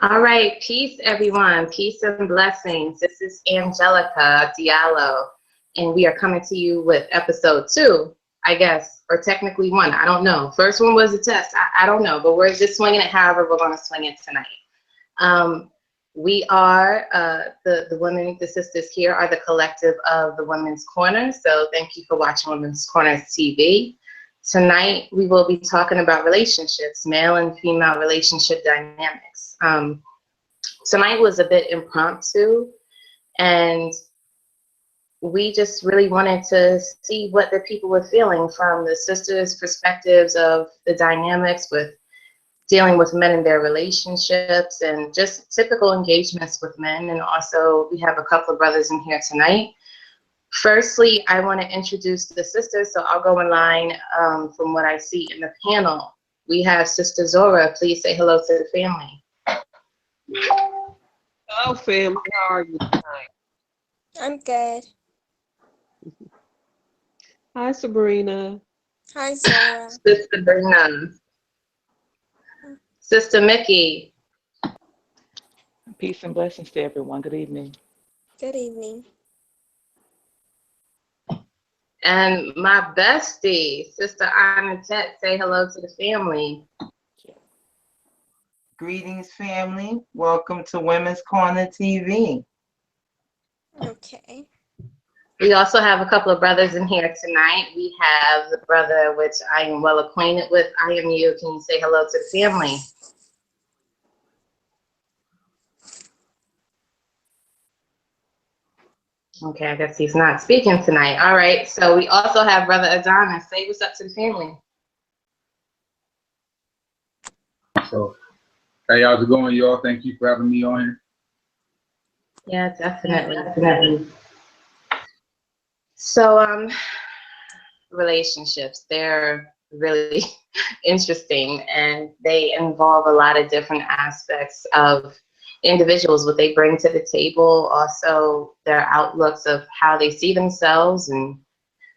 All right, peace, everyone. Peace and blessings. This is Angelica Diallo, and we are coming to you with episode 2, I guess, or technically 1. I don't know. First one was a test. I don't know, but we're just swinging it however we're going to swing it tonight. Um, we are the women, the sisters here are the collective of the Women's Corner. So thank you for watching Women's Corner TV. Tonight, we will be talking about relationships, male and female relationship dynamics. Tonight was a bit impromptu, and we just really wanted to see what the people were feeling from the sisters' perspectives of the dynamics with dealing with men in their relationships and just typical engagements with men. And also, we have a couple of brothers in here tonight. Firstly, I want to introduce the sisters, so I'll go in line from what I see in the panel. We have Sister Zora. Please say hello to the family. Hello, family. How are you tonight? I'm good. Hi, Sabrina. Hi, Zora. Sister Brina. Sister Mickey. Peace and blessings to everyone. Good evening. Good evening. And my bestie, Sister Anatette. Say hello to the family. Greetings, family. Welcome to Women's Corner TV. Okay. We also have a couple of brothers in here tonight. We have the brother which I am well acquainted with. I am you. Can you say hello to the family? Okay, I guess he's not speaking tonight. All right, so we also have Brother Adonis. Say what's up to the family. So, hey, how's it going, y'all? Thank you for having me on here. Yeah, definitely. So, relationships, they're really interesting, and they involve a lot of different aspects of individuals, what they bring to the table, also their outlooks of how they see themselves and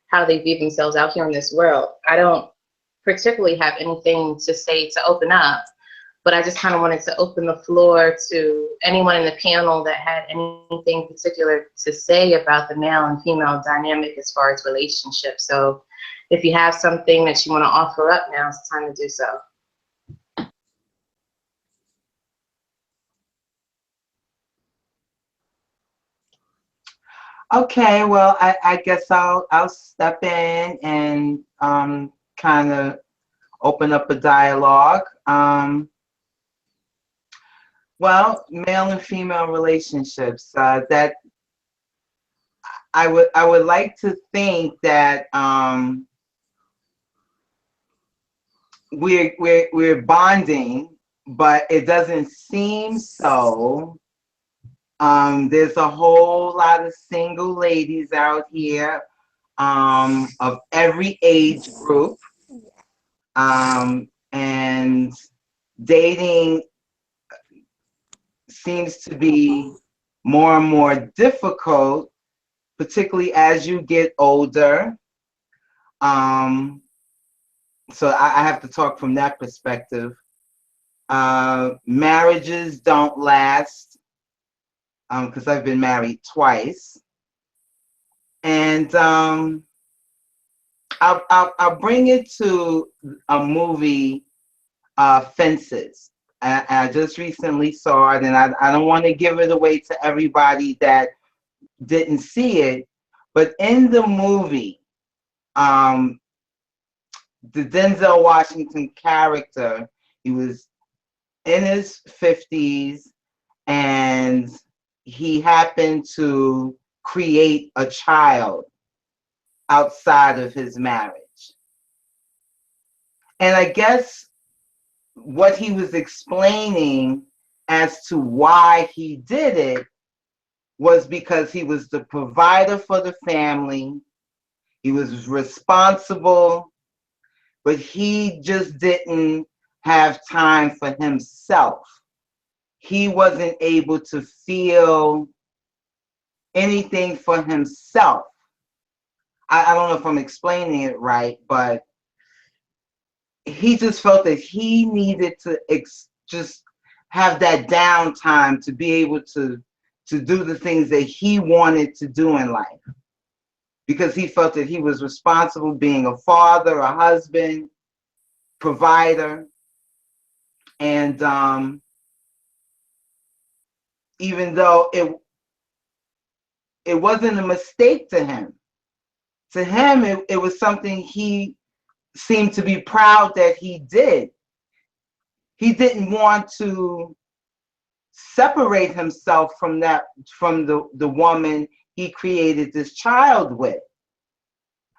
how they view themselves out here in this world. I don't particularly have anything to say to open up, but I just kind of wanted to open the floor to anyone in the panel that had anything particular to say about the male and female dynamic as far as relationships. So if you have something that you want to offer up, now's the time to do so. Okay, well, I guess I'll step in and kind of open up a dialogue. Well, male and female relationships. That I would like to think that we're bonding, but it doesn't seem so. There's a whole lot of single ladies out here of every age group, and dating seems to be more and more difficult, particularly as you get older. So I have to talk from that perspective. Marriages don't last, because I've been married twice. And I'll bring it to a movie, Fences. I just recently saw it, and I don't want to give it away to everybody that didn't see it. But in the movie, the Denzel Washington character, he was in his 50s, and he happened to create a child outside of his marriage. And I guess what he was explaining as to why he did it was because he was the provider for the family. He was responsible, but he just didn't have time for himself. He wasn't able to feel anything for himself. I don't know if I'm explaining it right, but he just felt that he needed to just have that downtime to be able to do the things that he wanted to do in life, because he felt that he was responsible, being a father, a husband, provider. And even though it wasn't a mistake to him it was something he seemed to be proud that he did. He didn't want to separate himself from the woman he created this child with.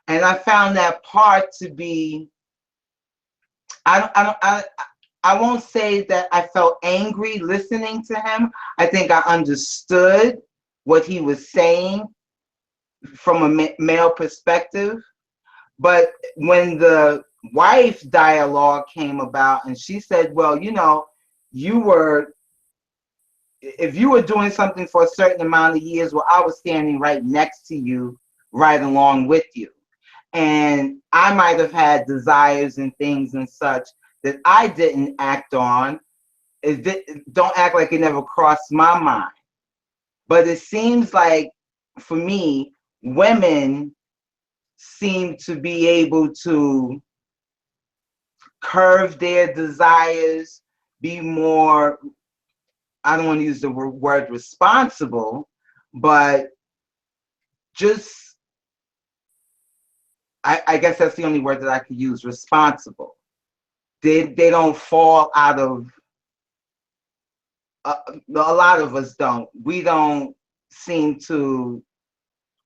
And I found that part to be, I won't say that I felt angry listening to him. I think I understood what he was saying from a male perspective. But when the wife dialogue came about and she said, well, you know, if you were doing something for a certain amount of years, well, I was standing right next to you, right along with you. And I might have had desires and things and such that I didn't act on. Don't act like it never crossed my mind. But it seems like, for me, women seem to be able to curve their desires, be more, I don't want to use the word responsible, but just, I guess that's the only word that I could use, responsible. They don't fall out of, a lot of us don't. We don't seem to,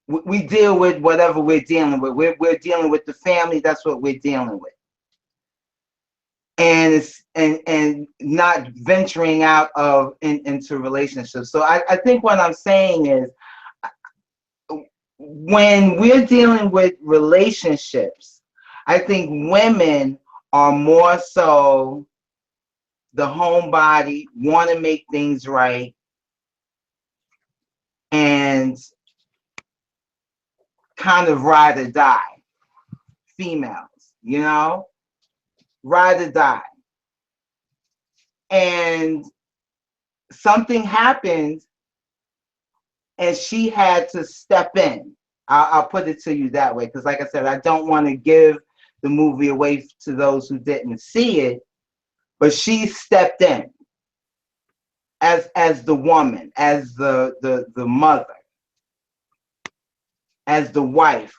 we deal with whatever we're dealing with. We're dealing with the family, that's what we're dealing with. And it's and not venturing out of into relationships. So I think what I'm saying is, when we're dealing with relationships, I think women are more so the homebody, want to make things right, and kind of ride or die. Females, you know, ride or die. And something happened and she had to step in. I'll put it to you that way, because like I said, I don't want to give the movie away to those who didn't see it, but she stepped in as the woman, as the mother, as the wife.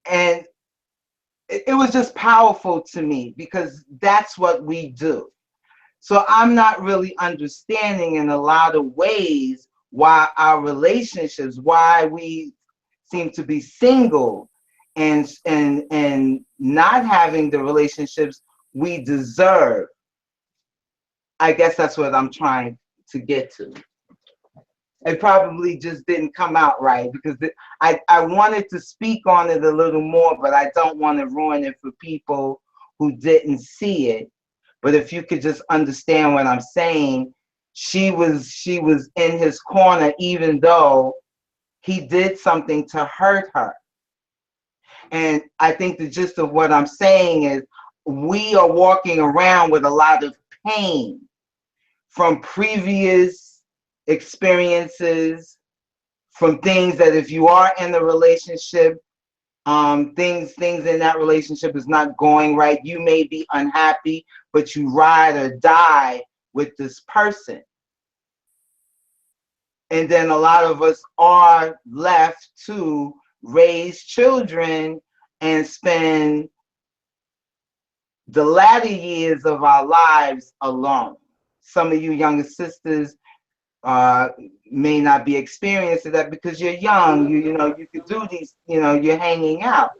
And it was just powerful to me, because that's what we do. So I'm not really understanding in a lot of ways why our relationships, why we seem to be single and not having the relationships we deserve. I guess that's what I'm trying to get to. It probably just didn't come out right, because I wanted to speak on it a little more, but I don't want to ruin it for people who didn't see it. But if you could just understand what I'm saying, she was in his corner, even though he did something to hurt her. And I think the gist of what I'm saying is, we are walking around with a lot of pain from previous experiences, from things that if you are in a relationship, things in that relationship is not going right. You may be unhappy, but you ride or die with this person. And then a lot of us are left to raise children and spend the latter years of our lives alone. Some of you younger sisters may not be experiencing that because you're young. You know, you could do these, you know, you're hanging out.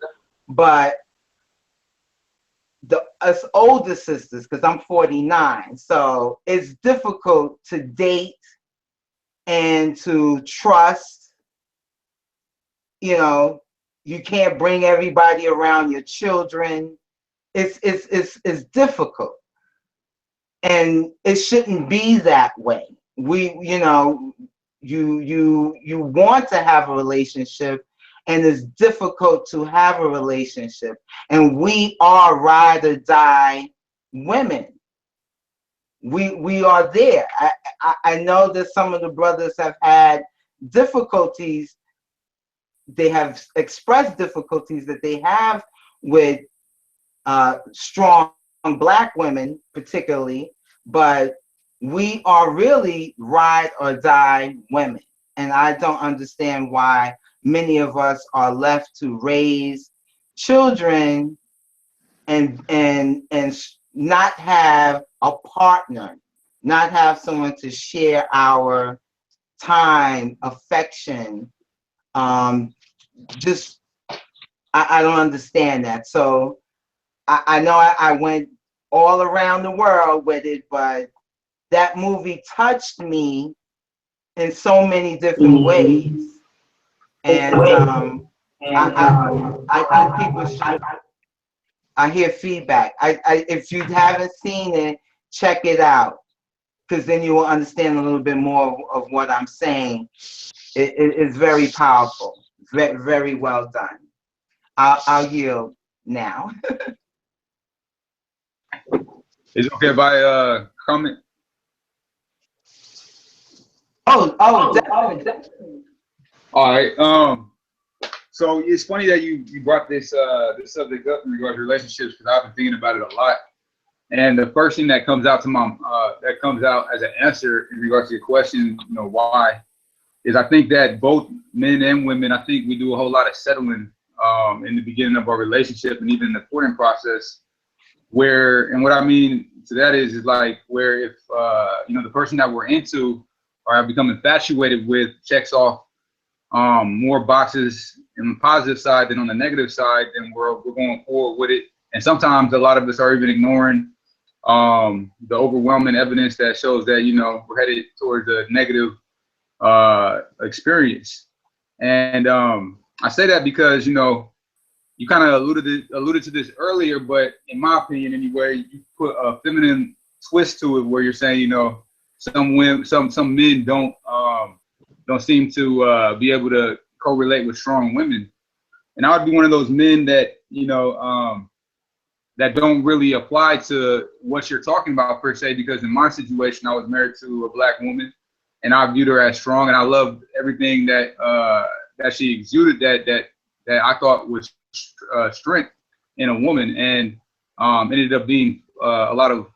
But us older sisters, because I'm 49, so it's difficult to date and to trust. You know, you can't bring everybody around your children. It's difficult, and it shouldn't be that way. You know, you want to have a relationship, and it's difficult to have a relationship. And we are ride or die women. we are there. I know that some of the brothers have had difficulties. They have expressed difficulties that they have with strong Black women, particularly, but we are really ride or die women. And I don't understand why many of us are left to raise children and not have a partner, not have someone to share our time, affection. Just I don't understand that. So I know I went all around the world with it, but that movie touched me in so many different ways. And I think people should. I hear feedback. If you haven't seen it, check it out, because then you will understand a little bit more of what I'm saying. It's very powerful. Very, very well done. I'll yield now. Is it okay if I comment? Definitely. All right. So it's funny that you brought this subject up in regards to relationships, because I've been thinking about it a lot. And the first thing that comes out as an answer in regards to your question, why, is I think that both men and women, I think we do a whole lot of settling in the beginning of our relationship and even in the courting process. And what I mean to that is like where if the person that we're into or have become infatuated with checks off more boxes in the positive side than on the negative side, then we're going forward with it. And sometimes a lot of us are even ignoring the overwhelming evidence that shows that we're headed towards a negative experience. And I say that because you kind of alluded to this earlier, but in my opinion anyway, you put a feminine twist to it where you're saying some men don't seem to be able to correlate with strong women. And I would be one of those men that that don't really apply to what you're talking about per se, because in my situation I was married to a Black woman and I viewed her as strong, and I loved everything that she exuded that I thought was strength in a woman, and ended up being a lot of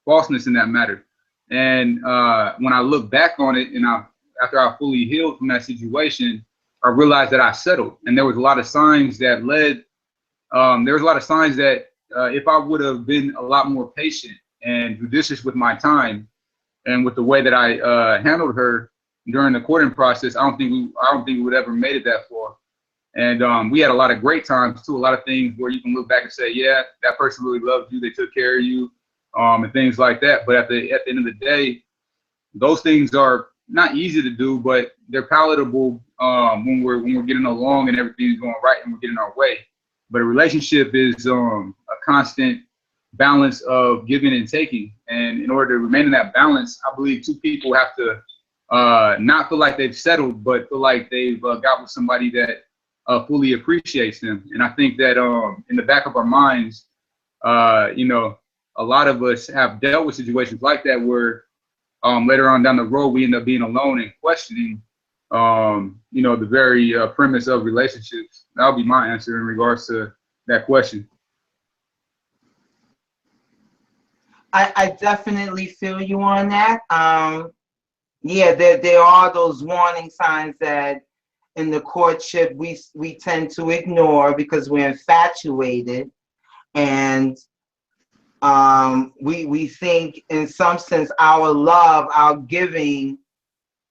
falseness in that matter. And when I look back on it, and after I fully healed from that situation, I realized that I settled, and there was a lot of signs that led. There was a lot of signs that if I would have been a lot more patient and judicious with my time and with the way that I handled her during the courting process, I don't think we would ever made it that far. And we had a lot of great times too, a lot of things where you can look back and say, yeah, that person really loved you, they took care of you, and things like that. But at the end of the day, those things are not easy to do, but they're palatable when we're getting along and everything's going right and we're getting our way. But a relationship is a constant balance of giving and taking. And in order to remain in that balance, I believe two people have to not feel like they've settled, but feel like they've got with somebody that fully appreciates them. And I think that in the back of our minds, a lot of us have dealt with situations like that where later on down the road, we end up being alone and questioning, the very premise of relationships. That would be my answer in regards to that question. I definitely feel you on that. Yeah, there are those warning signs that in the courtship we tend to ignore because we're infatuated, and we think in some sense our love, our giving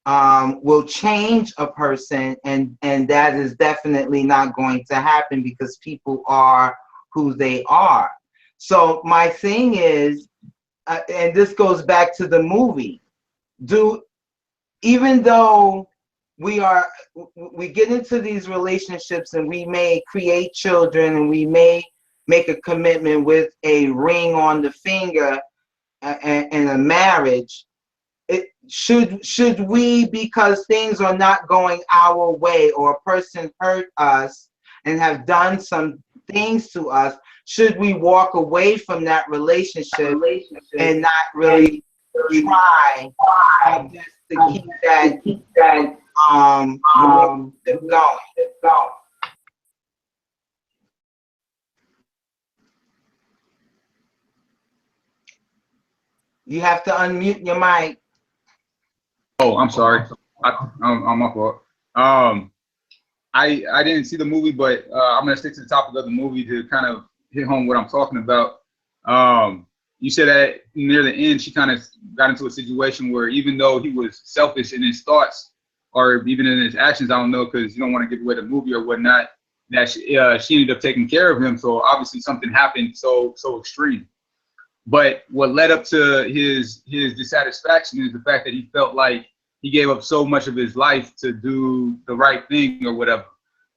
will change a person, and that is definitely not going to happen because people are who they are. So my thing is, and this goes back to the movie, even though we get into these relationships and we may create children and we may make a commitment with a ring on the finger and a marriage, should we, because things are not going our way or a person hurt us and have done some things to us, should we walk away from that relationship and not really try our best to keep that relationship going? You have to unmute your mic. Oh, I'm sorry. I'm my fault. I didn't see the movie, but I'm gonna stick to the topic of the movie to kind of hit home what I'm talking about. You said that near the end, she kind of got into a situation where even though he was selfish in his thoughts or even in his actions, I don't know, because you don't want to give away the movie or whatnot, that she ended up taking care of him. So obviously something happened so extreme. But what led up to his dissatisfaction is the fact that he felt like he gave up so much of his life to do the right thing or whatever.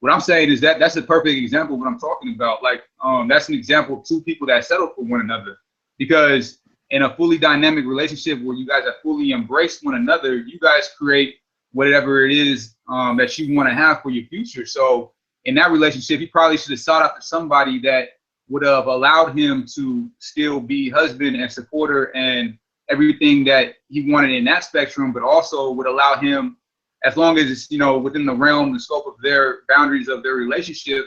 What I'm saying is that that's a perfect example of what I'm talking about. Like, that's an example of two people that settle for one another. Because in a fully dynamic relationship where you guys have fully embraced one another, you guys create whatever it is that you want to have for your future. So in that relationship, he probably should have sought after somebody that would have allowed him to still be husband and supporter and everything that he wanted in that spectrum, but also would allow him, as long as it's, you know, within the realm, the scope of their boundaries of their relationship,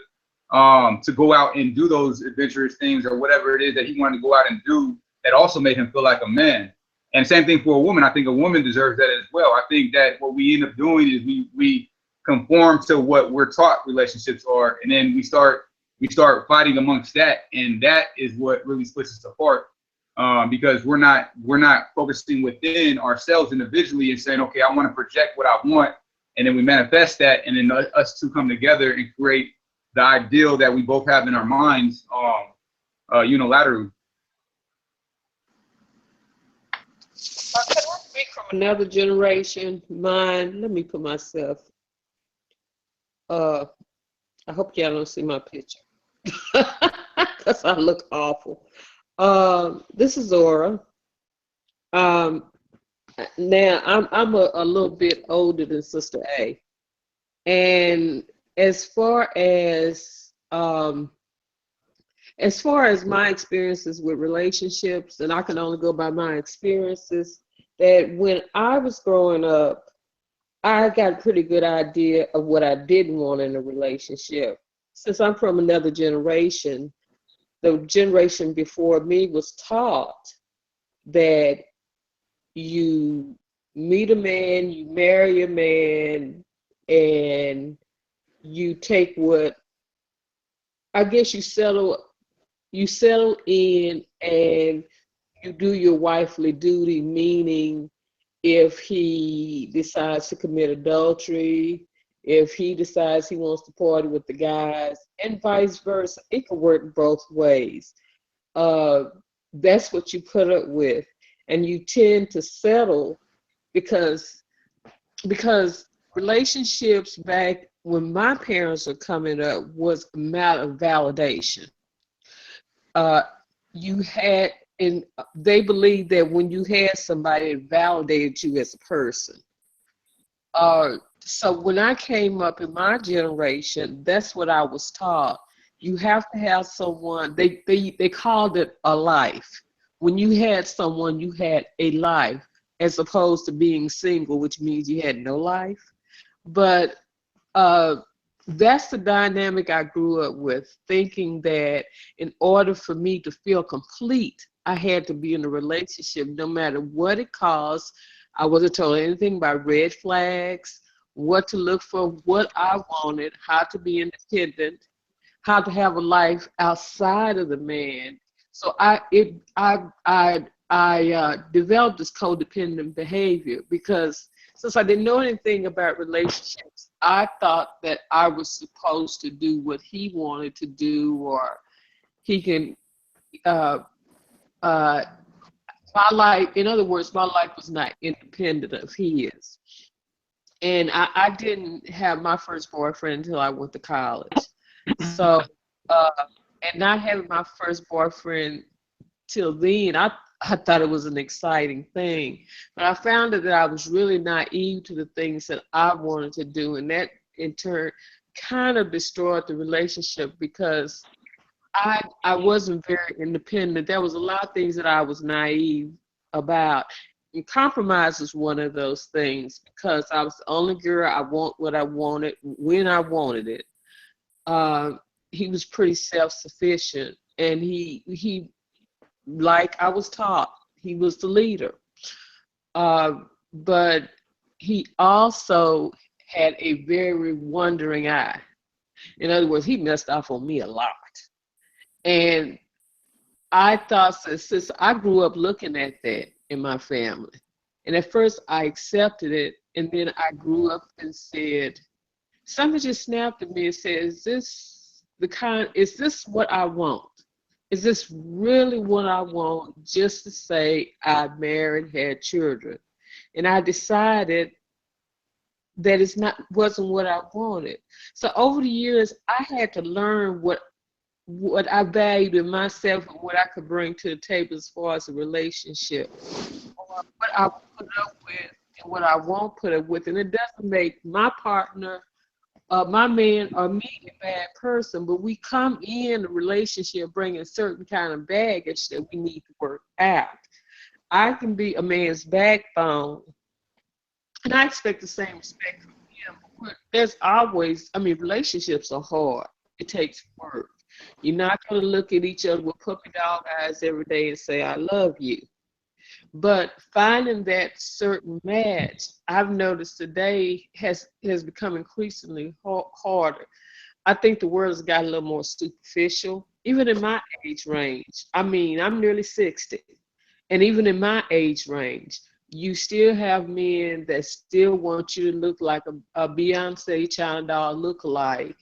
to go out and do those adventurous things or whatever it is that he wanted to go out and do that also made him feel like a man. And same thing for a woman. I think a woman deserves that as well. I think that what we end up doing is we conform to what we're taught relationships are, and then we start fighting amongst that, and that is what really splits us apart, because we're not focusing within ourselves individually and saying, okay, I want to project what I want, and then we manifest that, and then us two come together and create the ideal that we both have in our minds, unilaterally. Can I speak from another generation? Mine, let me put myself. I hope y'all don't see my picture because I look awful. This is Zora. Now I'm a little bit older than Sister A, and as far as my experiences with relationships, and I can only go by my experiences, that when I was growing up, I got a pretty good idea of what I didn't want in a relationship. Since I'm from another generation, the generation before me was taught that you meet a man, you marry a man, and you take what, I guess you settle in and you do your wifely duty, meaning if he decides to commit adultery, if he decides he wants to party with the guys, and vice versa. It can work both ways. That's what you put up with. And you tend to settle because relationships back when my parents were coming up was a matter of validation. They believed that when you had somebody, it validated you as a person. So when I came up in my generation, that's what I was taught. You have to have someone, they called it a life. When you had someone, you had a life, as opposed to being single, which means you had no life. But that's the dynamic I grew up with, thinking that in order for me to feel complete, I had to be in a relationship no matter what it cost. I wasn't told anything about red flags, what to look for, what I wanted, how to be independent, how to have a life outside of the man. So I developed this codependent behavior because since I didn't know anything about relationships, I thought that I was supposed to do what he wanted to do, or he can, my life, in other words, my life was not independent of his. And I didn't have my first boyfriend until I went to college. So, and not having my first boyfriend till then, I thought it was an exciting thing. But I found that I was really naive to the things that I wanted to do. And that, in turn, kind of destroyed the relationship because I wasn't very independent. There was a lot of things that I was naive about. And compromise was one of those things because I was the only girl. I want what I wanted when I wanted it. Uh, he was pretty self-sufficient, and he like I was taught, he was the leader. Uh, but he also had a very wandering eye. In other words, he messed off on me a lot. And I thought, since I grew up looking at that in my family, and at first I accepted it, and then I grew up and said, something just snapped at me and said, is this what I want? Is this really what I want, just to say I married, had children? And I decided that wasn't what I wanted. So over the years, I had to learn what I valued in myself and what I could bring to the table as far as a relationship, or what I put up with and what I won't put up with. And it doesn't make my partner, my man, or me a bad person, but we come in a relationship bringing certain kind of baggage that we need to work out. I can be a man's backbone, and I expect the same respect from him. There's always, relationships are hard. It takes work. You're not going to look at each other with puppy dog eyes every day and say, I love you. But finding that certain match, I've noticed today has become increasingly harder. I think the world has got a little more superficial, even in my age range. I'm nearly 60. And even in my age range, you still have men that still want you to look like a Beyonce China doll lookalike,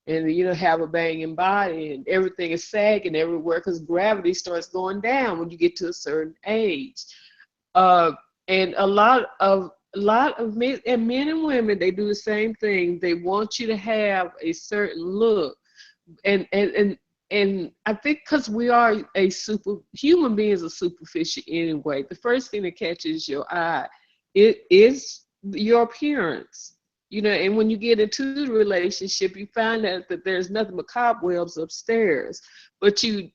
and have a banging body, and everything is sagging everywhere because gravity starts going down when you get to a certain age. And a lot of men and women, they do the same thing. They want you to have a certain look, and I think because we are human beings are superficial anyway. The first thing that catches your eye, it is your appearance. And when you get into the relationship, you find out that there's nothing but cobwebs upstairs. But you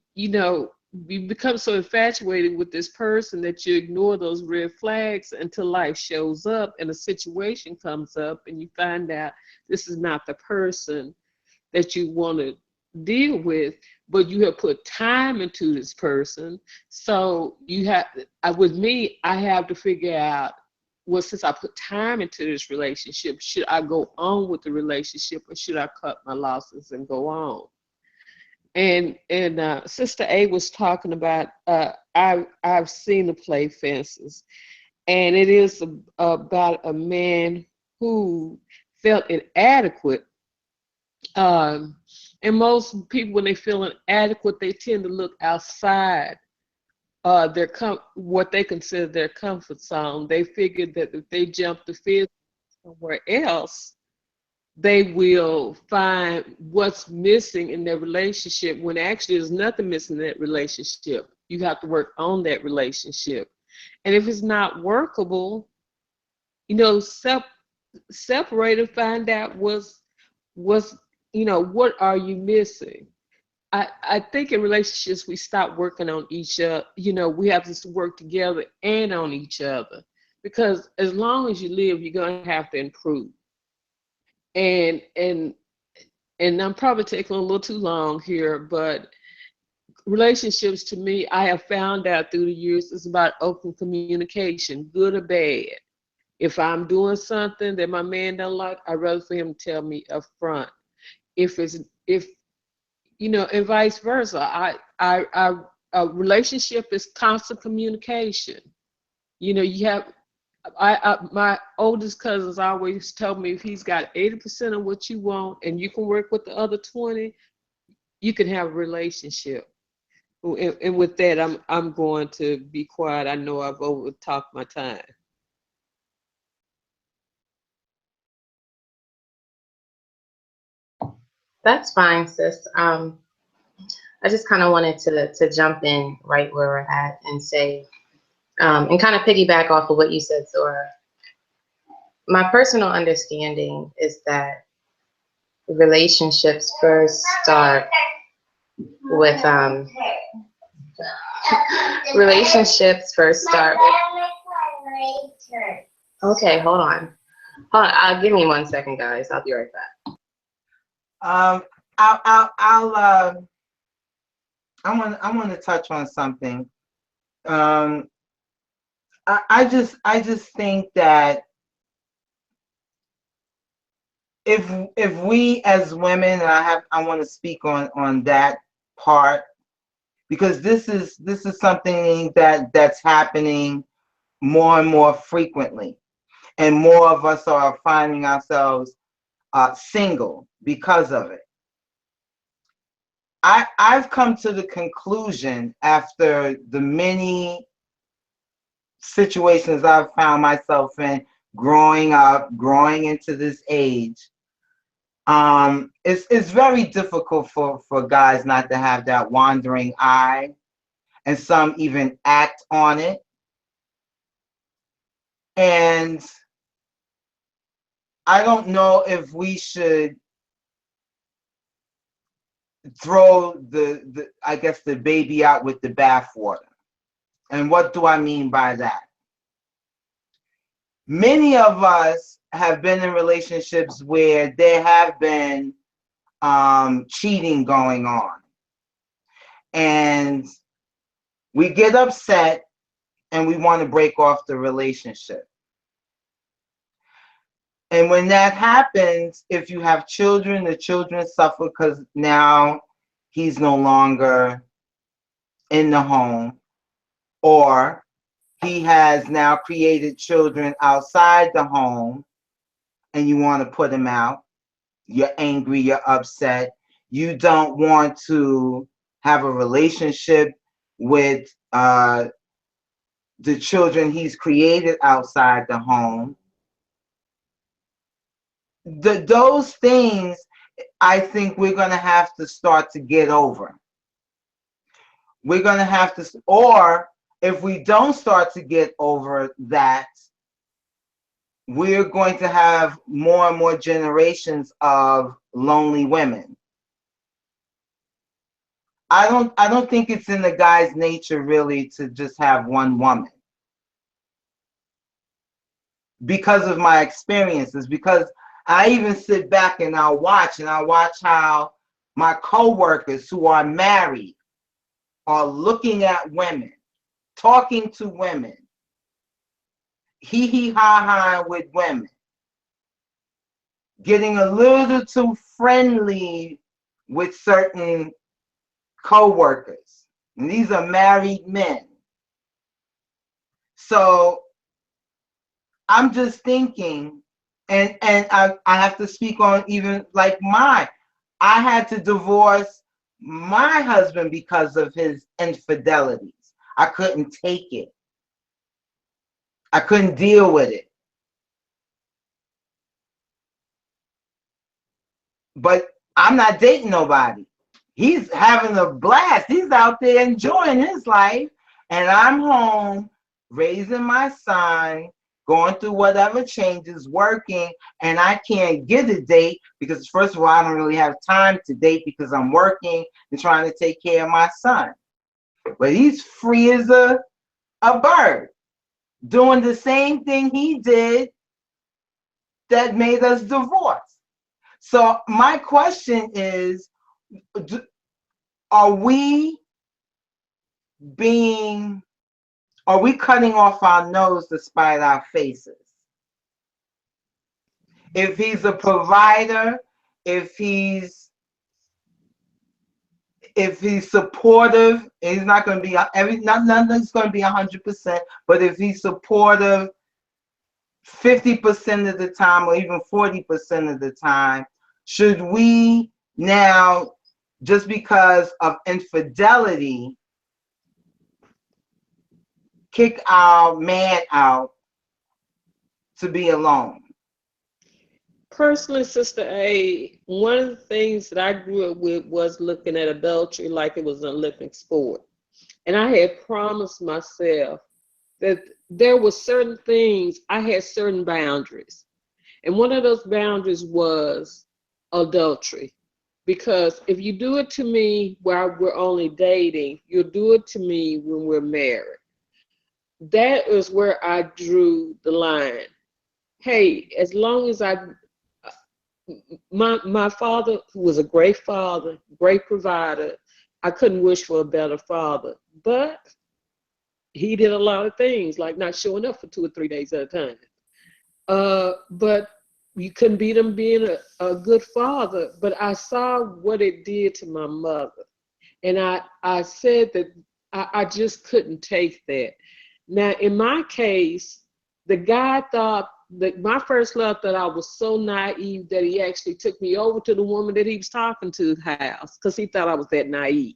become so infatuated with this person that you ignore those red flags until life shows up and a situation comes up and you find out this is not the person that you want to deal with, but you have put time into this person. So with me, I have to figure out, well, since I put time into this relationship, should I go on with the relationship or should I cut my losses and go on? And Sister A was talking about, I've seen the play Fences, and it is about a man who felt inadequate. And most people, when they feel inadequate, they tend to look outside what they consider their comfort zone. They figured that if they jump the fence somewhere else, they will find what's missing in their relationship, when actually there's nothing missing in that relationship. You have to work on that relationship. And if it's not workable, separate and find out what are you missing? I think in relationships, we stop working on each other. We have to work together and on each other, because as long as you live, you're going to have to improve. And I'm probably taking a little too long here, but relationships, to me, I have found out through the years, is about open communication, good or bad. If I'm doing something that my man don't like, I'd rather for him to tell me up front. And vice versa. A relationship is constant communication. My oldest cousins always tell me, if he's got 80% of what you want and you can work with the other 20, you can have a relationship. And with that, I'm going to be quiet. I know I've over talked my time. That's fine, sis. I just kind of wanted to jump in right where we're at and say, and kind of piggyback off of what you said, Zora. My personal understanding is that relationships first start with relationships first start with. Okay, hold on. Give me 1 second, guys. I'll be right back. I want to touch on something. I just think that if we as women, and I want to speak on that part, because this is something that's happening more and more frequently, and more of us are finding ourselves single because of it. I've come to the conclusion, after the many situations I've found myself in growing up, growing into this age, it's very difficult for guys not to have that wandering eye, and some even act on it. And I don't know if we should throw the baby out with the bathwater. And what do I mean by that? Many of us have been in relationships where there have been cheating going on, and we get upset and we want to break off the relationship. And when that happens, if you have children, the children suffer because now he's no longer in the home, or he has now created children outside the home, and you want to put him out. You're angry, you're upset. You don't want to have a relationship with the children he's created outside the home. Those things, I think we're going to have to start to get over. We're going to have to, or if we don't start to get over that, we're going to have more and more generations of lonely women. I don't think it's in the guy's nature really to just have one woman, because of my experiences. Because I even sit back and I'll watch how my coworkers who are married are looking at women, talking to women, hee ha ha with women, getting a little too friendly with certain coworkers. And these are married men. So I'm just thinking, and I have to speak on even like I had to divorce my husband because of his infidelities. I couldn't take it. I couldn't deal with it. But I'm not dating nobody. He's having a blast. He's out there enjoying his life. And I'm home raising my son, going through whatever changes, working, and I can't get a date because, first of all, I don't really have time to date because I'm working and trying to take care of my son. But he's free as a bird, doing the same thing he did that made us divorce. So my question is, are we cutting off our nose to spite our faces? If he's a provider, if he's supportive, he's not going to be nothing's going to be 100%. But if he's supportive 50% of the time, or even 40% of the time, should we now, just because of infidelity, kick our man out to be alone? Personally, Sister A, one of the things that I grew up with was looking at adultery like it was an Olympic sport. And I had promised myself that there were certain things, I had certain boundaries. And one of those boundaries was adultery. Because if you do it to me while we're only dating, you'll do it to me when we're married. That is where I drew the line. Hey, as long as my father, who was a great father, great provider, I couldn't wish for a better father. But he did a lot of things, like not showing up for 2 or 3 days at a time. But you couldn't beat him being a good father. But I saw what it did to my mother. And I said that I just couldn't take that. Now, in my case, the guy thought that my first love thought I was so naive that he actually took me over to the woman that he was talking to's house because he thought I was that naive.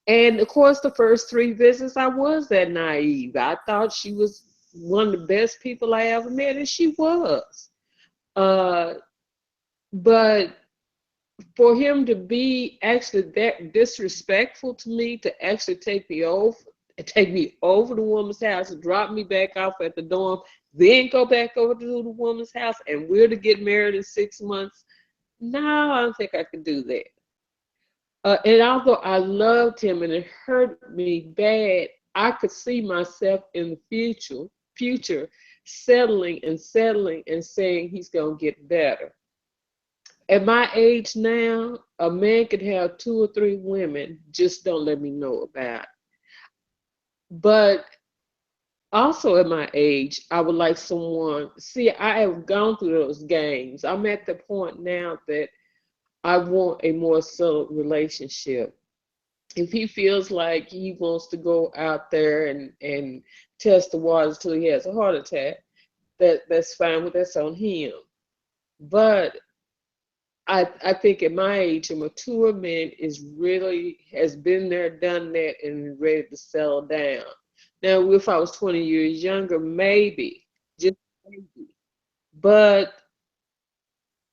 And of course, the first 3 visits, I was that naive. I thought she was one of the best people I ever met, and she was. But for him to be actually that disrespectful to me, to actually take me over the woman's house and drop me back off at the dorm, then go back over to the woman's house, and we're to get married in 6 months. No, I don't think I could do that. And although I loved him and it hurt me bad, I could see myself in the future settling and saying he's going to get better. At my age now, a man could have 2 or 3 women, just don't let me know about it. But also at my age, I would like someone, see, I have gone through those games. I'm at the point now that I want a more settled relationship. If he feels like he wants to go out there and test the waters till he has a heart attack, that's fine, that's on him. But I think at my age, a mature man has been there, done that, and ready to settle down. Now, if I was 20 years younger, maybe, just maybe. But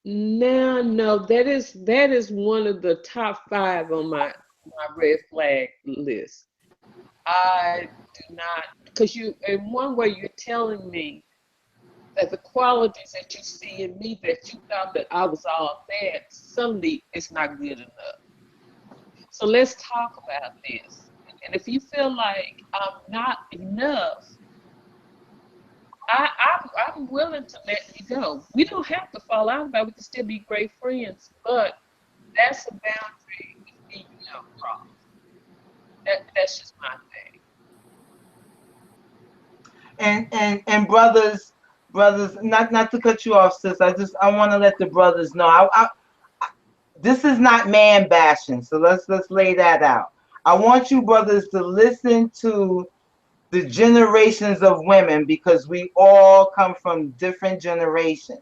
no, that is one of the top 5 on my red flag list. I do not, because in one way, you're telling me that the qualities that you see in me that you thought that I was all that, suddenly it's not good enough. So let's talk about this. And if you feel like I'm not enough, I'm willing to let you go. We don't have to fall out about it. We can still be great friends, but that's a boundary we need to cross. That's just my thing. And brothers, not to cut you off, sis. I want to let the brothers know. This is not man bashing, so let's lay that out. I want you brothers to listen to the generations of women, because we all come from different generations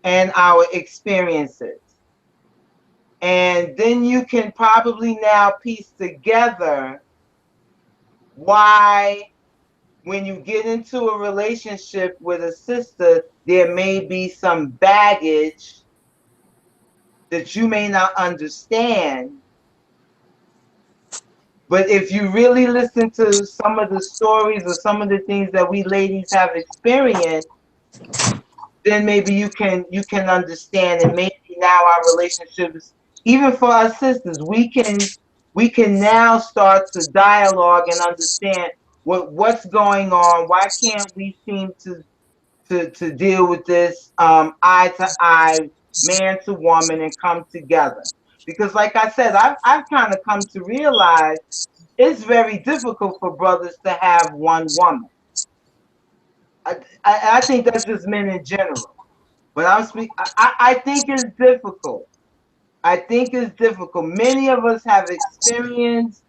and our experiences. And then you can probably now piece together why, when you get into a relationship with a sister, there may be some baggage that you may not understand. But if you really listen to some of the stories or some of the things that we ladies have experienced, then maybe you can understand, and maybe now our relationships, even for our sisters, we can now start to dialogue and understand what's going on. Why can't we seem to deal with this eye to eye, man to woman, and come together? Because like I said, I've kind of come to realize it's very difficult for brothers to have one woman. I think that's just men in general. But I think it's difficult. I think it's difficult. Many of us have experienced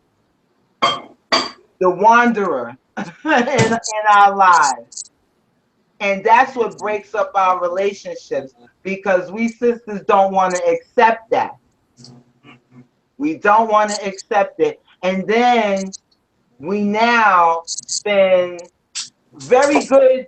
the wanderer in our lives. And that's what breaks up our relationships, because we sisters don't want to accept that. We don't want to accept it. And then we now spend very good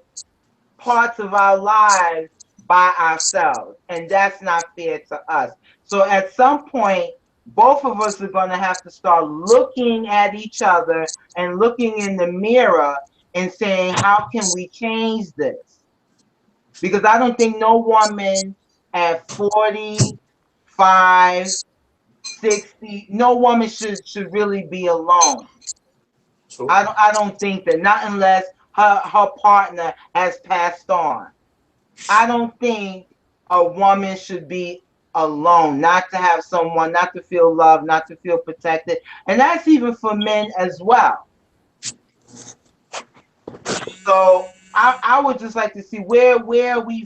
parts of our lives by ourselves. And that's not fair to us. So at some point, both of us are going to have to start looking at each other and looking in the mirror and saying, how can we change this? Because I don't think no woman at 40, 55, 60. No woman should really be alone. I don't think that, not unless her partner has passed on. I don't think a woman should be alone, not to have someone, not to feel loved, not to feel protected. And that's even for men as well. So I would just like to see where we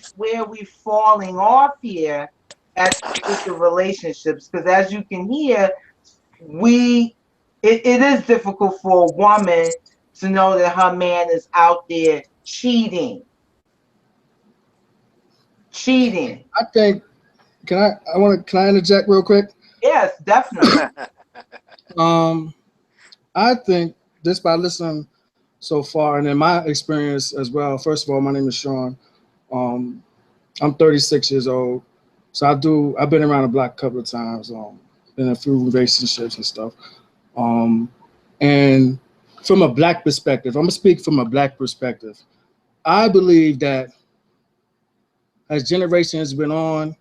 falling off here with the relationships, because as you can hear, it is difficult for a woman to know that her man is out there cheating. I think, can I interject real quick? Yes, definitely. I think just by listening so far, and in my experience as well, first of all, my name is Sean. I'm 36 years old. So I've been around the block a couple of times, been in a few relationships and stuff. And from a black perspective, I'm gonna speak from a black perspective. I believe that as generations went on,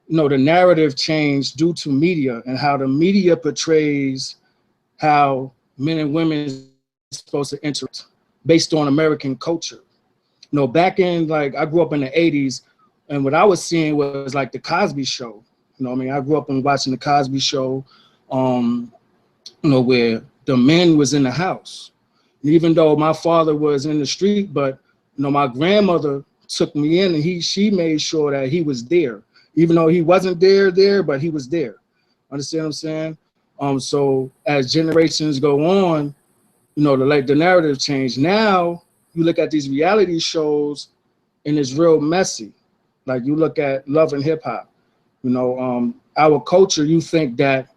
the narrative changed due to media and how the media portrays how men and women are supposed to interact based on American culture. Back in, like, I grew up in the 80s, and what I was seeing was like the Cosby Show. I grew up and watching the Cosby Show, where the men was in the house. And even though my father was in the street, but my grandmother took me in, and she made sure that he was there, even though he wasn't there, but he was there. Understand what I'm saying? So as generations go on, the narrative changed. Now you look at these reality shows, and it's real messy. Like you look at Love and Hip Hop. Our culture, you think that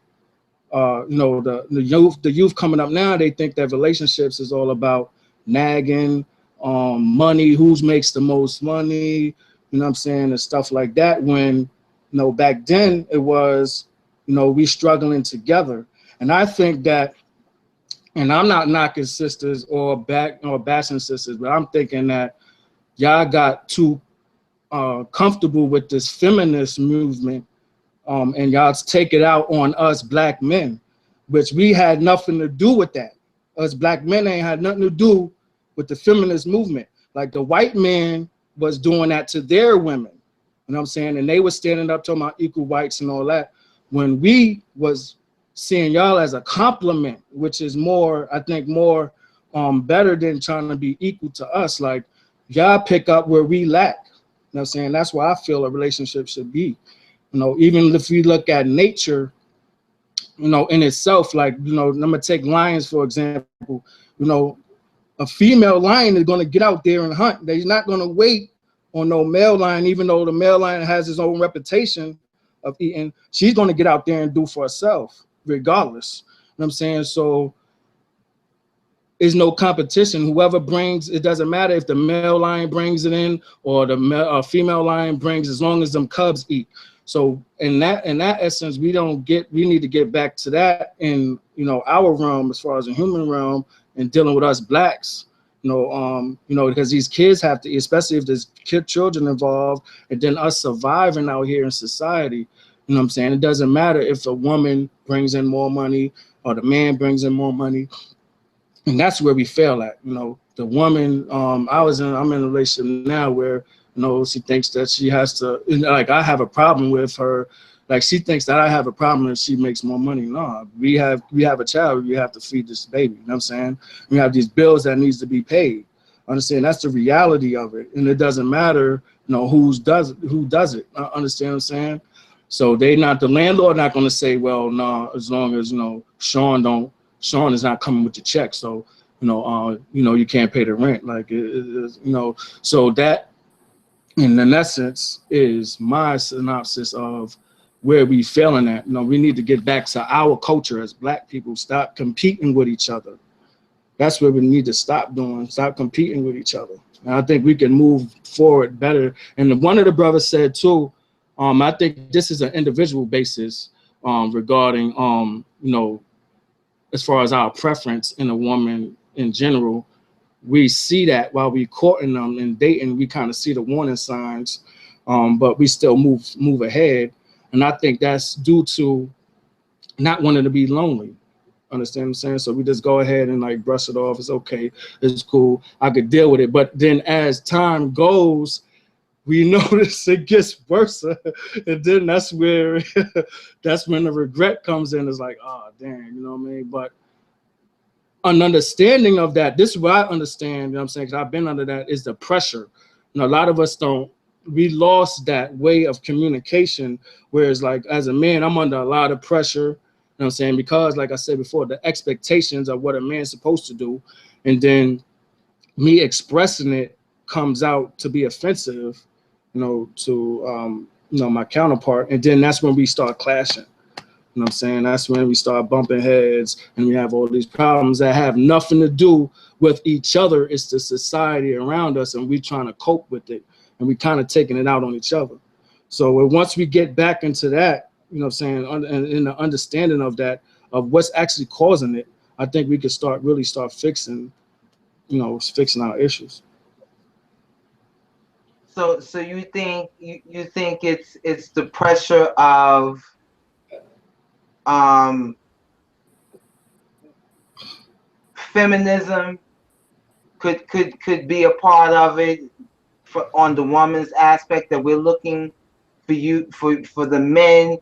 the youth coming up now, they think that relationships is all about nagging, money, who makes the most money, and stuff like that. When, back then it was, we struggling together. And I think that, and I'm not knocking sisters or bashing sisters, but I'm thinking that y'all got too comfortable with this feminist movement, and y'all take it out on us black men, which we had nothing to do with that. Us black men ain't had nothing to do with the feminist movement. Like the white man was doing that to their women, and they were standing up talking about equal rights and all that, when we was seeing y'all as a compliment, which is more, I think, more better than trying to be equal to us. Like y'all pick up where we lack. That's why I feel a relationship should be. Even if we look at nature, in itself, like, I'm gonna take lions, for example. A female lion is gonna get out there and hunt. They're not gonna wait on no male lion, even though the male lion has his own reputation of eating. She's gonna get out there and do for herself, regardless. So is no competition. Whoever brings, it doesn't matter if the male lion brings it in or the female lion brings, as long as them cubs eat. So in that essence, we need to get back to that in, our realm, as far as the human realm, and dealing with us blacks, because these kids have to, especially if there's children involved, and then us surviving out here in society. It doesn't matter if a woman brings in more money or the man brings in more money. And that's where we fail at. The woman, I'm in a relationship now where, she thinks that she has to, like, I have a problem with her. Like, she thinks that I have a problem if she makes more money. No, we have a child. We have to feed this baby. We have these bills that needs to be paid. Understand? That's the reality of it. And it doesn't matter, who does it. Understand what I'm saying? So the landlord not going to say, well, no, as long as, Sean is not coming with the check. So, you can't pay the rent. Like, so that, in essence, is my synopsis of where we failing at. We need to get back to our culture as black people, stop competing with each other. That's what we need to stop doing, stop competing with each other. And I think we can move forward better. And one of the brothers said too, I think this is an individual basis regarding, as far as our preference in a woman in general. We see that while we courting them and dating, we kind of see the warning signs, but we still move ahead. And I think that's due to not wanting to be lonely. Understand what I'm saying? So we just go ahead and like brush it off. It's okay. It's cool. I could deal with it. But then as time goes, we notice it gets worse. And then that's where that's when the regret comes in. It's like, oh, damn, you know what I mean? But an understanding of that, this is what I understand, you know what I'm saying? Because I've been under that, is the pressure. You know, a lot of us don't, we lost that way of communication. Whereas like as a man, I'm under a lot of pressure. You know what I'm saying? Because like I said before, the expectations of what a man's supposed to do, and then me expressing it comes out to be offensive, you know, to you know, my counterpart. And then that's when we start clashing. You know what I'm saying? That's when we start bumping heads and we have all these problems that have nothing to do with each other. It's the society around us, and we trying to cope with it, and we kind of taking it out on each other. So once we get back into that, you know what I'm saying, and in the understanding of that, of what's actually causing it, I think we could really start fixing, you know, fixing our issues. So you think it's the pressure of feminism could be a part of it on the woman's aspect, that we're looking for the men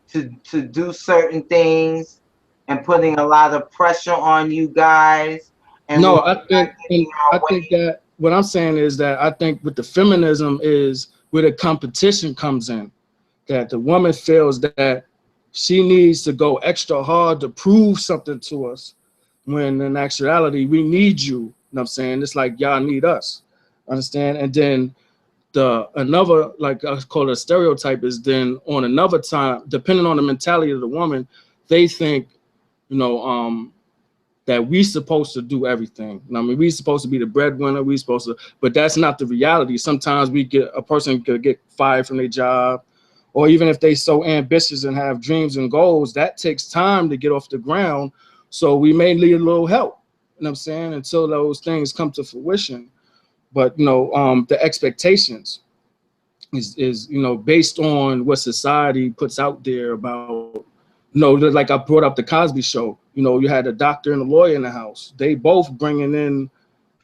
to do certain things and putting a lot of pressure on you guys. And no, I think that what I'm saying is that I think with the feminism is where the competition comes in, that the woman feels that she needs to go extra hard to prove something to us, when in actuality we need you. You know what I'm saying? It's like y'all need us. Understand? And then another, like I call it a stereotype, is then on another time, depending on the mentality of the woman, they think, you know, that we supposed to do everything. I mean, we supposed to be the breadwinner. We supposed to, but that's not the reality. Sometimes a person could get fired from their job, or even if they so ambitious and have dreams and goals, that takes time to get off the ground. So we may need a little help, you know what I'm saying, until those things come to fruition. But, you know, the expectations is, you know, based on what society puts out there about, you know, like I brought up the Cosby Show. You know, you had a doctor and a lawyer in the house. They both bringing in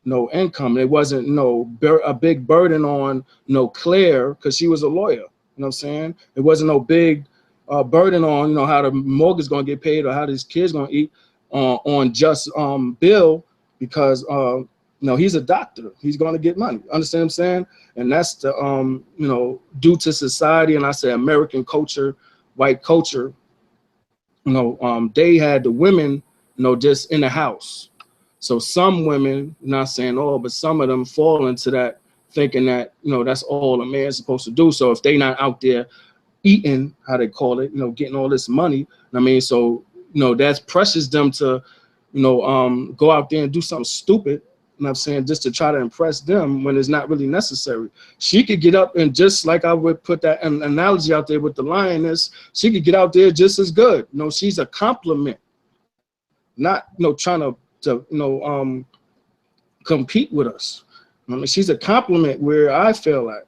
no income. It wasn't a big burden on Claire, because she was a lawyer. You know what I'm saying? It wasn't no big burden on, you know, how the mortgage is going to get paid or how these kids going to eat on just Bill, because you know, he's a doctor. He's going to get money. Understand what I'm saying? And that's the you know, due to society, and I say American culture, white culture. You know, they had the women, you know, just in the house. So some women, not saying all, but some of them fall into that, thinking that, you know, that's all a man's supposed to do. So if they not out there eating, how they call it, you know, getting all this money, I mean, so, you know, that pressures them to, you know, go out there and do something stupid, you know what I'm saying, just to try to impress them when it's not really necessary. She could get up and, just like I would put that analogy out there with the lioness, she could get out there just as good. You know, she's a compliment, not, you know, trying to you know, compete with us. I mean, she's a compliment where I feel at.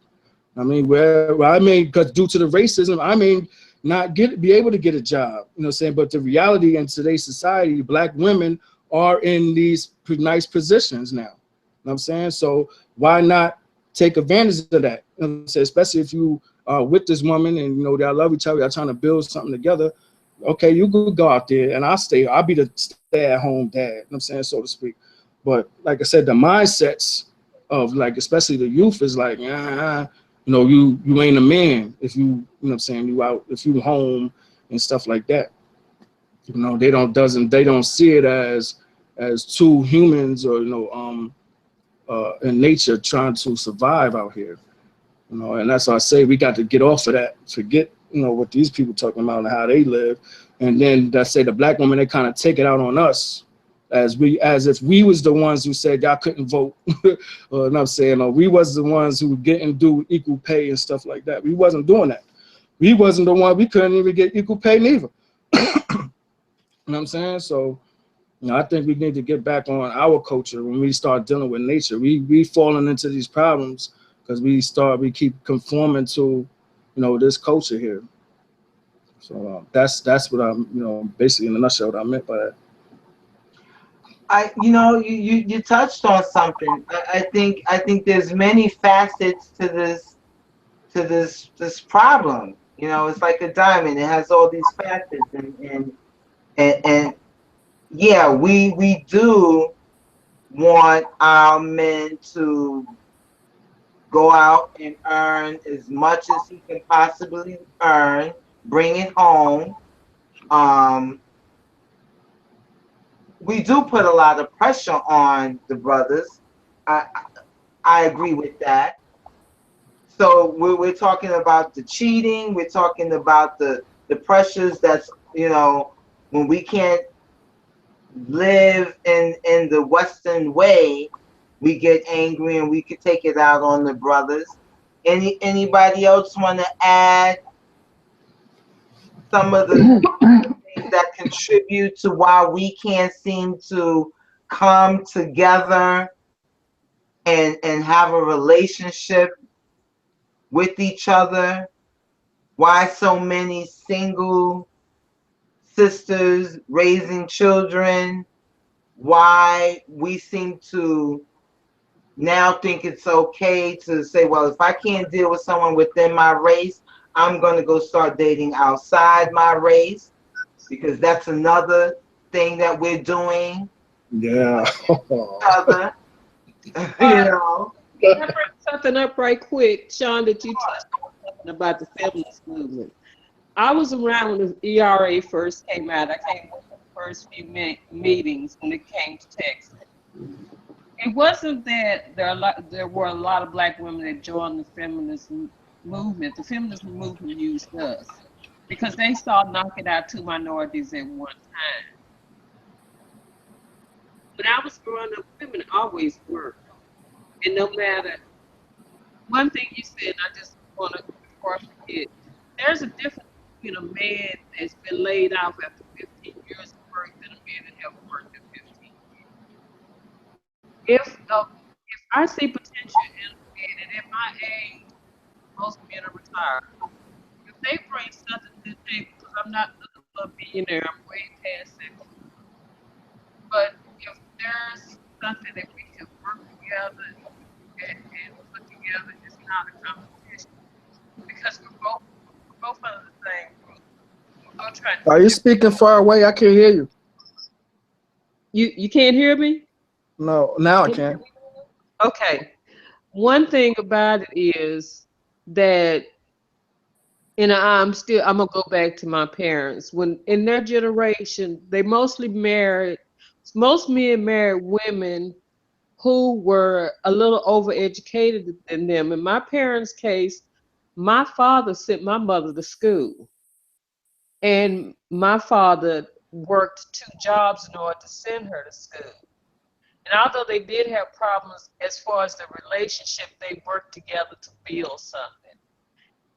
I mean, where I may, because due to the racism, I may not be able to get a job, you know what I'm saying? But the reality in today's society, Black women are in these nice positions now. You know what I'm saying? So why not take advantage of that? You know what I'm saying? Especially if you are with this woman and, you know, y'all love each other, y'all trying to build something together. Okay, you could go out there and I'll be the stay-at-home dad, you know what I'm saying, so to speak. But like I said, the mindsets of, like, especially the youth is like, you know, you ain't a man if you know what I'm saying, you out, if you home and stuff like that. You know, they don't see it as two humans, or, you know, in nature trying to survive out here. You know, and that's why I say we got to get off of that, forget, you know, what these people talking about and how they live. And then I say the Black women, they kind of take it out on us as if we was the ones who said y'all couldn't vote. You know what I'm saying? Or we was the ones who didn't do equal pay and stuff like that. We wasn't doing that. We wasn't the one, we couldn't even get equal pay neither. You know what I'm saying? So, you know, I think we need to get back on our culture when we start dealing with nature. We falling into these problems because we keep conforming to, you know, this culture here. So that's what I'm, basically in a nutshell what I meant by that. You touched on something. I think there's many facets to this problem. It's like a diamond. It has all these facets, and yeah, we do want our men to go out and earn as much as he can possibly earn, bring it home. We do put a lot of pressure on the brothers. I agree with that. So we're talking about the cheating. We're talking about the pressures that's, when we can't live in the Western way, we get angry and we could take it out on the brothers. Anybody else want to add some of the things that contribute to why we can't seem to come together and have a relationship with each other? Why so many single sisters raising children? Why we seem to now think it's okay to say, well, if I can't deal with someone within my race, I'm going to go start dating outside my race, because that's another thing that we're doing. Yeah. Other, Can I bring something up right quick, Sean, that you touched on something about the feminist movement. I was around when the ERA first came out. I came to the first few meetings when it came to Texas. It wasn't that there were a lot of black women that joined the feminist movement. The feminist movement used us because they saw knocking out two minorities at one time. When I was growing up, women always worked. And no matter, one thing you said, I just want to, before I forget, there's a difference between a man that's been laid off after 15 years of work than a man that haven't worked in 15 years. If I see potential in a man, and at my age, most men are retired, if they bring something to the table, because I'm not looking for a billionaire, I'm way past that. But if there's something that we can work together and put together, it's not a competition, because we're both under the same group. We're both trying to. Are you speaking far away? I can't hear you. You can't hear me? No, now I can. Okay. One thing about it is that, and I'm gonna go back to my parents. When in their generation, they mostly married. Most men married women who were a little overeducated than them. In my parents' case, my father sent my mother to school, and my father worked 2 jobs in order to send her to school. And although they did have problems as far as the relationship, they worked together to build something.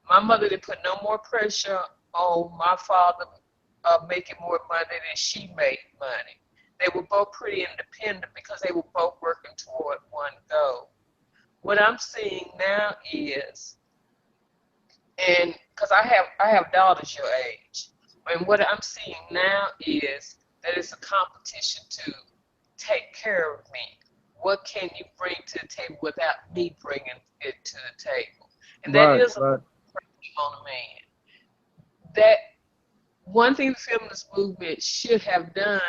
My mother didn't put no more pressure on my father making more money than she made money. They were both pretty independent because they were both working toward one goal. What I'm seeing now is, and because I have daughters your age, and what I'm seeing now is that it's a competition to take care of me. What can you bring to the table without me bringing it to the table? And that is a pressure on a man. That one thing the feminist movement should have done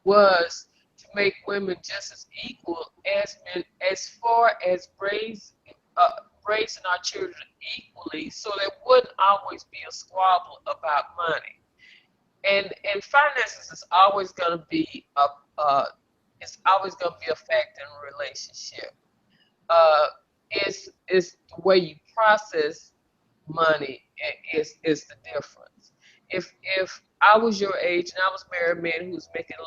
was to make women just as equal as men, as far as raising our children equally, so there wouldn't always be a squabble about money. And finances is always going to be it's always going to be a factor in a relationship. It's the way you process money is the difference. If I was your age and I was married a man who was making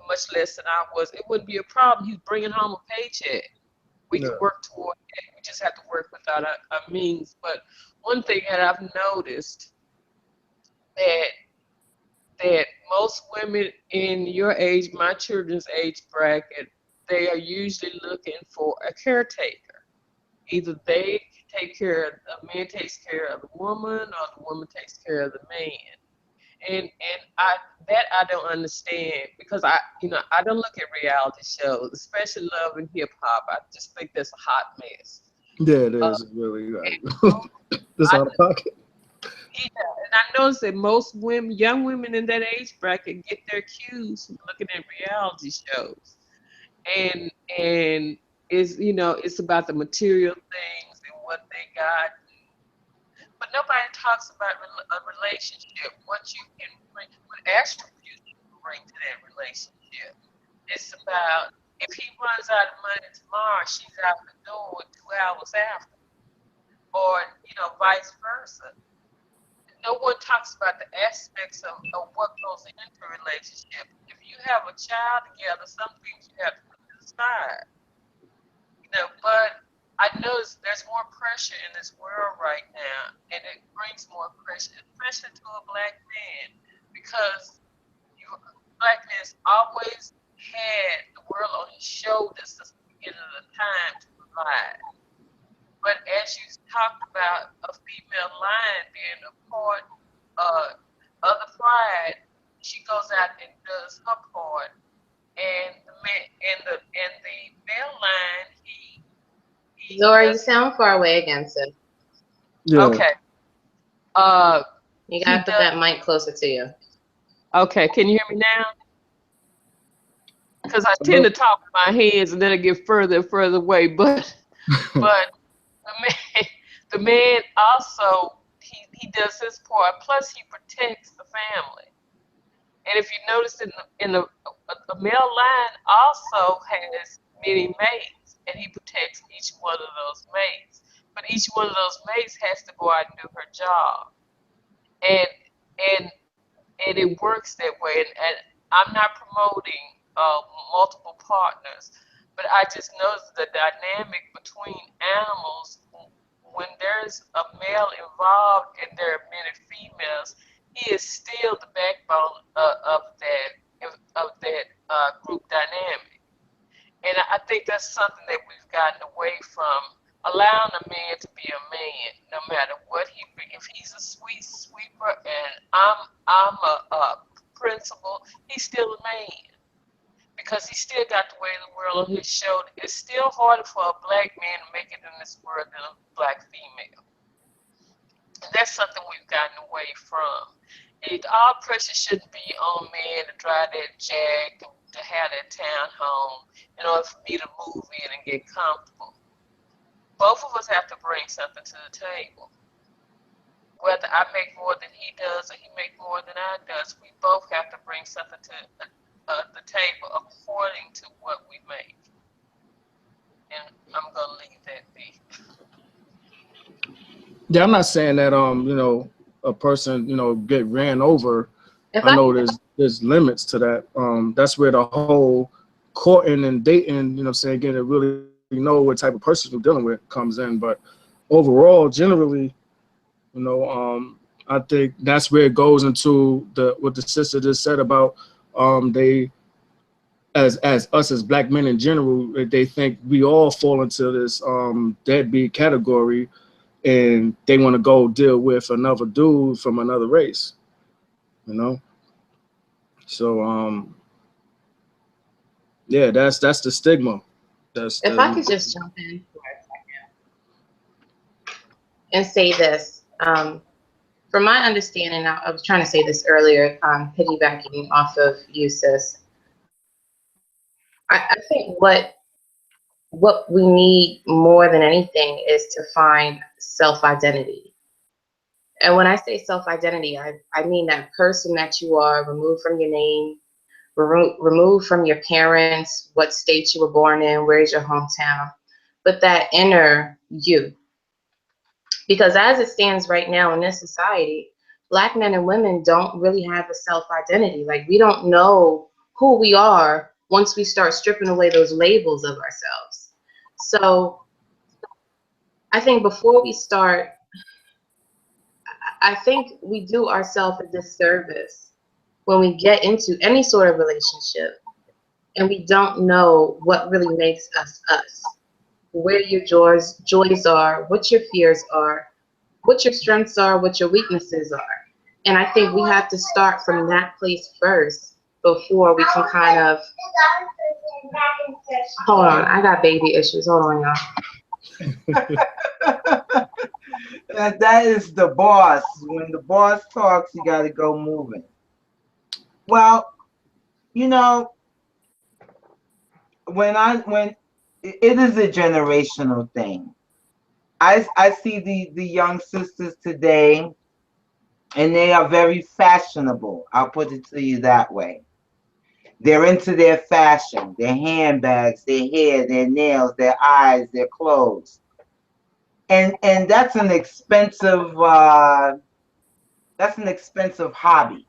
much less than I was, it wouldn't be a problem. He's bringing home a paycheck. We can work toward that. We just have to work without our means. But one thing that I've noticed that most women in your age, my children's age bracket, they are usually looking for a caretaker. either they take care of, a man takes care of the woman or the woman takes care of the man. And I don't understand because I don't look at reality shows, especially Love and Hip Hop. I just think that's a hot mess. Yeah, it is really this I, out of pocket. yeah, and I noticed that most women, young women in that age bracket, get their cues from looking at reality shows, and it's about the material things and what they got, but nobody talks about a relationship. What you can bring, what attributes you can bring to that relationship. It's about if he runs out of money tomorrow, she's out the door 2 hours after, or vice versa. No one talks about the aspects of what goes into a relationship. If you have a child together, some things you have to put to the side. But I notice there's more pressure in this world right now, and it brings more pressure, especially to a black man, because black man's always had the world on his shoulders since the beginning of the time to provide. But as you talked about a female lion being a part of the pride, she goes out and does her part, and the man and the male lion, he Zora, you does. sound far away again, sis. Yeah. Okay. You gotta put that mic closer to you. Okay. Can you hear me now? Because I tend to talk with my hands and then I get further and further away. But the man also he does his part. Plus he protects the family. And if you notice in the male lion also has many mates, and he protects each one of those mates. But each one of those mates has to go out and do her job, and it works that way. And I'm not promoting multiple partners, but I just noticed the dynamic between animals. When there's a male involved and there are many females, he is still the backbone of that group dynamic. And I think that's something that we've gotten away from, allowing a man to be a man, no matter what he brings. If he's a sweet sweeper and I'm a principal, he's still a man, because he still got the weight of the world on his shoulder. It's still harder for a black man to make it in this world than a black female. And that's something we've gotten away from. All pressure shouldn't be on a man to drive that Jag, to have that townhome, in order for me to move in and get comfortable. Both of us have to bring something to the table. Whether I make more than he does or he make more than I does, we both have to bring something to the table according to what we make. And I'm gonna leave that be. Yeah, I'm not saying that a person get ran over. I know there's limits to that. That's where the whole courting and dating, getting to really know what type of person you're dealing with comes in. But overall, generally, I think that's where it goes into what the sister just said about they, as us as black men in general, they think we all fall into this deadbeat category, and they want to go deal with another dude from another race, So yeah, that's the stigma. If I could just jump in for a second and say this, from my understanding, I was trying to say this earlier, piggybacking off of you, sis. I think what we need more than anything is to find self-identity. And when I say self-identity, I mean that person that you are, removed from your name, removed from your parents, what state you were born in, where is your hometown, but that inner you. Because as it stands right now in this society, Black men and women don't really have a self-identity. Like, we don't know who we are once we start stripping away those labels of ourselves. So I think before we start, I think we do ourselves a disservice when we get into any sort of relationship and we don't know what really makes us us. where your joys are, what your fears are, what your strengths are, what your weaknesses are. And I think we have to start from that place first before we can kind of, hold on, I got baby issues. Hold on, y'all. That is the boss. When the boss talks, you got to go moving. Well, you know, when it is a generational thing. I see the young sisters today, and they are very fashionable. I'll put it to you that way. They're into their fashion, their handbags, their hair, their nails, their eyes, their clothes. And that's an expensive hobby.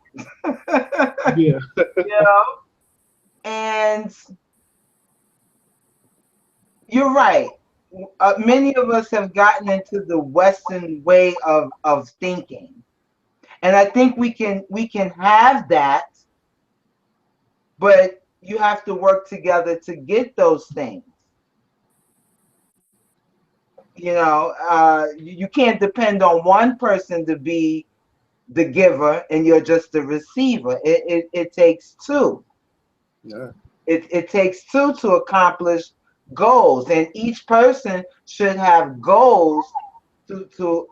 Yeah. You know? And you're right. Many of us have gotten into the Western way of thinking. And I think we can have that, but you have to work together to get those things. You know, you can't depend on one person to be the giver and you're just the receiver. It takes two. Yeah. It takes two to accomplish goals, and each person should have goals to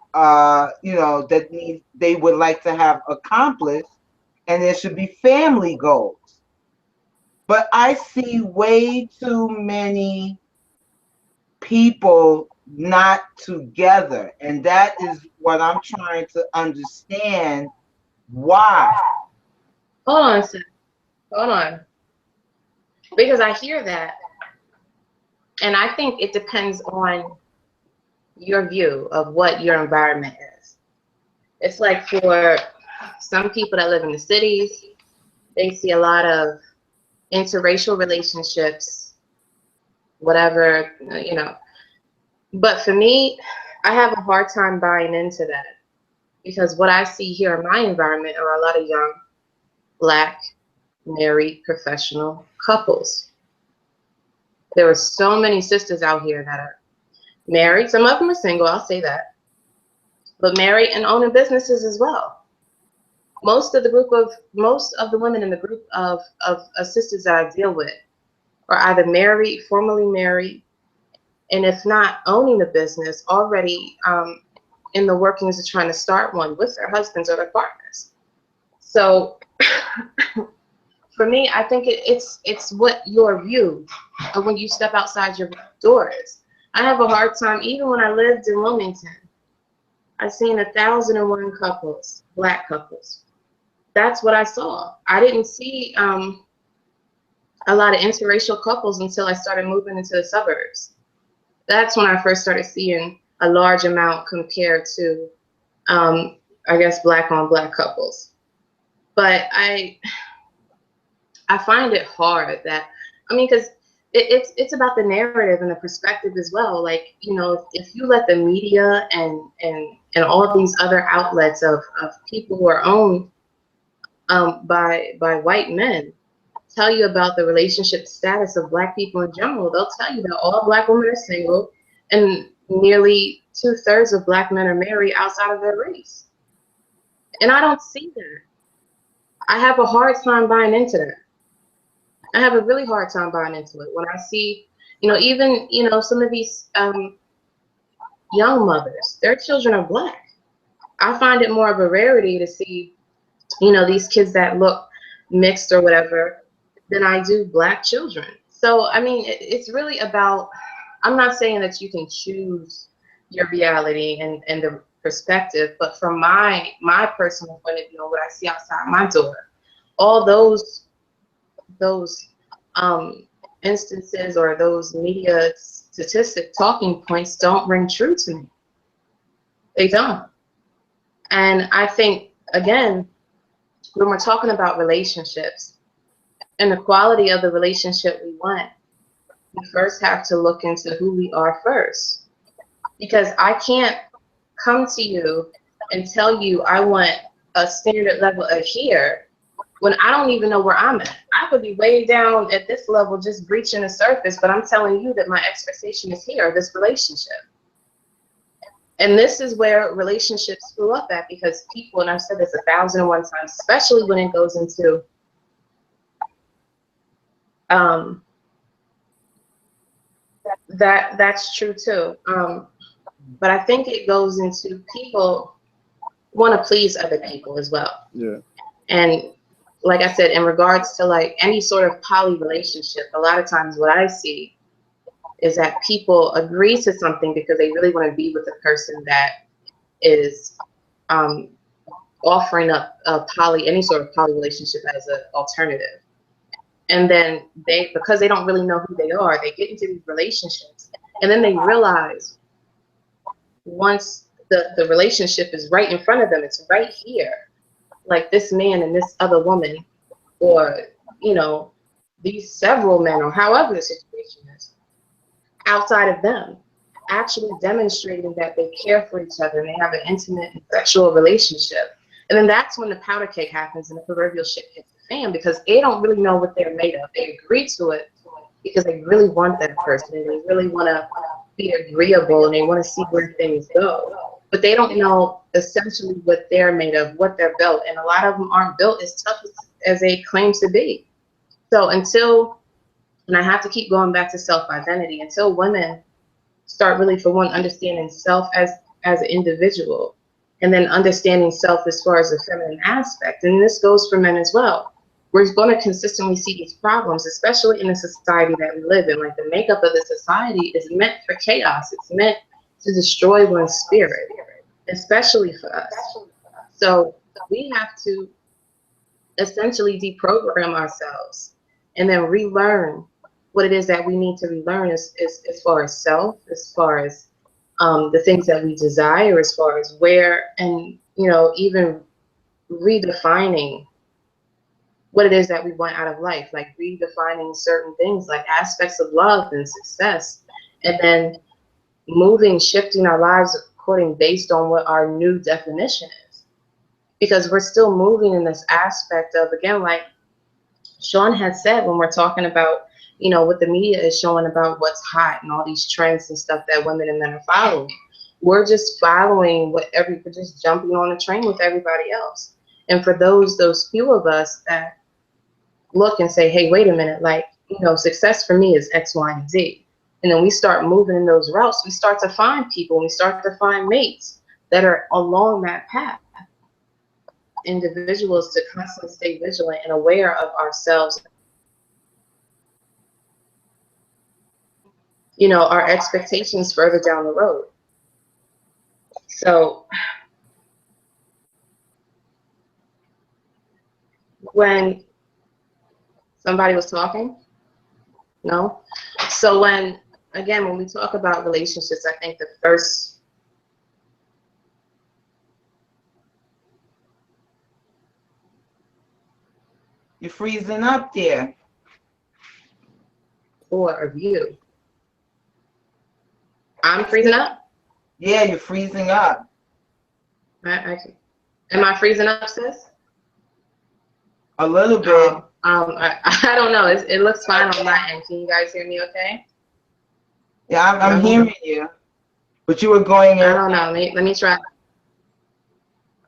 you know, that they would like to have accomplished, and there should be family goals. But I see way too many people not together, and that is what I'm trying to understand. Why? Hold on a second. Hold on. Because I hear that, and I think it depends on your view of what your environment is. It's like for some people that live in the cities, they see a lot of interracial relationships, whatever, you know. But for me, I have a hard time buying into that, because what I see here in my environment are a lot of young, Black, married, professional couples. There are so many sisters out here that are married. Some of them are single, I'll say that, but married and owning businesses as well. Most of the women in the group of sisters that I deal with are either married, formerly married, and if not owning a business, already in the workings of trying to start one with their husbands or their partners. So for me, I think it's what your view of when you step outside your doors. I have a hard time, even when I lived in Wilmington, I've seen 1,001 couples, Black couples. That's what I saw. I didn't see a lot of interracial couples until I started moving into the suburbs. That's when I first started seeing a large amount compared to, I guess, Black on Black couples. But I find it hard that, I mean, because it's about the narrative and the perspective as well. Like, you know, if you let the media and all of these other outlets of people who are owned by white men tell you about the relationship status of Black people in general, they'll tell you that all Black women are single and nearly 2/3 of Black men are married outside of their race. And I don't see that. I have a hard time buying into that. I have a really hard time buying into it when I see, you know, even, you know, some of these young mothers, their children are Black. I find it more of a rarity to see, you know, these kids that look mixed or whatever than I do Black children. So, I mean, it's really about, I'm not saying that you can choose your reality and the perspective, but from my personal point of view, what I see outside my door, all those instances or those media statistic talking points don't ring true to me. They don't. And I think, again, when we're talking about relationships and the quality of the relationship we want, we first have to look into who we are first. Because I can't come to you and tell you I want a standard level of hair when I don't even know where I'm at. I could be way down at this level, just breaching the surface, but I'm telling you that my expectation is here, this relationship. And this is where relationships screw up at, because people, and I've said this 1,001 times, especially when it goes into that's true too. But I think it goes into people want to please other people as well. Yeah. And like I said, in regards to like any sort of poly relationship, a lot of times what I see is that people agree to something because they really want to be with the person that is offering up a any sort of poly relationship as an alternative. And then because they don't really know who they are, they get into these relationships, and then they realize once the relationship is right in front of them, it's right here, like this man and this other woman, or, you know, these several men, or however the situation is, outside of them, actually demonstrating that they care for each other and they have an intimate and sexual relationship. And then that's when the powder cake happens and the proverbial shit hits the fan, because they don't really know what they're made of. They agree to it because they really want that person and they really want to be agreeable and they want to see where things go. But they don't know essentially what they're made of, what they're built. And a lot of them aren't built as tough as they claim to be. So until, and I have to keep going back to self-identity, until women start really, for one, understanding self as an individual, and then understanding self as far as the feminine aspect. And this goes for men as well. We're going to consistently see these problems, especially in the society that we live in. Like, the makeup of the society is meant for chaos. It's meant to destroy one's spirit, especially for us. So we have to essentially deprogram ourselves and then relearn what it is that we need to relearn as far as self, as far as the things that we desire, as far as where, and, you know, even redefining what it is that we want out of life, like redefining certain things like aspects of love and success, and then shifting our lives based on what our new definition is. Because we're still moving in this aspect of, again, like Sean had said, when we're talking about, you know, what the media is showing about what's hot and all these trends and stuff that women and men are following. We're just following we're just jumping on a train with everybody else. And for those few of us that look and say, hey, wait a minute, like, you know, success for me is X, Y, and Z. And then we start moving in those routes. We start to find people, we start to find mates that are along that path. Individuals to constantly stay vigilant and aware of ourselves, you know, our expectations further down the road. So when somebody was talking, no? So when we talk about relationships, I think the first, You're freezing up there. or of you. I'm freezing up? Yeah, you're freezing up. Am I freezing up, sis? A little bit. I don't know. It looks fine on my end. Can you guys hear me okay? Yeah, I'm hearing you. But you were going in. I don't know. Let me try.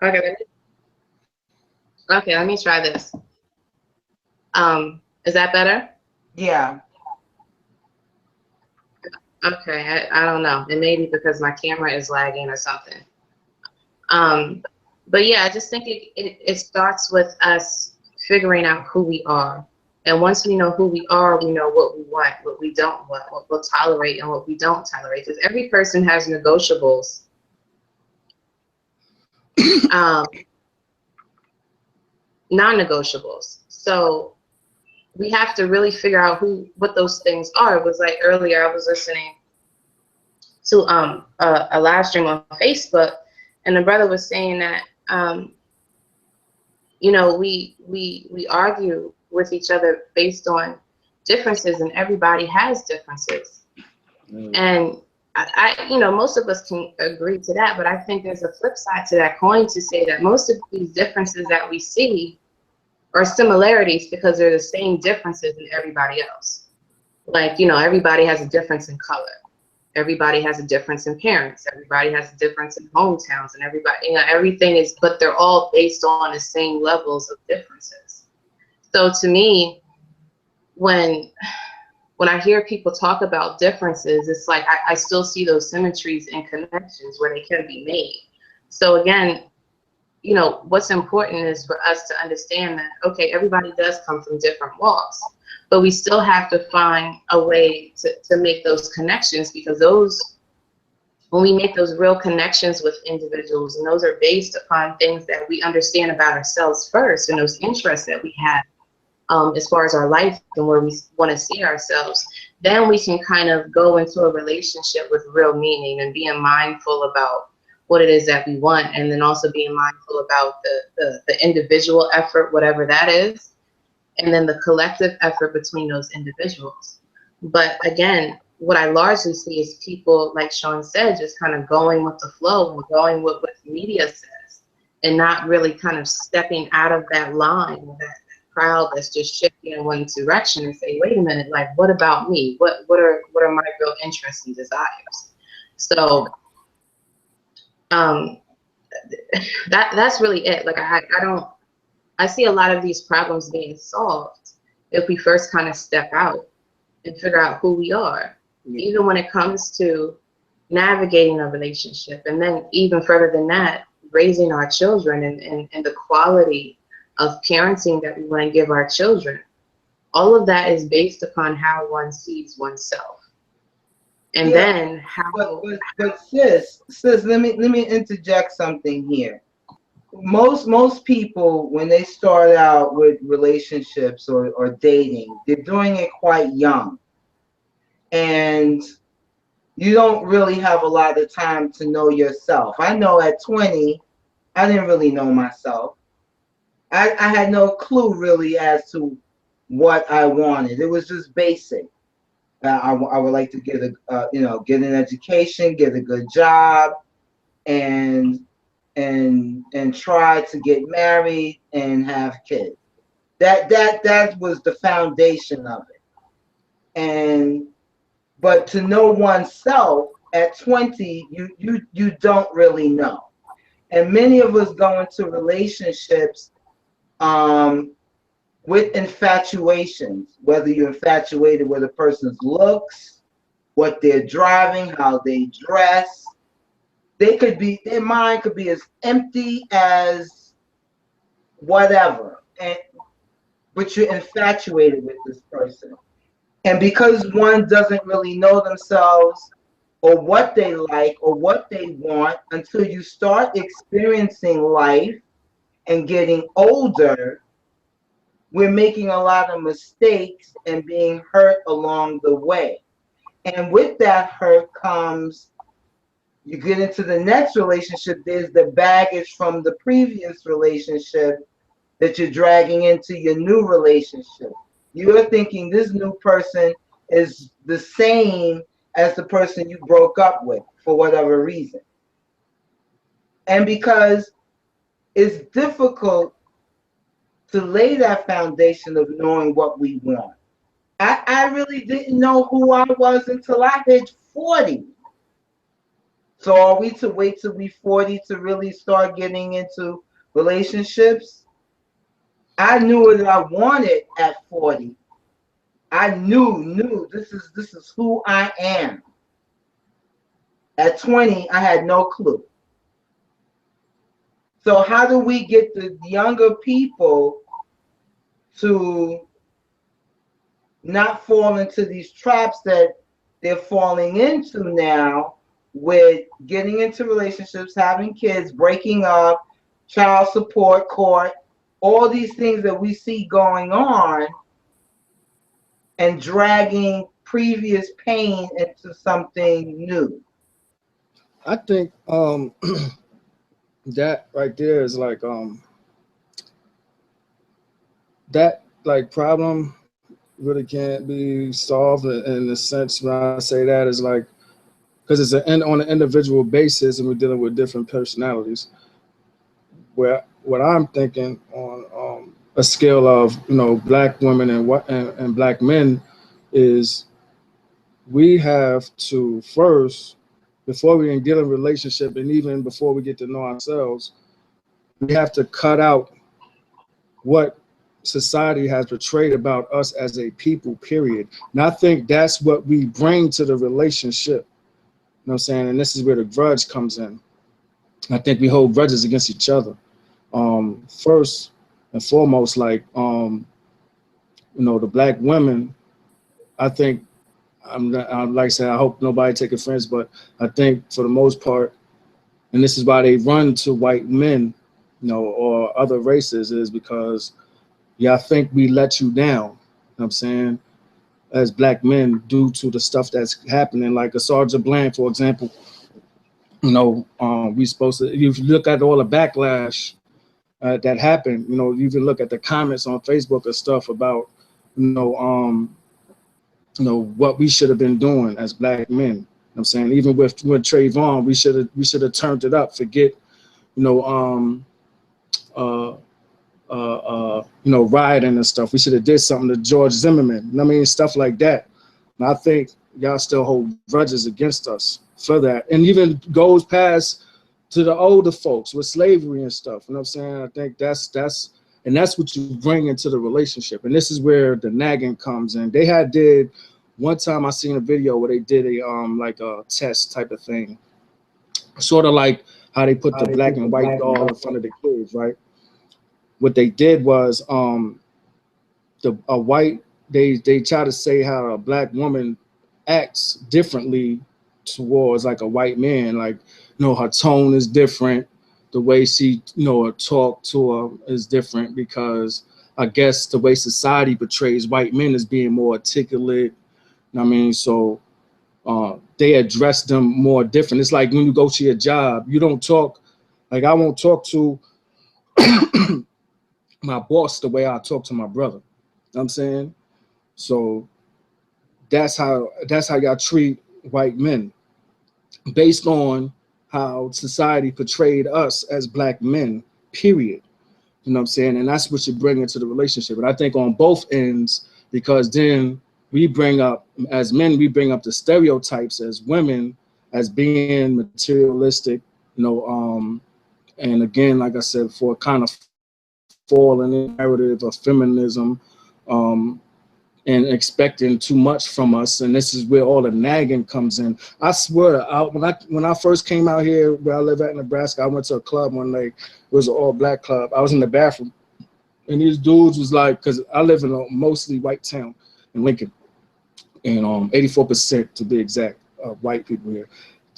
Okay. Let me try this. Is that better? Yeah. Okay. I don't know. It may be because my camera is lagging or something. But yeah, I just think it starts with us figuring out who we are. And once we know who we are, we know what we want, what we don't want, what we'll tolerate and what we don't tolerate. Because every person has negotiables. Non-negotiables. So we have to really figure out what those things are. It was like earlier, I was listening to a live stream on Facebook, and the brother was saying that you know, we argue with each other based on differences, and everybody has differences. And I, you know, most of us can agree to that, but I think there's a flip side to that coin to say that most of these differences that we see are similarities because they're the same differences in everybody else. Like, you know, everybody has a difference in color. Everybody has a difference in parents. Everybody has a difference in hometowns, and everybody, you know, everything is, but they're all based on the same levels of differences. So to me, when I hear people talk about differences, it's like I still see those symmetries and connections where they can be made. So again, you know, what's important is for us to understand that, okay, everybody does come from different walks, but we still have to find a way to make those connections, because those, when we make those real connections with individuals, and those are based upon things that we understand about ourselves first, and those interests that we have as far as our life and where we want to see ourselves, then we can kind of go into a relationship with real meaning and being mindful about what it is that we want, and then also being mindful about the individual effort, whatever that is, and then the collective effort between those individuals. But again, what I largely see is people, like Sean said, just kind of going with the flow and going with what the media says, and not really kind of stepping out of that line, that crowd that's just shifting in one direction, and say, wait a minute, like, what about me? What are my real interests and desires? So that's really it. Like, I see a lot of these problems being solved if we first kind of step out and figure out who we are, even when it comes to navigating a relationship, and then even further than that, raising our children and the quality of parenting that we want to give our children. All of that is based upon how one sees oneself. And then how. But sis, let me interject something here. Most people, when they start out with relationships or dating, they're doing it quite young, and you don't really have a lot of time to know yourself. I know at 20, I didn't really know myself. I had no clue really as to what I wanted. It was just basic. I would like to get get an education, get a good job, and try to get married and have kids. That was the foundation of it. But to know oneself at 20, you don't really know. And many of us go into relationships with infatuations, whether you're infatuated with a person's looks, what they're driving, how they dress. Their mind could be as empty as whatever, but you're infatuated with this person. And because one doesn't really know themselves or what they like or what they want until you start experiencing life and getting older, we're making a lot of mistakes and being hurt along the way. And with that hurt comes, you get into the next relationship, there's the baggage from the previous relationship that you're dragging into your new relationship. You're thinking this new person is the same as the person you broke up with for whatever reason. And because it's difficult to lay that foundation of knowing what we want. I really didn't know who I was until I hit 40. So are we to wait till we 40 to really start getting into relationships? I knew what I wanted at 40. I knew this is who I am. At 20, I had no clue. So how do we get the younger people to not fall into these traps that they're falling into now, with getting into relationships, having kids, breaking up, child support, court, all these things that we see going on, and dragging previous pain into something new? I think that right there is like that like problem really can't be solved in the sense when I say that is like, because it's on an individual basis and we're dealing with different personalities. Where what I'm thinking on a scale of, you know, black women and black men is we have to first, before we can get in a relationship and even before we get to know ourselves, we have to cut out what society has portrayed about us as a people, period. And I think that's what we bring to the relationship. You know what I'm saying? And this is where the grudge comes in. I think we hold grudges against each other. First and foremost, like, you know, the black women, I think, I'm like I said, I hope nobody take offense, but I think for the most part, and this is why they run to white men, you know, or other races, is because, yeah, I think we let you down, you know what I'm saying, as black men due to the stuff that's happening, like a Sergeant Bland, for example. You know, we supposed to, if you look at all the backlash that happened, you know, you can look at the comments on Facebook and stuff about, you know, what we should have been doing as black men. You know what I'm saying? Even with Trayvon, we should have turned it up. Forget, you know, you know, rioting and stuff. We should have did something to George Zimmerman. I mean, stuff like that. And I think y'all still hold grudges against us for that. And even goes past to the older folks with slavery and stuff. You know what I'm saying? I think that's what you bring into the relationship. And this is where the nagging comes in. They did one time, I seen a video where they did a like a test type of thing. Sort of like how they put the black and white doll in front of the kids, right? What they did was they try to say how a black woman acts differently towards like a white man. Like, you know, her tone is different. The way she, you know, talk to her is different because I guess the way society portrays white men as being more articulate. You know what I mean? So they address them more different. It's like when you go to your job, you don't talk, like I won't talk to my boss the way I talk to my brother. You know what I'm saying? So that's how y'all treat white men based on how society portrayed us as black men, period. You know what I'm saying? And that's what you bring into the relationship. And I think on both ends, because then we bring up, as men, we bring up the stereotypes as women as being materialistic, you know, and again, like I said, for kind of fall in the narrative of feminism, and expecting too much from us. And this is where all the nagging comes in. I swear, when I first came out here where I live at in Nebraska, I went to a club one night. It was an all black club. I was in the bathroom and these dudes was like, cause I live in a mostly white town in Lincoln, and 84% to be exact, white people here.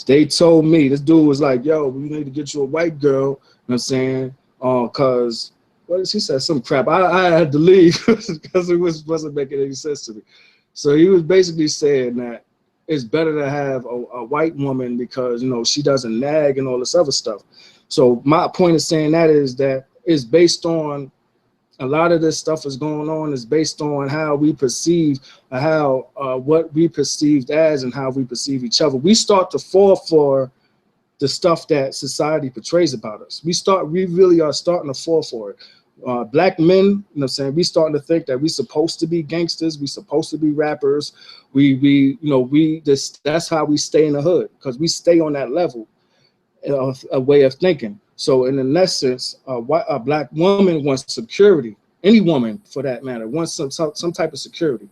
They told me, this dude was like, yo, we need to get you a white girl, you know what I'm saying? Cause what did she say? Some crap. I had to leave because it wasn't making any sense to me. So he was basically saying that it's better to have a white woman because, you know, she doesn't nag and all this other stuff. So my point of saying that is that it's based on a lot of this stuff is going on is based on how we perceive, how what we perceived as and how we perceive each other. We start to fall for the stuff that society portrays about us. We really are starting to fall for it. Black men, you know what I'm saying, we starting to think that we supposed to be gangsters, we supposed to be rappers. That's how we stay in the hood, because we stay on that level of a way of thinking. So in essence, a black woman wants security. Any woman for that matter wants some type of security.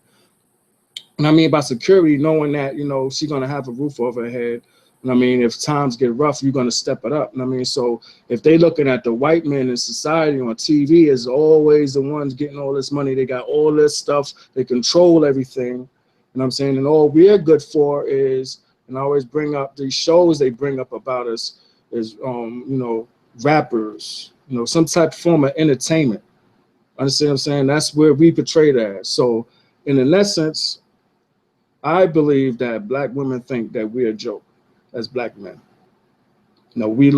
And I mean by security, knowing that, you know, she's gonna have a roof over her head. And I mean, if times get rough, you're gonna step it up. And I mean, so if they looking at the white men in society on TV as always the ones getting all this money, they got all this stuff, they control everything. You know what I'm saying? And all we're good for is, and I always bring up these shows they bring up about us is, you know, rappers, you know, some type of form of entertainment. Understand what I'm saying? That's where we portray that as. So in essence, I believe that black women think that we're a joke as black men. You know, we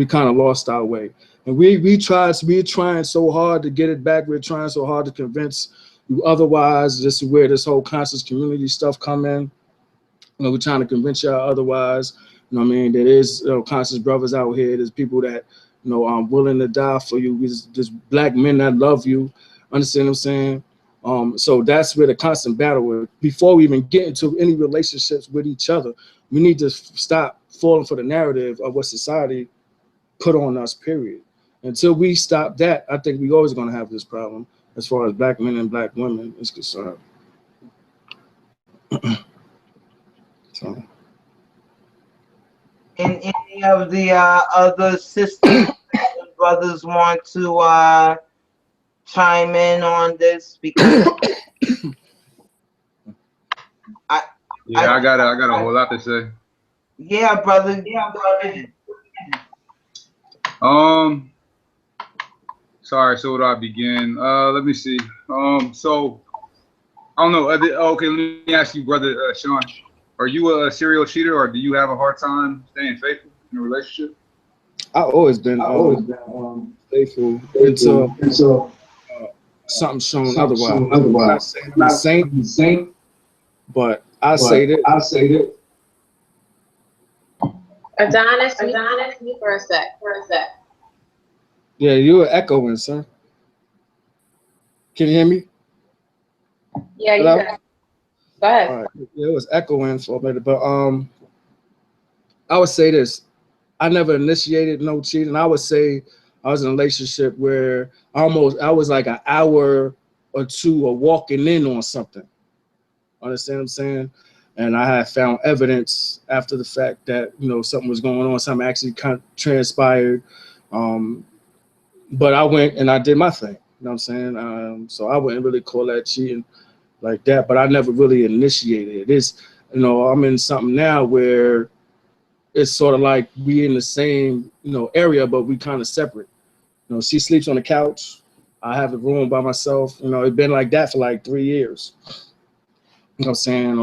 kind of lost our way. And we're trying so hard to get it back. We're trying so hard to convince you otherwise. This is where this whole conscious community stuff come in. You know, we're trying to convince y'all otherwise. You know what I mean? There is, you know, conscious brothers out here. There's people that, You know, I'm willing to die for you. We just black men that love you. Understand what I'm saying? So that's where the constant battle is. Before we even get into any relationships with each other, we need to stop falling for the narrative of what society put on us, period. Until we stop that, I think we're always going to have this problem as far as black men and black women is concerned. So. And any of the other sisters and brothers want to chime in on this? Because I got a whole lot to say. Yeah, brother. Yeah, brother. Sorry, so where do I begin? Let me see. So I don't know. Okay, let me ask you, brother Sean. Are you a serial cheater, or do you have a hard time staying faithful in a relationship? I've always been faithful until something shown otherwise. I'm not saying I'm a saint, but I say that. Adonis, me for a sec. Yeah, you were echoing, sir. Can you hear me? Yeah, you Hello? got it. Go ahead. All right. Yeah, it was echoing for a minute, but I would say this: I never initiated no cheating. I would say I was in a relationship where I was like an hour or two of walking in on something. Understand what I'm saying? And I had found evidence after the fact that, you know, something was going on, something actually transpired. But I went and I did my thing. You know what I'm saying? So I wouldn't really call that cheating like that, but I never really initiated it. It's, you know, I'm in something now where it's sort of like we in the same, you know, area, but we kind of separate. You know, she sleeps on the couch. I have the room by myself. You know, it's been like that for like 3 years. You know what I'm saying?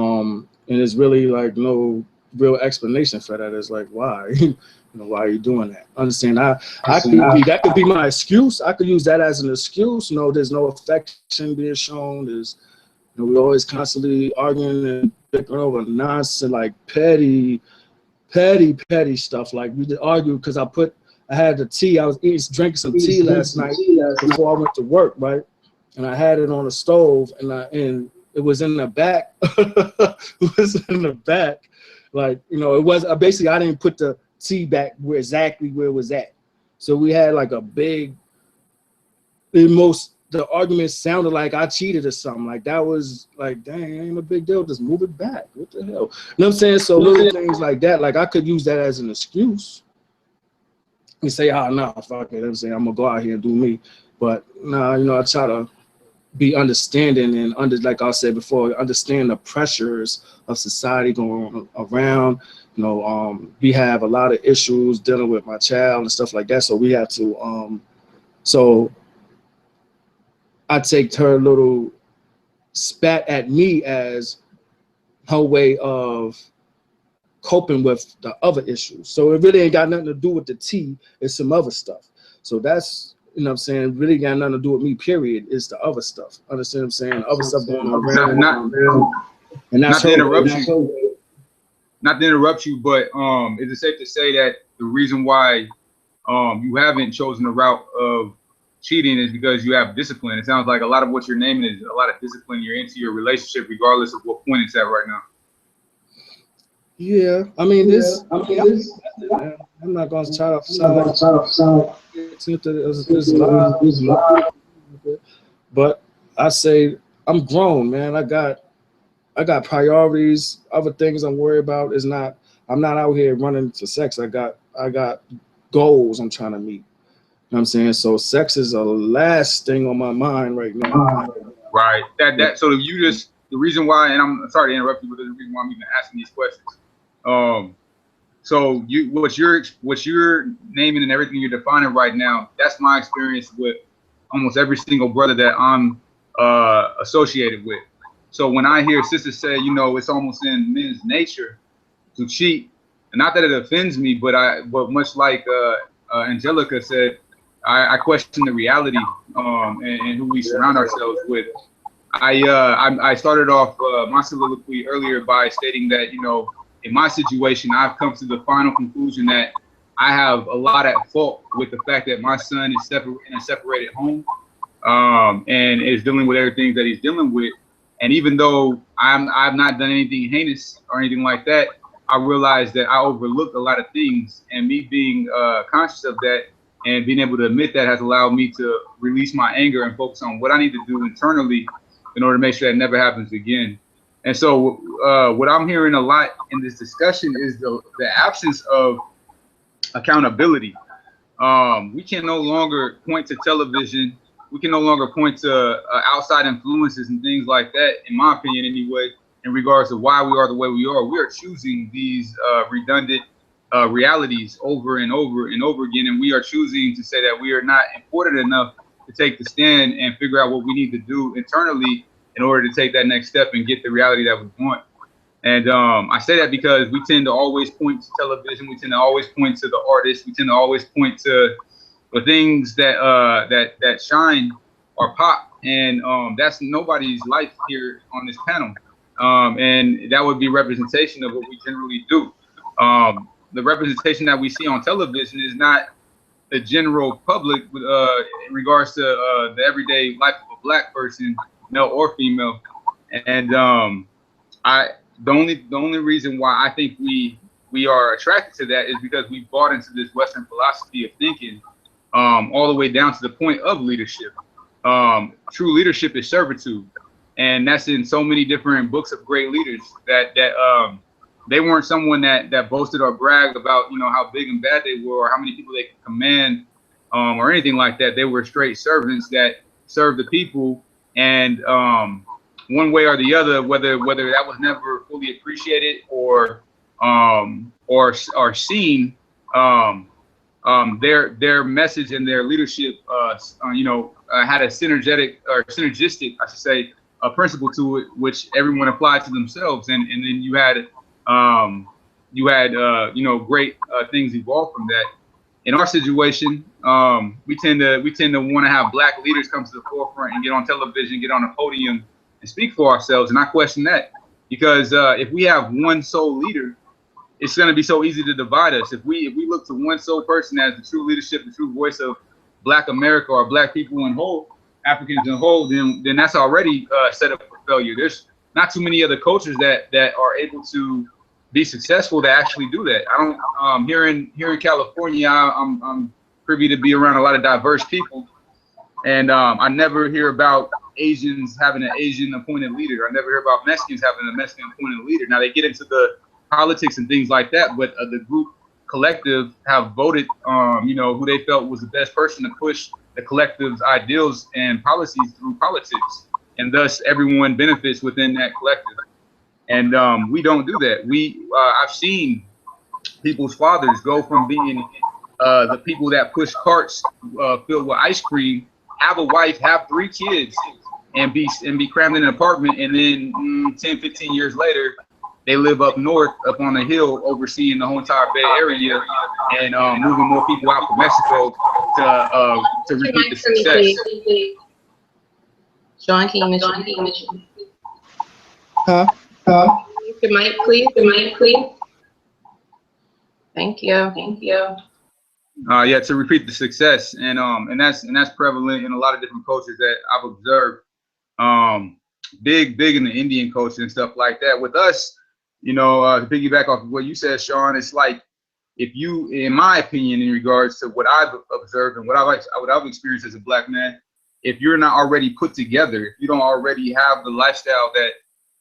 And it's really like no real explanation for that. It's like, why? You know, why are you doing that? Understand? That could be my excuse. I could use that as an excuse. You know, there's no affection being shown. There's, you know, we're always constantly arguing and picking over nonsense, like petty stuff. Like we did argue because I had the tea. I was drinking some tea last night before I went to work, right? And I had it on the stove, and it was in the back. It was in the back. Like, you know, it was basically I didn't put the tea back exactly where it was at. So we had like a big, the argument sounded like I cheated or something. Like that was like, dang, ain't a big deal. Just move it back. What the hell? You know what I'm saying? So little things like that, like I could use that as an excuse. You say, oh no, fuck it. I'm saying I'm gonna go out here and do me. But no, you know, I try to be understanding and like I said before, understand the pressures of society going around. You know, we have a lot of issues dealing with my child and stuff like that. So we have to, so I take her little spat at me as her way of coping with the other issues. So it really ain't got nothing to do with the tea. It's some other stuff. So that's, you know what I'm saying, really got nothing to do with me, period. It's the other stuff. Understand what I'm saying? Other stuff going on around. And that's not to interrupt you, but is it safe to say that the reason why you haven't chosen the route of cheating is because you have discipline? It sounds like a lot of what you're naming is a lot of discipline you're into your relationship, regardless of what point it's at right now. Yeah, I mean, I'm not going to try to sound but I say I'm grown, man. I got priorities, other things I'm worried about. I'm not out here running to sex. I got goals I'm trying to meet. You know what I'm saying? So sex is the last thing on my mind right now. Right. So the reason why, and I'm sorry to interrupt you, but the reason why I'm even asking these questions. So what you're naming and everything you're defining right now, that's my experience with almost every single brother that I'm associated with. So when I hear sisters say, you know, it's almost in men's nature to cheat, and not that it offends me, but much like Angelica said, I question the reality and who we surround ourselves with. I started off my soliloquy earlier by stating that, you know, in my situation, I've come to the final conclusion that I have a lot at fault with the fact that my son is in a separated home, and is dealing with everything that he's dealing with. And even though I've not done anything heinous or anything like that, I realized that I overlooked a lot of things, and me being conscious of that and being able to admit that has allowed me to release my anger and focus on what I need to do internally in order to make sure that never happens again. And so what I'm hearing a lot in this discussion is the absence of accountability. We can no longer point to television. We can no longer point to outside influences and things like that, in my opinion anyway, in regards to why we are the way we are. We are choosing these redundant realities over and over and over again, and we are choosing to say that we are not important enough to take the stand and figure out what we need to do internally in order to take that next step and get the reality that we want. And I say that because we tend to always point to television, we tend to always point to the artists, we tend to always point to the things that that shine or pop, and that's nobody's life here on this panel. And that would be representation of what we generally do. The representation that we see on television is not the general public in regards to the everyday life of a black person, male or female. And the only reason why I think we are attracted to that is because we bought into this Western philosophy of thinking, all the way down to the point of leadership. True leadership is servitude, and that's in so many different books of great leaders that they weren't someone that boasted or bragged about, you know, how big and bad they were or how many people they could command, or anything like that. They were straight servants that served the people, and one way or the other, whether that was never fully appreciated or seen, their message and their leadership, had a synergistic, I should say, a principle to it, which everyone applied to themselves, and then you had great things evolved from that. In our situation, we tend to want to have black leaders come to the forefront and get on television, get on a podium, and speak for ourselves. And I question that, because if we have one sole leader, it's going to be so easy to divide us. If we look to one sole person as the true leadership, the true voice of Black America or Black people in whole, Africans in whole, then that's already set up for failure. There's not too many other cultures that are able to be successful to actually do that. I don't. Here in California, I'm privy to be around a lot of diverse people, and I never hear about Asians having an Asian appointed leader. I never hear about Mexicans having a Mexican appointed leader. Now they get into the politics and things like that, but the group collective have voted, who they felt was the best person to push the collective's ideals and policies through politics, and thus everyone benefits within that collective. And we don't do that. I've seen people's fathers go from being the people that push carts filled with ice cream, have a wife, have 3 kids, and be crammed in an apartment, and then 10, 15 years later, they live up north, up on the hill, overseeing the whole entire Bay Area, and moving more people out from Mexico to repeat the success. Sean, can you mention? Huh? Your mic, please. Thank you. To repeat the success, and that's prevalent in a lot of different cultures that I've observed. Big in the Indian culture and stuff like that. With us, to piggyback off of what you said, Sean, it's like, if you, in my opinion, in regards to what I've observed and what I've experienced as a Black man, if you're not already put together, if you don't already have the lifestyle that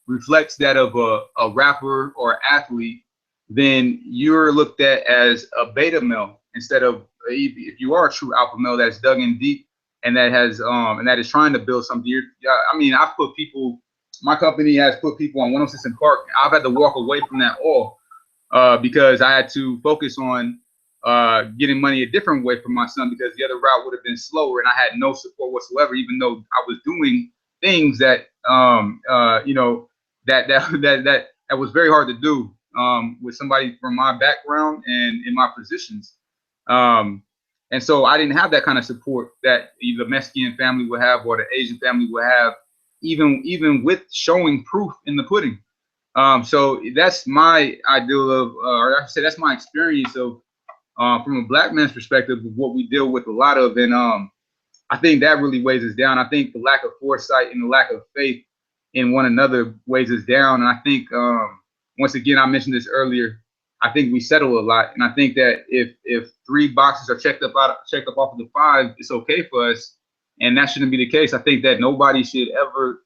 reflects that of a rapper or athlete, then you're looked at as a beta male instead of, if you are a true alpha male that's dug in deep and that has and that is trying to build something. I've put people, my company has put people on 106 in Park. I've had to walk away from that all because I had to focus on getting money a different way for my son, because the other route would have been slower and I had no support whatsoever, even though I was doing things that that was very hard to do with somebody from my background and in my positions. And so I didn't have that kind of support that the Mexican family would have or the Asian family would have, even with showing proof in the pudding. So that's my ideal of, or I should say that's my experience of from a black man's perspective, what we deal with a lot of, and I think that really weighs us down. I think the lack of foresight and the lack of faith in one another weighs us down. And I think, once again, I mentioned this earlier, I think we settle a lot. And I think that if 3 boxes are checked up off of the 5, it's okay for us. And that shouldn't be the case. I think that nobody should ever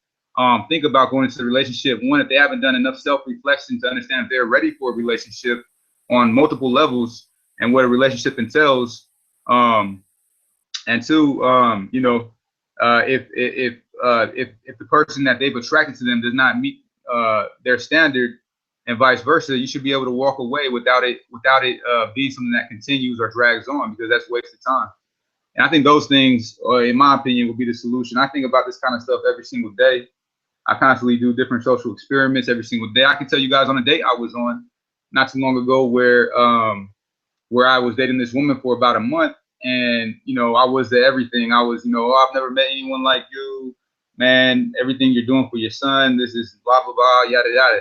think about going into the relationship, one, if they haven't done enough self-reflection to understand if they're ready for a relationship on multiple levels and what a relationship entails. And 2, you know, if the person that they've attracted to them does not meet their standard, and vice versa, you should be able to walk away without it being something that continues or drags on, because that's wasted time. And I think those things, in my opinion, will be the solution. I think about this kind of stuff every single day. I constantly do different social experiments every single day. I can tell you guys on a date I was on not too long ago where I was dating this woman for about a month, and you know, I was everything. I was, you know, oh, I've never met anyone like you, man. Everything you're doing for your son, this is blah blah blah, yada yada.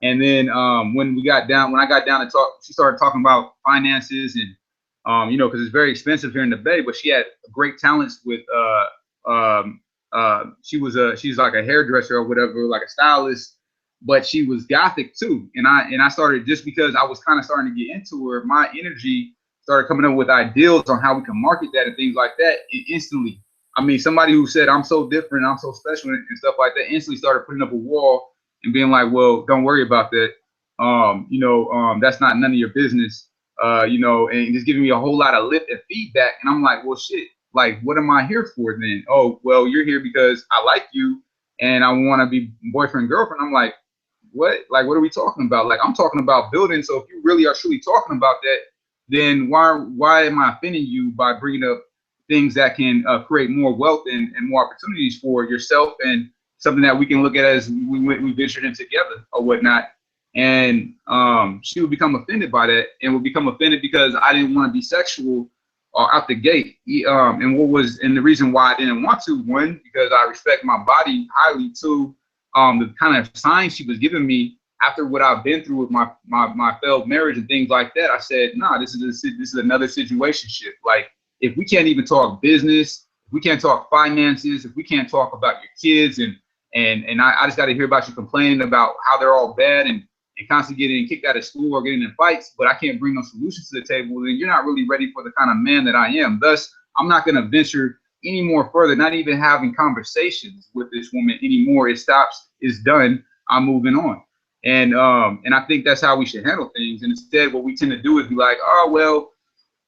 And then when I got down to talk, she started talking about finances and you know, because it's very expensive here in the Bay. But she had great talents with she's like a hairdresser or whatever, like a stylist, but she was gothic too. And I started, just because I was kind of starting to get into her, my energy started coming up with ideals on how we can market that and things like that. And instantly, I mean, somebody who said I'm so different, I'm so special and stuff like that, instantly started putting up a wall and being like, well, don't worry about that. You know, that's not none of your business. You know, and just giving me a whole lot of lip and feedback. And I'm like, well, shit, like, what am I here for then? Oh, well, you're here because I like you and I want to be boyfriend, girlfriend. I'm like, what? Like, what are we talking about? Like, I'm talking about building. So if you really are truly talking about that, then why am I offending you by bringing up things that can create more wealth and more opportunities for yourself, and something that we can look at as we ventured in together or whatnot. And she would become offended by that, and would become offended because I didn't want to be sexual out the gate. And the reason why I didn't want to, one, because I respect my body highly. Two, the kind of signs she was giving me after what I've been through with my failed marriage and things like that, I said, nah, this is another situationship. Like, if we can't even talk business, if we can't talk finances, if we can't talk about your kids, and I just got to hear about you complaining about how they're all bad and constantly getting kicked out of school or getting in fights, but I can't bring no solutions to the table, then you're not really ready for the kind of man that I am. Thus, I'm not going to venture any more further, not even having conversations with this woman anymore. It stops, it's done, I'm moving on. And I think that's how we should handle things. And instead, what we tend to do is be like, oh, well,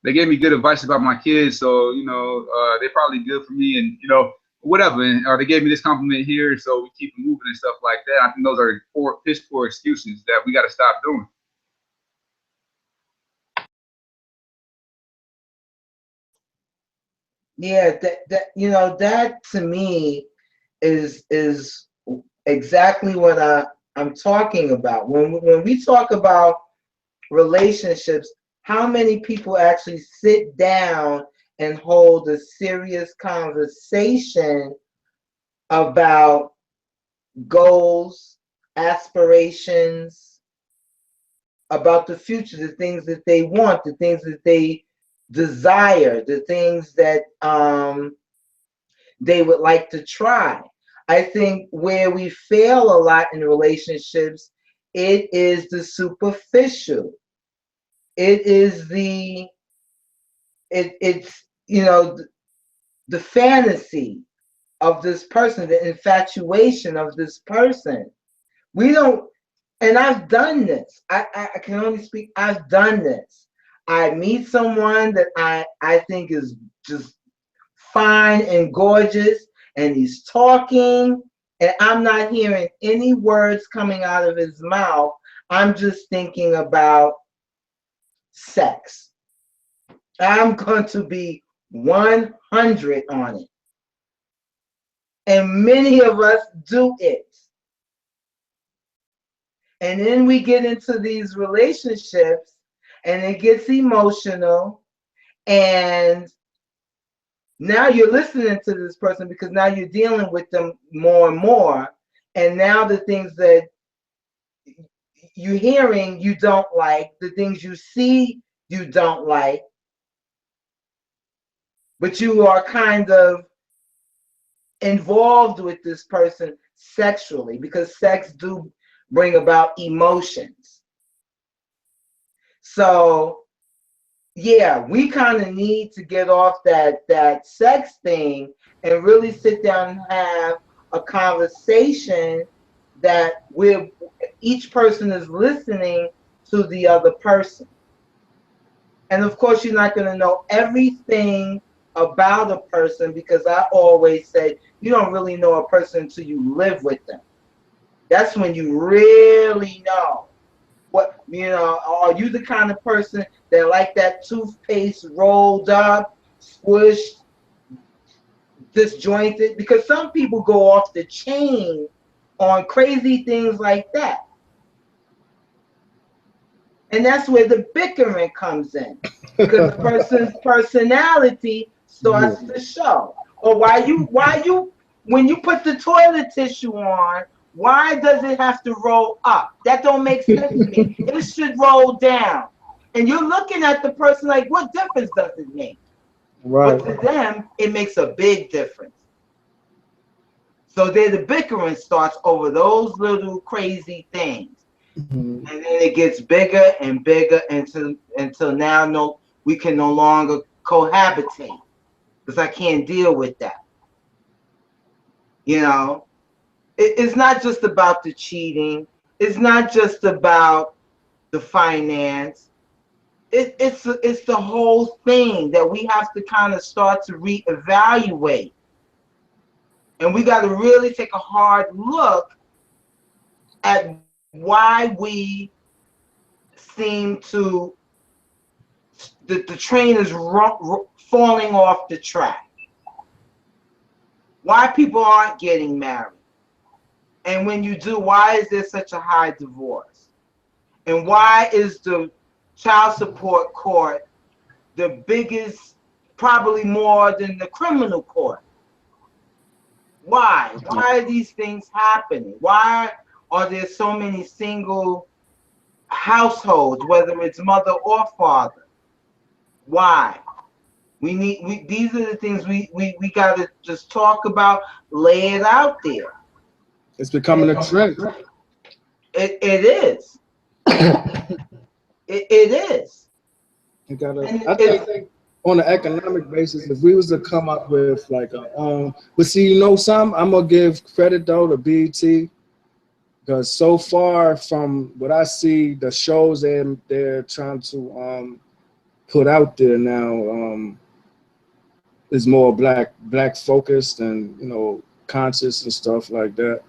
they gave me good advice about my kids, so, you know, they're probably good for me, and, you know, whatever, or they gave me this compliment here, so we keep moving and stuff like that. I think those are piss poor excuses that we got to stop doing. Yeah, that you know, that to me is exactly what I'm talking about. When we talk about relationships, how many people actually sit down and hold a serious conversation about goals, aspirations, about the future, the things that they want, the things that they desire, the things that they would like to try. I think where we fail a lot in relationships, it is the superficial. It is it's you know, the fantasy of this person, the infatuation of this person. We don't, and I've done this. I can only speak, I've done this. I meet someone that I think is just fine and gorgeous, and he's talking, and I'm not hearing any words coming out of his mouth. I'm just thinking about sex. I'm going to be 100 on it. And many of us do it. And then we get into these relationships and it gets emotional, and now you're listening to this person because now you're dealing with them more and more, and now the things that you're hearing you don't like, the things you see you don't like, but you are kind of involved with this person sexually, because sex do bring about emotions. So yeah, we kind of need to get off that sex thing and really sit down and have a conversation that each person is listening to the other person. And of course, you're not going to know everything about a person, because I always say you don't really know a person until you live with them. That's when you really know. What, are you the kind of person that like that toothpaste rolled up, squished, disjointed? Because some people go off the chain on crazy things like that. And that's where the bickering comes in, because the person's personality starts to show. Or why you when you put the toilet tissue on, why does it have to roll up? That don't make sense to me. It should roll down. And you're looking at the person like, what difference does it make? Right. But to them, it makes a big difference. So there the bickering starts over those little crazy things. Mm-hmm. And then it gets bigger and bigger until now we can no longer cohabitate, because I can't deal with that. It's not just about the cheating. It's not just about the finance. It's the whole thing that we have to kind of start to reevaluate. And we got to really take a hard look at why we seem to, the train is falling off the track. Why people aren't getting married. And when you do, why is there such a high divorce? And why is the child support court the biggest, probably more than the criminal court? Why? Why are these things happening? Why are there so many single households, whether it's mother or father? Why? These are the things we got to just talk about, lay it out there. It's becoming a trend. It is. it is. You gotta. I think on an economic basis, if we was to come up with like but see, I'm gonna give credit though to BET, because so far from what I see, the shows they're trying to put out there now is more black focused and conscious and stuff like that.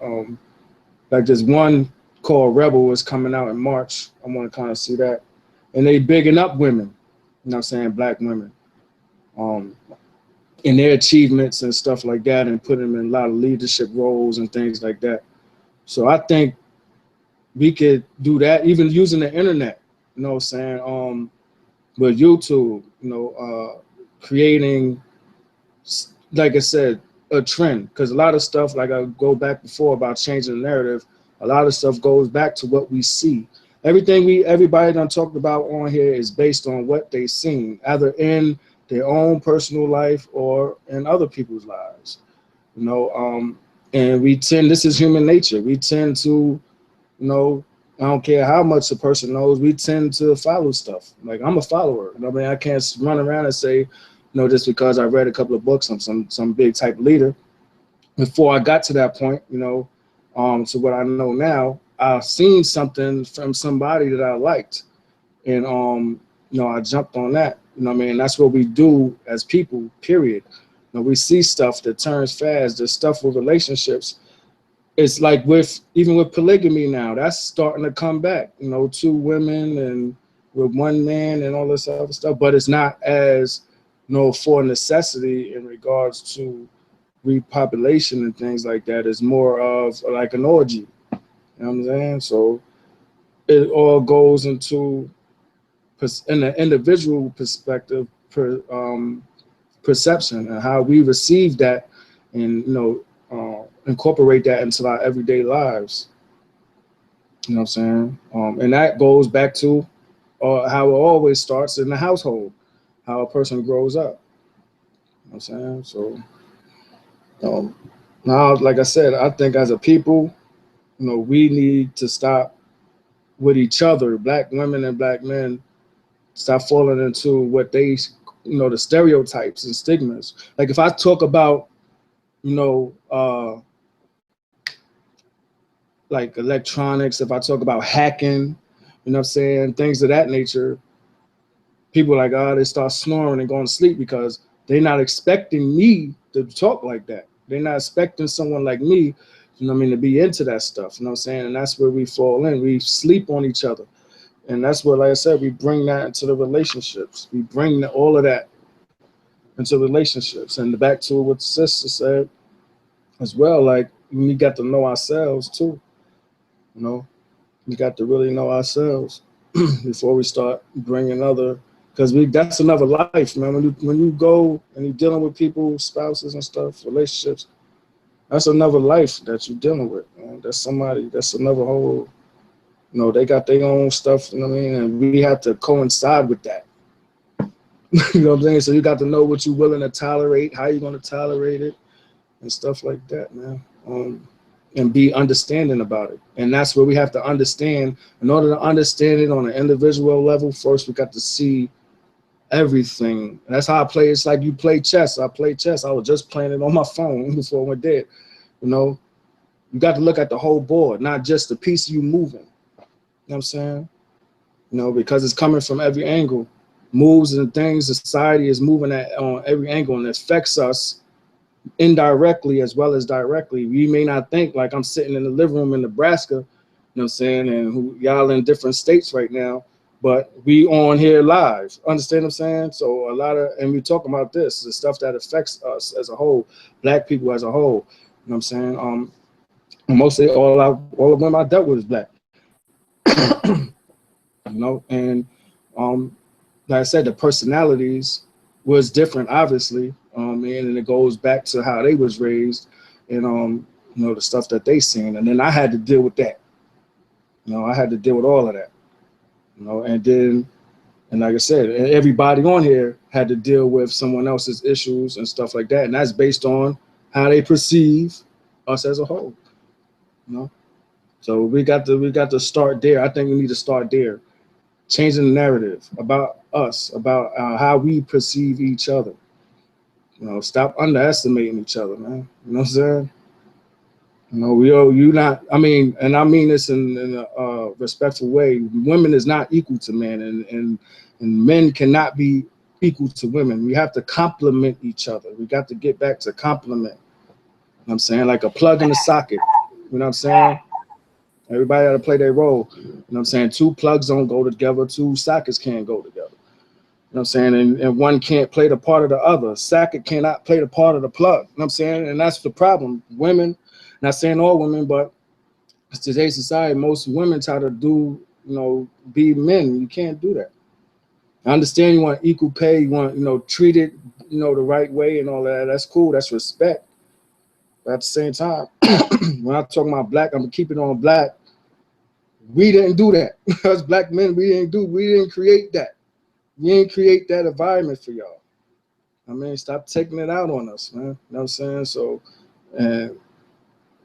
Like this one called Rebel is coming out in March. I want to kind of see that, and they bigging up women. You know what I'm saying? Black women, in their achievements and stuff like that, and putting them in a lot of leadership roles and things like that. So I think we could do that, even using the internet. You know what I'm saying? With YouTube, creating, like I said, a trend. Because a lot of stuff, like I go back before about changing the narrative, a lot of stuff goes back to what we see. Everybody done talked about on here is based on what they seen, either in their own personal life or in other people's lives. And this is human nature. We tend to, I don't care how much a person knows, we tend to follow stuff. Like, I'm a follower. I can't run around and say, just because I read a couple of books on some big type leader. Before I got to that point, to what I know now, I've seen something from somebody that I liked, and I jumped on that. That's what we do as people, period. We see stuff that turns fast. There's stuff with relationships. It's like even with polygamy now, that's starting to come back. 2 women and with 1 man and all this other stuff. But it's not as for necessity in regards to repopulation and things like that. It's more of like an orgy. You know what I'm saying? So it all goes into, in the individual perspective, perception and how we receive that, and incorporate that into our everyday lives. You know what I'm saying? And that goes back to or how it always starts in the household, how a person grows up. You know what I'm saying? So now, like I said, I think as a people, we need to stop with each other, black women and black men, stop falling into what they, the stereotypes and stigmas. Like if I talk about, like electronics, if I talk about hacking, you know what I'm saying, things of that nature, people are like, oh, they start snoring and going to sleep because they're not expecting me to talk like that. They're not expecting someone like me, to be into that stuff, you know what I'm saying? And that's where we fall in. We sleep on each other. And that's what, like I said, we bring that into the relationships. We bring all of that into relationships. And back to what the sister said as well, like we got to know ourselves too. We got to really know ourselves before we start bringing other, because that's another life, man. When you go and you're dealing with people, spouses and stuff, relationships, that's another life that you're dealing with, man. That's another whole, they got their own stuff, and we have to coincide with that. You know what I'm saying? So you got to know what you're willing to tolerate, how you're going to tolerate it, and stuff like that, man. And be understanding about it. And that's where we have to understand. In order to understand it on an individual level, first we got to see everything. And that's how I play. It's like you play chess. I play chess. I was just playing it on my phone before I went dead. You got to look at the whole board, not just the piece you moving. You know what I'm saying? Because it's coming from every angle. Moves and things, society is moving on every angle, and it affects us indirectly as well as directly. We may not think, like I'm sitting in the living room in Nebraska, you know what I'm saying, and y'all in different states right now, but we on here live. Understand what I'm saying? So and we talking about this, the stuff that affects us as a whole, black people as a whole. You know what I'm saying? Mostly all of them I dealt with is black. And like I said, the personalities was different, obviously. And it goes back to how they was raised and, the stuff that they seen. And then I had to deal with that. I had to deal with all of that, and then, and like I said, everybody on here had to deal with someone else's issues and stuff like that. And that's based on how they perceive us as a whole, So we got to start there. I think we need to start there. Changing the narrative about us, about how we perceive each other. Stop underestimating each other, man. You know what I'm saying? And I mean this in a respectful way. Women is not equal to men, and men cannot be equal to women. We have to complement each other. We got to get back to compliment. You know what I'm saying? Like a plug in the socket. You know what I'm saying? Everybody got to play their role. You know what I'm saying? Two plugs don't go together. Two sockets can't go together. You know what I'm saying? And one can't play the part of the other. Socket cannot play the part of the plug. You know what I'm saying? And that's the problem. Women, not saying all women, but today's society, most women try to do, be men. You can't do that. I understand you want equal pay. You want, treat it, the right way and all that. That's cool. That's respect. But at the same time, when I'm talking about black, I'm going to keep it on black. We didn't do that. As black men, we didn't create that. We didn't create that environment for y'all. Stop taking it out on us, man. You know what I'm saying? So, and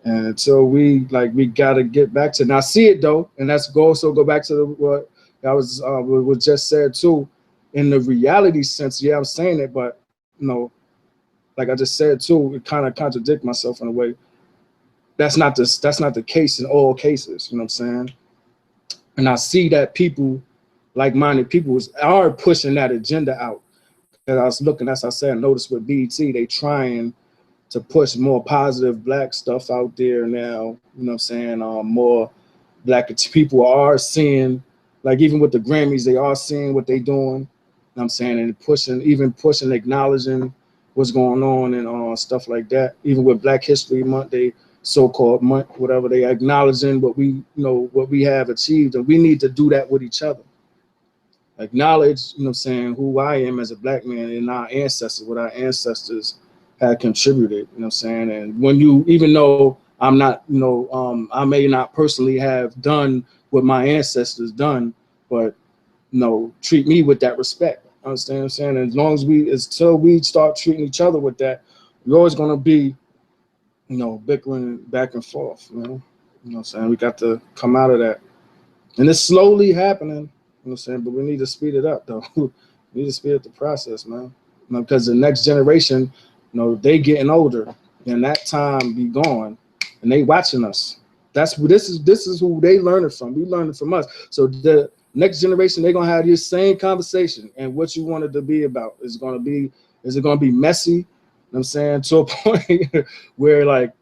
until we got to get back to, now see it though, and that's also go back to what I was just said too, in the reality sense. Yeah, I'm saying it, but like I just said too, it kind of contradict myself in a way. That's not the case in all cases. You know what I'm saying? And I see that people, like-minded people, are pushing that agenda out. And I was looking, as I said, I noticed with BET, they trying to push more positive black stuff out there now. You know what I'm saying? More black people are seeing, like even with the Grammys, they are seeing what they doing. You know what I'm saying? And pushing, acknowledging what's going on and stuff like that. Even with Black History Month, they so-called month, whatever, they acknowledging what we have achieved, and we need to do that with each other. Acknowledge, who I am as a black man and our ancestors, what our ancestors had contributed, you know what I'm saying? And when even though I'm not, I may not personally have done what my ancestors done, but treat me with that respect. Understand what I'm saying? And as long as until we start treating each other with that, we're always gonna be, bickering back and forth, man. You know what I'm saying? We got to come out of that. And it's slowly happening, you know what I'm saying? But we need to speed it up, though. We need to speed up the process, man. Because the next generation, they getting older, and that time be gone, and they watching us. This is who they learning from. We learning from us. So the next generation, they're gonna have this same conversation, and what you want it to be about is it gonna be messy? You know what I'm saying, to a point where like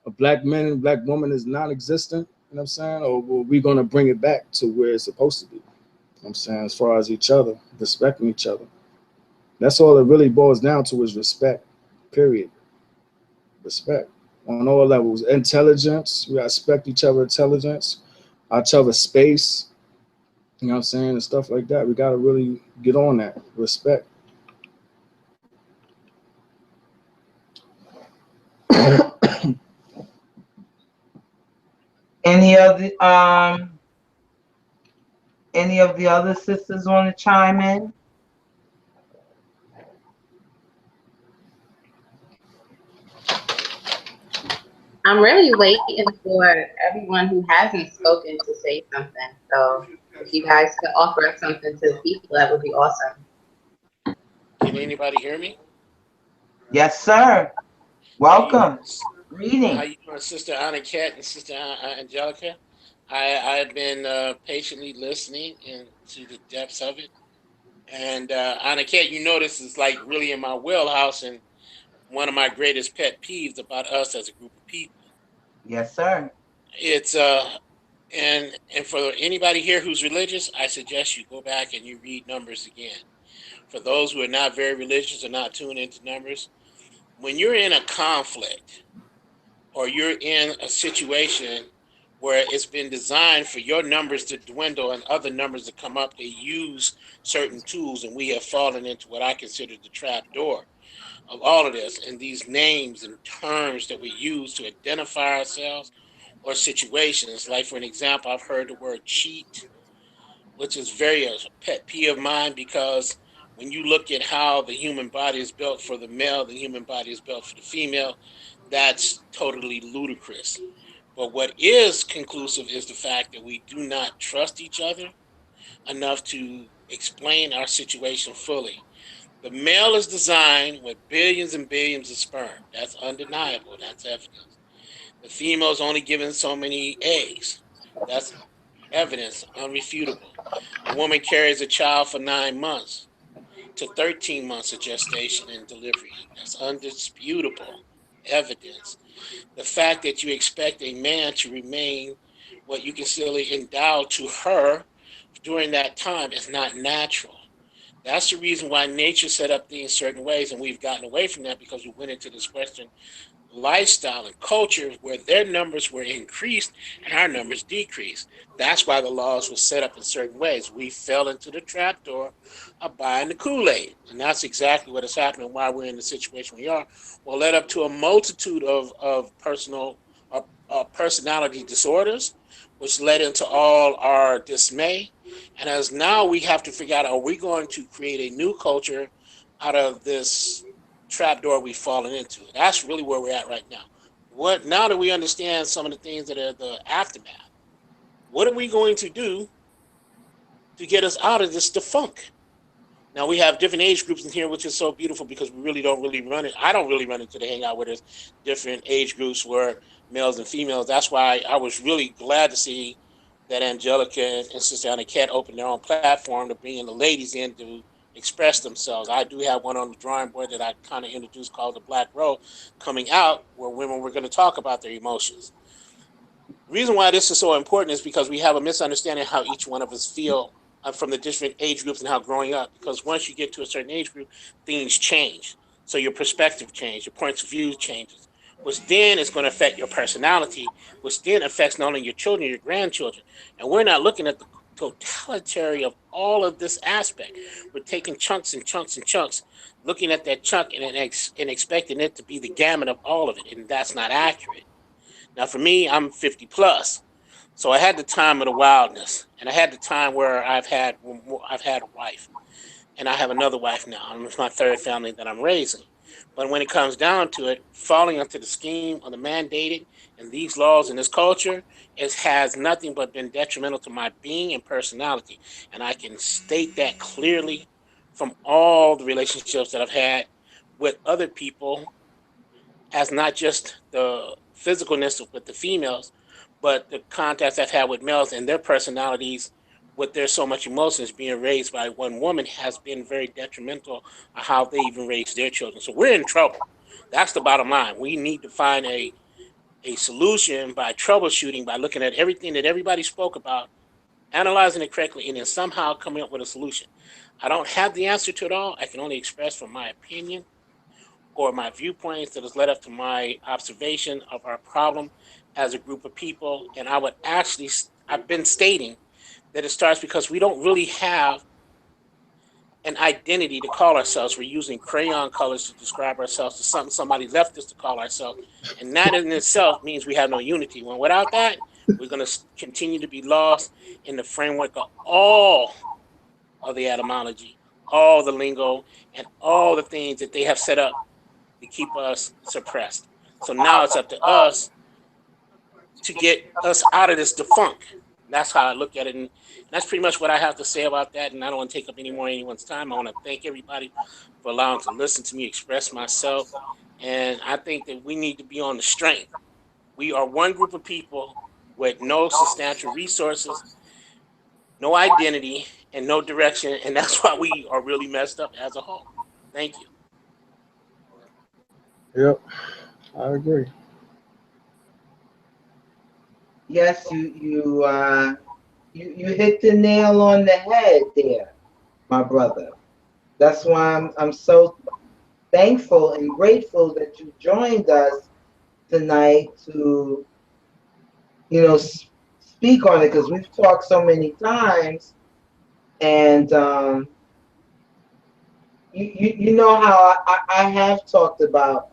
a black man and black woman is non-existent. You know what I'm saying? Or are we gonna bring it back to where it's supposed to be? You know what I'm saying, as far as each other, respecting each other. That's all it really boils down to, is respect. Period. Respect on all levels. Intelligence. We respect each other's intelligence, each other's space. You know what I'm saying? And stuff like that. We gotta really get on that. Respect. Any of the other sisters want to chime in? I'm really waiting for everyone who hasn't spoken to say something. So if you guys could offer up something to the people, that would be awesome. Can anybody hear me? Yes, sir. Welcome. Greeting. How you doing, Sister Anna Cat and Sister Angelica? I've been patiently listening into the depths of it. And Anna Cat, this is like really in my wheelhouse and one of my greatest pet peeves about us as a group of people. Yes, sir. It's and for anybody here who's religious, I suggest you go back and you read Numbers again. For those who are not very religious or not tuned into Numbers, when you're in a conflict or you're in a situation where it's been designed for your numbers to dwindle and other numbers to come up, they use certain tools, and we have fallen into what I consider the trap door of all of this, and these names and terms that we use to identify ourselves or situations. Like, for an example, I've heard the word cheat, which is very a pet peeve of mine, because when you look at how the human body is built for the male, the human body is built for the female, that's totally ludicrous. But what is conclusive is the fact that we do not trust each other enough to explain our situation fully. The male is designed with billions and billions of sperm. That's undeniable. That's evidence. The female is only given so many eggs. That's evidence, unrefutable. A woman carries a child for 9 months to 13 months of gestation and delivery. That's undisputable evidence. The fact that you expect a man to remain what you consider endowed to her during that time is not natural. That's the reason why nature set up things certain ways, and we've gotten away from that because we went into this Western lifestyle and culture where their numbers were increased and our numbers decreased. That's why the laws were set up in certain ways. We fell into the trapdoor of buying the Kool-Aid, and that's exactly what is happening. Why we're in the situation we are. Well, led up to a multitude of personal personality disorders, which led into all our dismay. And as now we have to figure out, are we going to create a new culture out of this trapdoor we've fallen into? That's really where we're at right now. Now that we understand some of the things that are the aftermath, what are we going to do to get us out of this funk? Now, we have different age groups in here, which is so beautiful because we really don't really run it. I don't really run into the hangout where there's different age groups where males and females. That's why I was really glad to see that Angelica and Sister Anna Cat opened their own platform to bring in the ladies in to express themselves. I do have one on the drawing board that I kind of introduced called the Black Row coming out, where women were going to talk about their emotions. The reason why this is so important is because we have a misunderstanding of how each one of us feel from the different age groups and how growing up. Because once you get to a certain age group, things change. So your perspective changes, your points of view changes, which then is going to affect your personality, which then affects not only your children, your grandchildren. And we're not looking at the totality of all of this aspect. We're taking chunks and chunks and chunks, looking at that chunk and expecting it to be the gamut of all of it. And that's not accurate. Now, for me, I'm 50 plus. So I had the time of the wildness, and I had the time where I've had a wife, and I have another wife now. And it's my third family that I'm raising. But when it comes down to it, falling into the scheme of the mandated and these laws and this culture, it has nothing but been detrimental to my being and personality. And I can state that clearly from all the relationships that I've had with other people, as not just the physicalness with the females, but the contacts I've had with males and their personalities with their so much emotions being raised by one woman has been very detrimental on how they even raise their children. So we're in trouble. That's the bottom line. We need to find a solution by troubleshooting, by looking at everything that everybody spoke about, analyzing it correctly, and then somehow coming up with a solution. I don't have the answer to it all. I can only express from my opinion or my viewpoints that has led up to my observation of our problem as a group of people. And I've been stating that it starts because we don't really have an identity to call ourselves. We're using crayon colors to describe ourselves to something somebody left us to call ourselves. And that in itself means we have no unity. When without that, we're going to continue to be lost in the framework of all of the etymology, all the lingo, and all the things that they have set up to keep us suppressed. So now it's up to us to get us out of this defunk. That's how I look at it. And that's pretty much what I have to say about that. And I don't want to take up any more anyone's time. I want to thank everybody for allowing to listen to me express myself. And I think that we need to be on the strength. We are one group of people with no substantial resources, no identity, and no direction. And that's why we are really messed up as a whole. Thank you. Yep, I agree. Yes, you hit the nail on the head there, my brother. That's why I'm so thankful and grateful that you joined us tonight to, speak on it, because we've talked so many times, and you know how I have talked about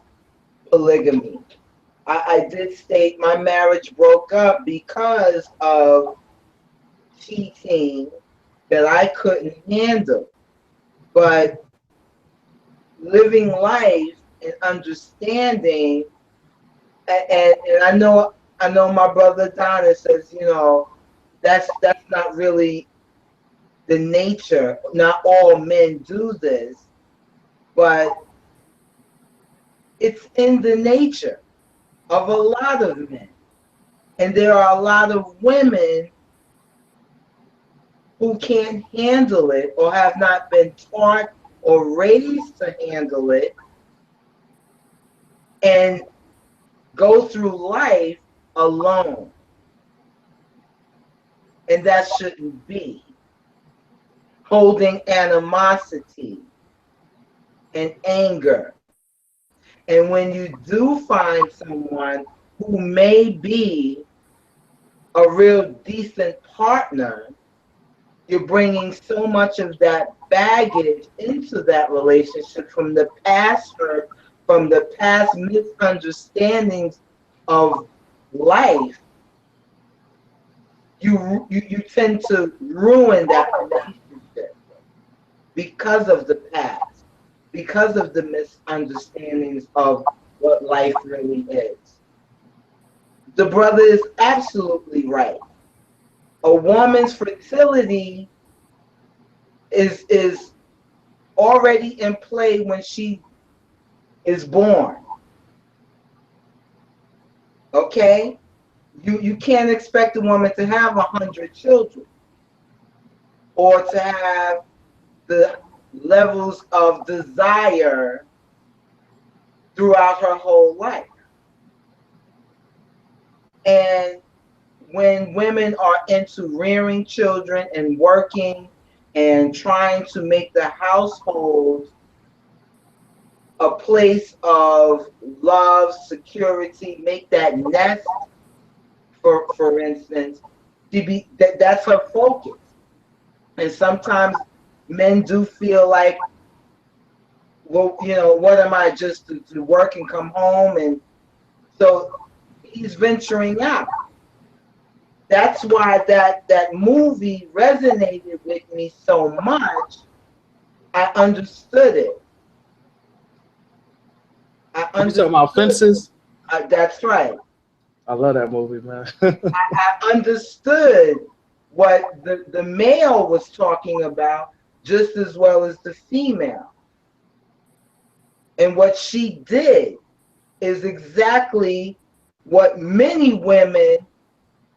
polygamy. I did state my marriage broke up because of cheating that I couldn't handle. But living life and understanding, and I know my brother Donna says, that's not really the nature. Not all men do this, but it's in the nature of a lot of men. And there are a lot of women who can't handle it or have not been taught or raised to handle it and go through life alone. And that shouldn't be. Holding animosity and anger. And when you do find someone who may be a real decent partner, you're bringing so much of that baggage into that relationship from the past hurt, from the past misunderstandings of life. You tend to ruin that relationship because of the past, because of the misunderstandings of what life really is. The brother is absolutely right. A woman's fertility is already in play when she is born. Okay? You can't expect a woman to have 100 children or to have the levels of desire throughout her whole life. And when women are into rearing children and working and trying to make the household a place of love, security, make that nest, for instance, that's her focus. And sometimes men do feel like, well, what am I, just to work and come home? And so he's venturing out. that's why that movie resonated with me so much. I understood it. You talking about Fences? That's right. I love that movie, man. I understood what the male was talking about just as well as the female. And what she did is exactly what many women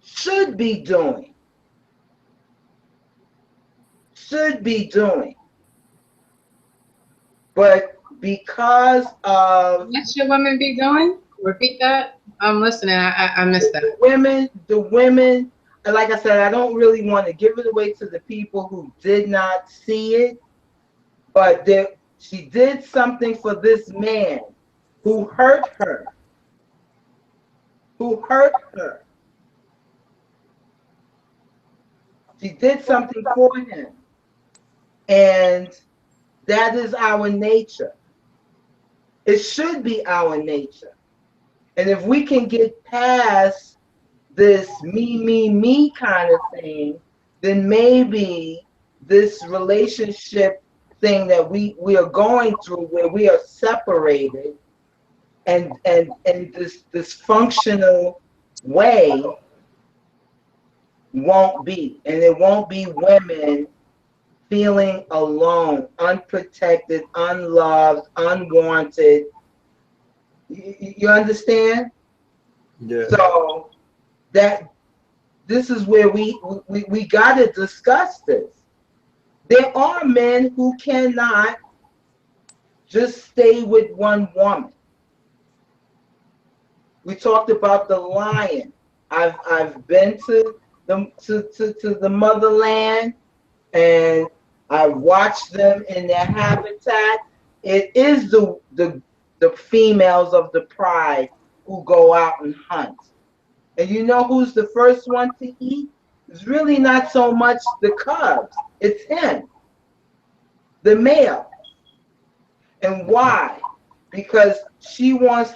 should be doing. Should be doing. But because of What should women be doing? Repeat that. I'm listening. I missed that. the women, and like I said, I don't really want to give it away to the people who did not see it, but she did something for this man who hurt her. Who hurt her. She did something for him. And that is our nature. It should be our nature. And if we can get past this me kind of thing, then maybe this relationship thing that we are going through where we are separated and this dysfunctional way won't be. And it won't be women feeling alone, unprotected, unloved, unwanted. You understand? Yeah. So that this is where we got to discuss this. There are men who cannot just stay with one woman. We talked about the lion. I've been to the motherland, and I watched them in their habitat. It is the females of the pride who go out and hunt. And you know who's the first one to eat? It's really not so much the cubs. It's him, the male. And why? Because she wants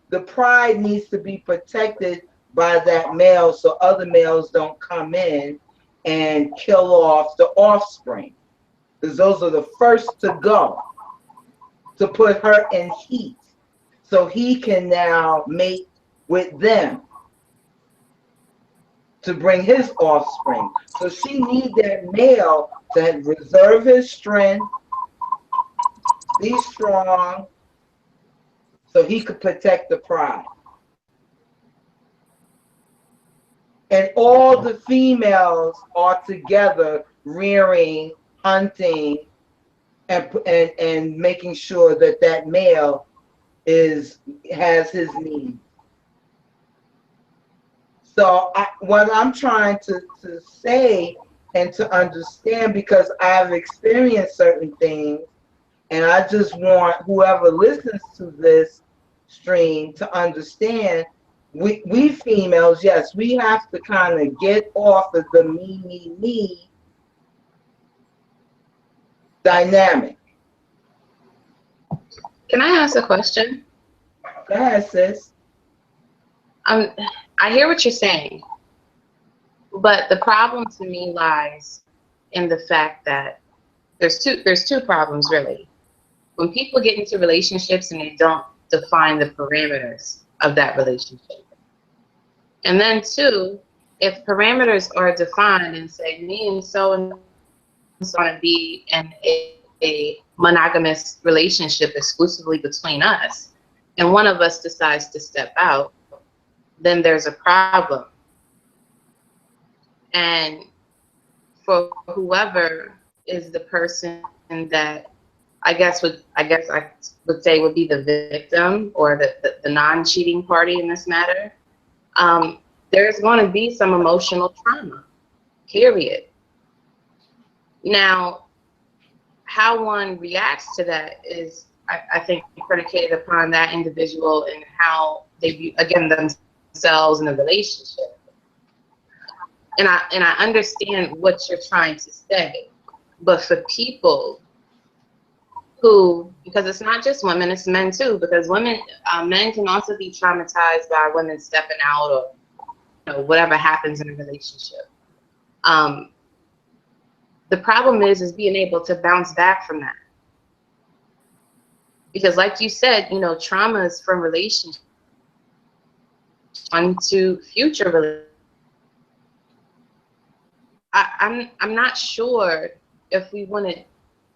the pride needs to be protected by that male so other males don't come in and kill off the offspring. Because those are the first to go, to put her in heat so he can now mate with them to bring his offspring. So she needs that male to reserve his strength, be strong, so he could protect the pride. And all the females are together rearing, hunting, and making sure that male has his needs. So what I'm trying to say and to understand, because I've experienced certain things, and I just want whoever listens to this stream to understand, we females, yes, we have to kind of get off of the me dynamic. Can I ask a question? Go ahead, sis. I hear what you're saying, but the problem to me lies in the fact that there's two problems really. When people get into relationships and they don't define the parameters of that relationship. And then two, if parameters are defined and say me and so and so want to be in a monogamous relationship exclusively between us, and one of us decides to step out, then there's a problem. And for whoever is the person that I would say would be the victim or the non-cheating party in this matter, there's going to be some emotional trauma, period. Now, how one reacts to that is, I think, predicated upon that individual and how they view, again, themselves in a relationship. And I understand what you're trying to say, but for people who, because it's not just women, it's men too, because men can also be traumatized by women stepping out or whatever happens in a relationship. The problem is being able to bounce back from that. Because like you said, traumas from relationships onto future relationships. I'm not sure if we want to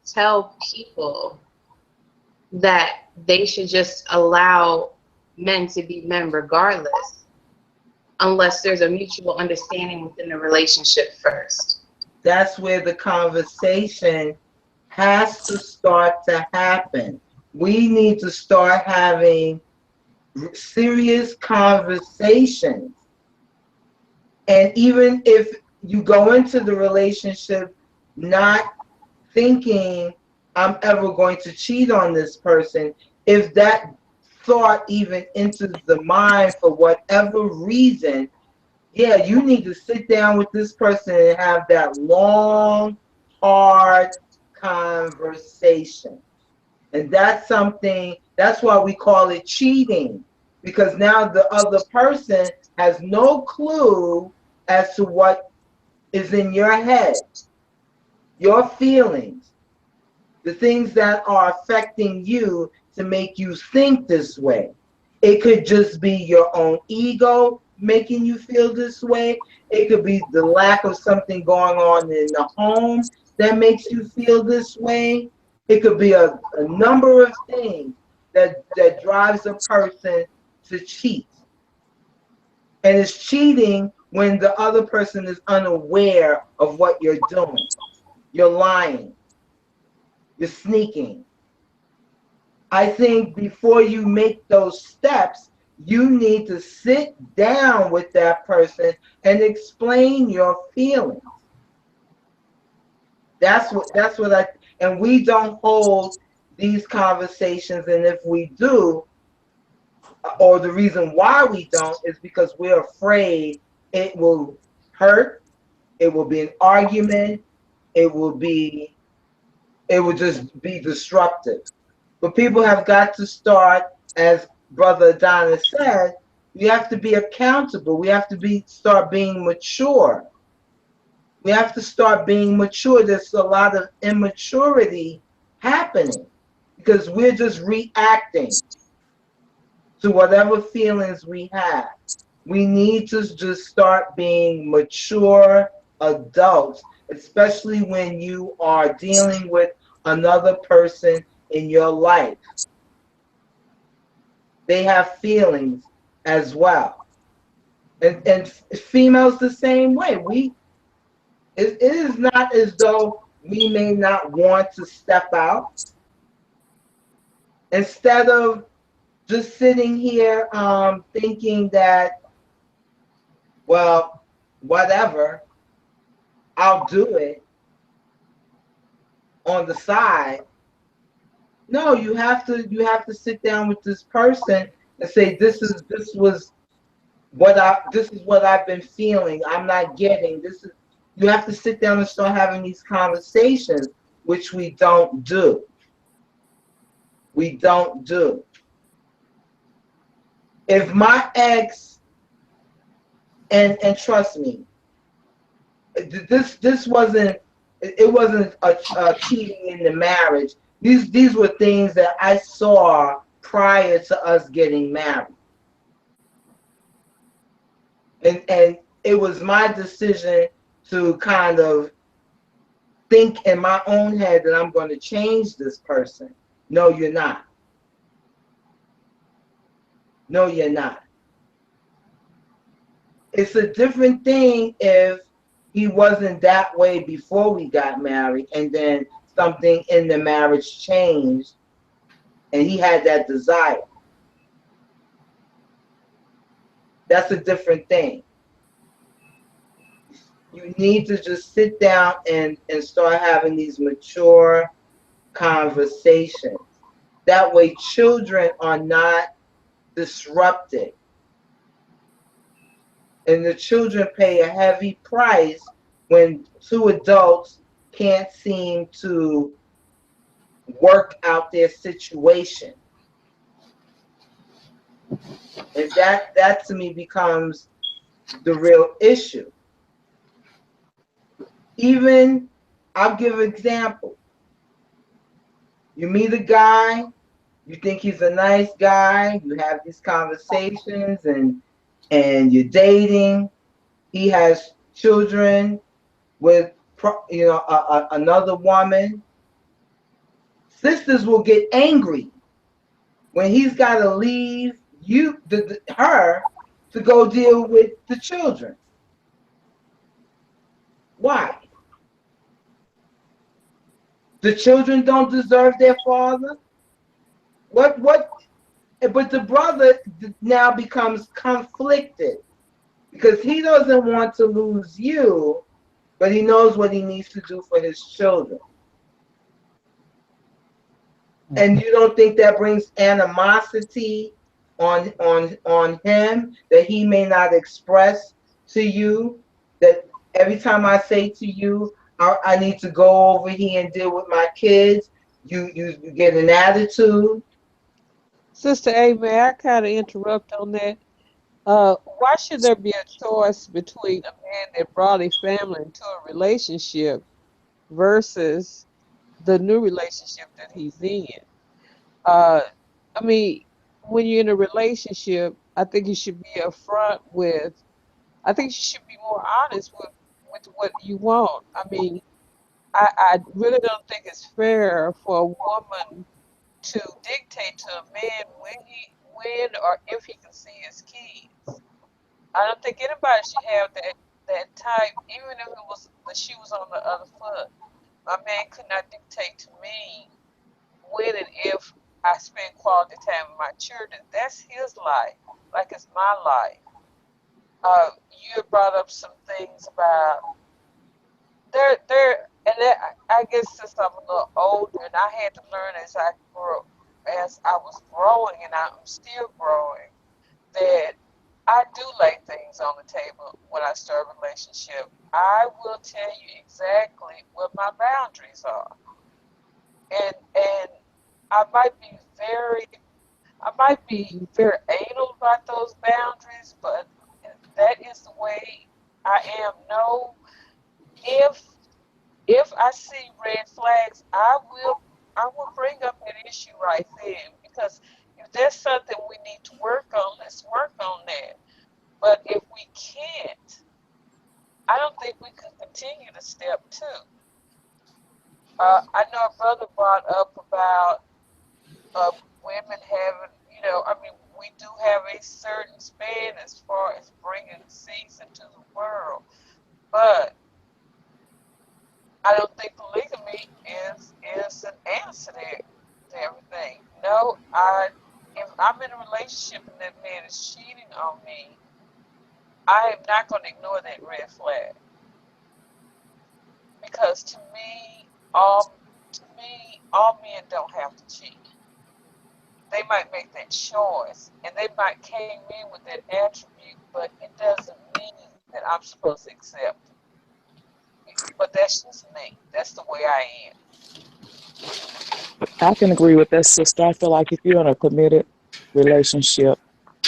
tell people that they should just allow men to be men regardless, unless there's a mutual understanding within the relationship first. That's where the conversation has to start to happen. We need to start having serious conversations. And even if you go into the relationship not thinking I'm ever going to cheat on this person, if that thought even enters the mind for whatever reason, yeah, you need to sit down with this person and have that long, hard conversation. And that's something, that's why we call it cheating, because now the other person has no clue as to what is in your head, your feelings, the things that are affecting you to make you think this way. It could just be your own ego making you feel this way. It could be the lack of something going on in the home that makes you feel this way. It could be a number of things that drives a person to cheat. And it's cheating when the other person is unaware of what you're doing. You're lying. You're sneaking. I think before you make those steps, you need to sit down with that person and explain your feelings. That's what I, and we don't hold these conversations, and if we do, or the reason why we don't is because we're afraid it will hurt, it will be an argument, it will just be disruptive. But people have got to start, as Brother Adonis said, we have to be accountable. We have to start being mature. We have to start being mature. There's a lot of immaturity happening because we're just reacting to whatever feelings we have. We need to just start being mature adults, especially when you are dealing with another person in your life. They have feelings as well. And females the same way. It is not as though we may not want to step out. Instead of just sitting here thinking that, well, whatever, I'll do it on the side. No, you have to sit down with this person and say, this is what I've been feeling. I'm not getting this. You have to sit down and start having these conversations, which we don't do. We don't do. If my ex, and trust me, this wasn't a cheating in the marriage. These were things that I saw prior to us getting married. And it was my decision to kind of think in my own head that I'm going to change this person. No, you're not. No, you're not. It's a different thing if he wasn't that way before we got married and then something in the marriage changed and he had that desire. That's a different thing. You need to just sit down and start having these mature conversations. That way children are not disrupted. And the children pay a heavy price when two adults can't seem to work out their situation. And that to me becomes the real issue. Even, I'll give an example. You meet a guy, you think he's a nice guy, you have these conversations and you're dating. He has children with another woman. Sisters will get angry when he's got to leave her to go deal with the children. Why? The children don't deserve their father? What? But the brother now becomes conflicted because he doesn't want to lose you, but he knows what he needs to do for his children. And you don't think that brings animosity on him that he may not express to you? That every time I say to you, I need to go over here and deal with my kids, you get an attitude. Sister A, may I kind of interrupt on that? Why should there be a choice between a man that brought a family into a relationship versus the new relationship that he's in? I mean, when you're in a relationship, I think you should be upfront with, I think you should be more honest with what you want. I mean, I really don't think it's fair for a woman to dictate to a man when or if he can see his kids. I don't think anybody should have that type, even if it was the shoe was on the other foot. My man could not dictate to me when and if I spend quality time with my children. That's his life, like it's my life. You brought up some things about I guess since I'm a little older and I had to learn as I was growing and I'm still growing, that I do lay things on the table when I start a relationship. I will tell you exactly what my boundaries are. And I might be very anal about those boundaries, but that is the way I am. No, if I see red flags, I will bring up an issue right then, because if there's something we need to work on, let's work on that. But if we can't, I don't think we can continue to step two. I know a brother brought up about women having, we do have a certain span as far as bringing seeds into the world, but I don't think polygamy is an answer to everything. No, if I'm in a relationship and that man is cheating on me, I am not going to ignore that red flag, because to me, all men don't have to cheat. They might make that choice, and they might came in with that attribute, but it doesn't mean that I'm supposed to accept it. But that's just me. That's the way I am. I can agree with that, sister. I feel like if you're in a committed relationship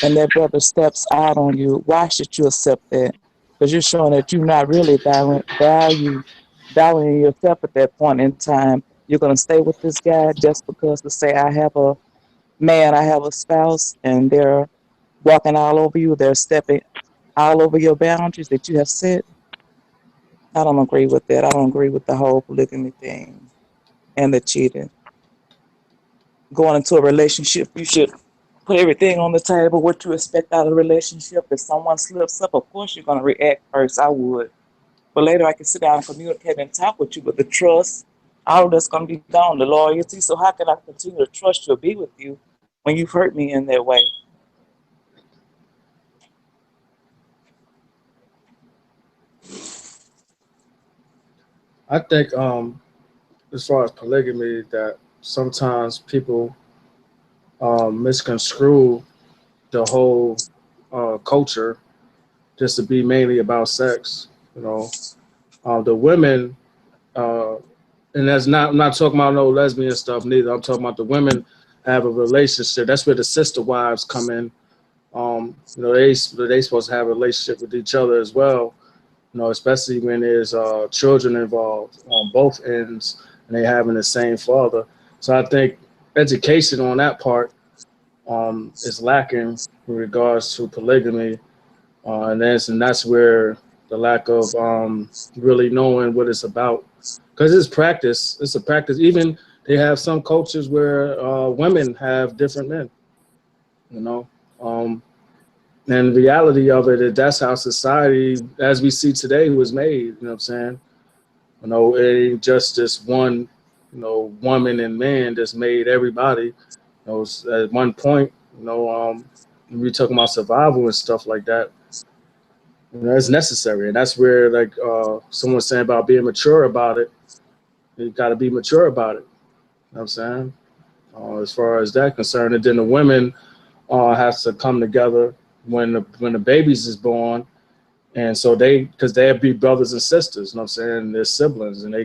and that brother steps out on you, why should you accept that? Because you're showing that you're not really valuing yourself at that point in time. You're going to stay with this guy just because to say, I have a spouse, and they're walking all over you. They're stepping all over your boundaries that you have set. I don't agree with that. I don't agree with the whole polygamy thing and the cheating. Going into a relationship, you should put everything on the table, what you expect out of a relationship. If someone slips up, of course you're going to react first. I would. But later I can sit down and communicate and talk with you. But the trust, all of that's going to be gone, the loyalty. So how can I continue to trust you or be with you when you've hurt me in that way? I think as far as polygamy, that sometimes people misconstrue the whole culture just to be mainly about sex. The women, and that's not, I'm not talking about no lesbian stuff neither. I'm talking about the women have a relationship. That's where the sister wives come in. They supposed to have a relationship with each other as well. Especially when there's children involved on both ends and they having the same father. So I think education on that part is lacking in regards to polygamy, and that's where the lack of really knowing what it's about, because it's practice. It's a practice. Even they have some cultures where women have different men. You know, um, and the reality of it is that's how society, as we see today, was made. You know what I'm saying? It ain't just this one, woman and man that's made everybody. At one point, when we talking about survival and stuff like that, it's necessary, and that's where like someone saying about being mature about it. You got to be mature about it. You know what I'm saying? As far as that concerned, and then the women has to come together when the babies is born, and so because they'd be brothers and sisters. You know what I'm saying? They're siblings, and they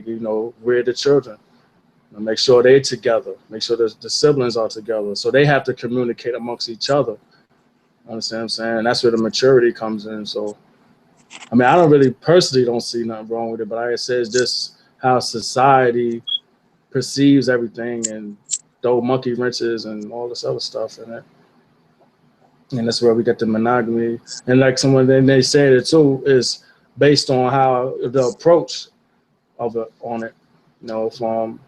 rear the children. Make sure they're together. Make sure the siblings are together. So they have to communicate amongst each other. You understand what I'm saying? That's where the maturity comes in. So, I mean, I don't really personally don't see nothing wrong with it, but like I said, it's just how society perceives everything and throw monkey wrenches and all this other stuff in it. And that's where we get the monogamy. And like someone then they said it too is based on how the approach of it on it, from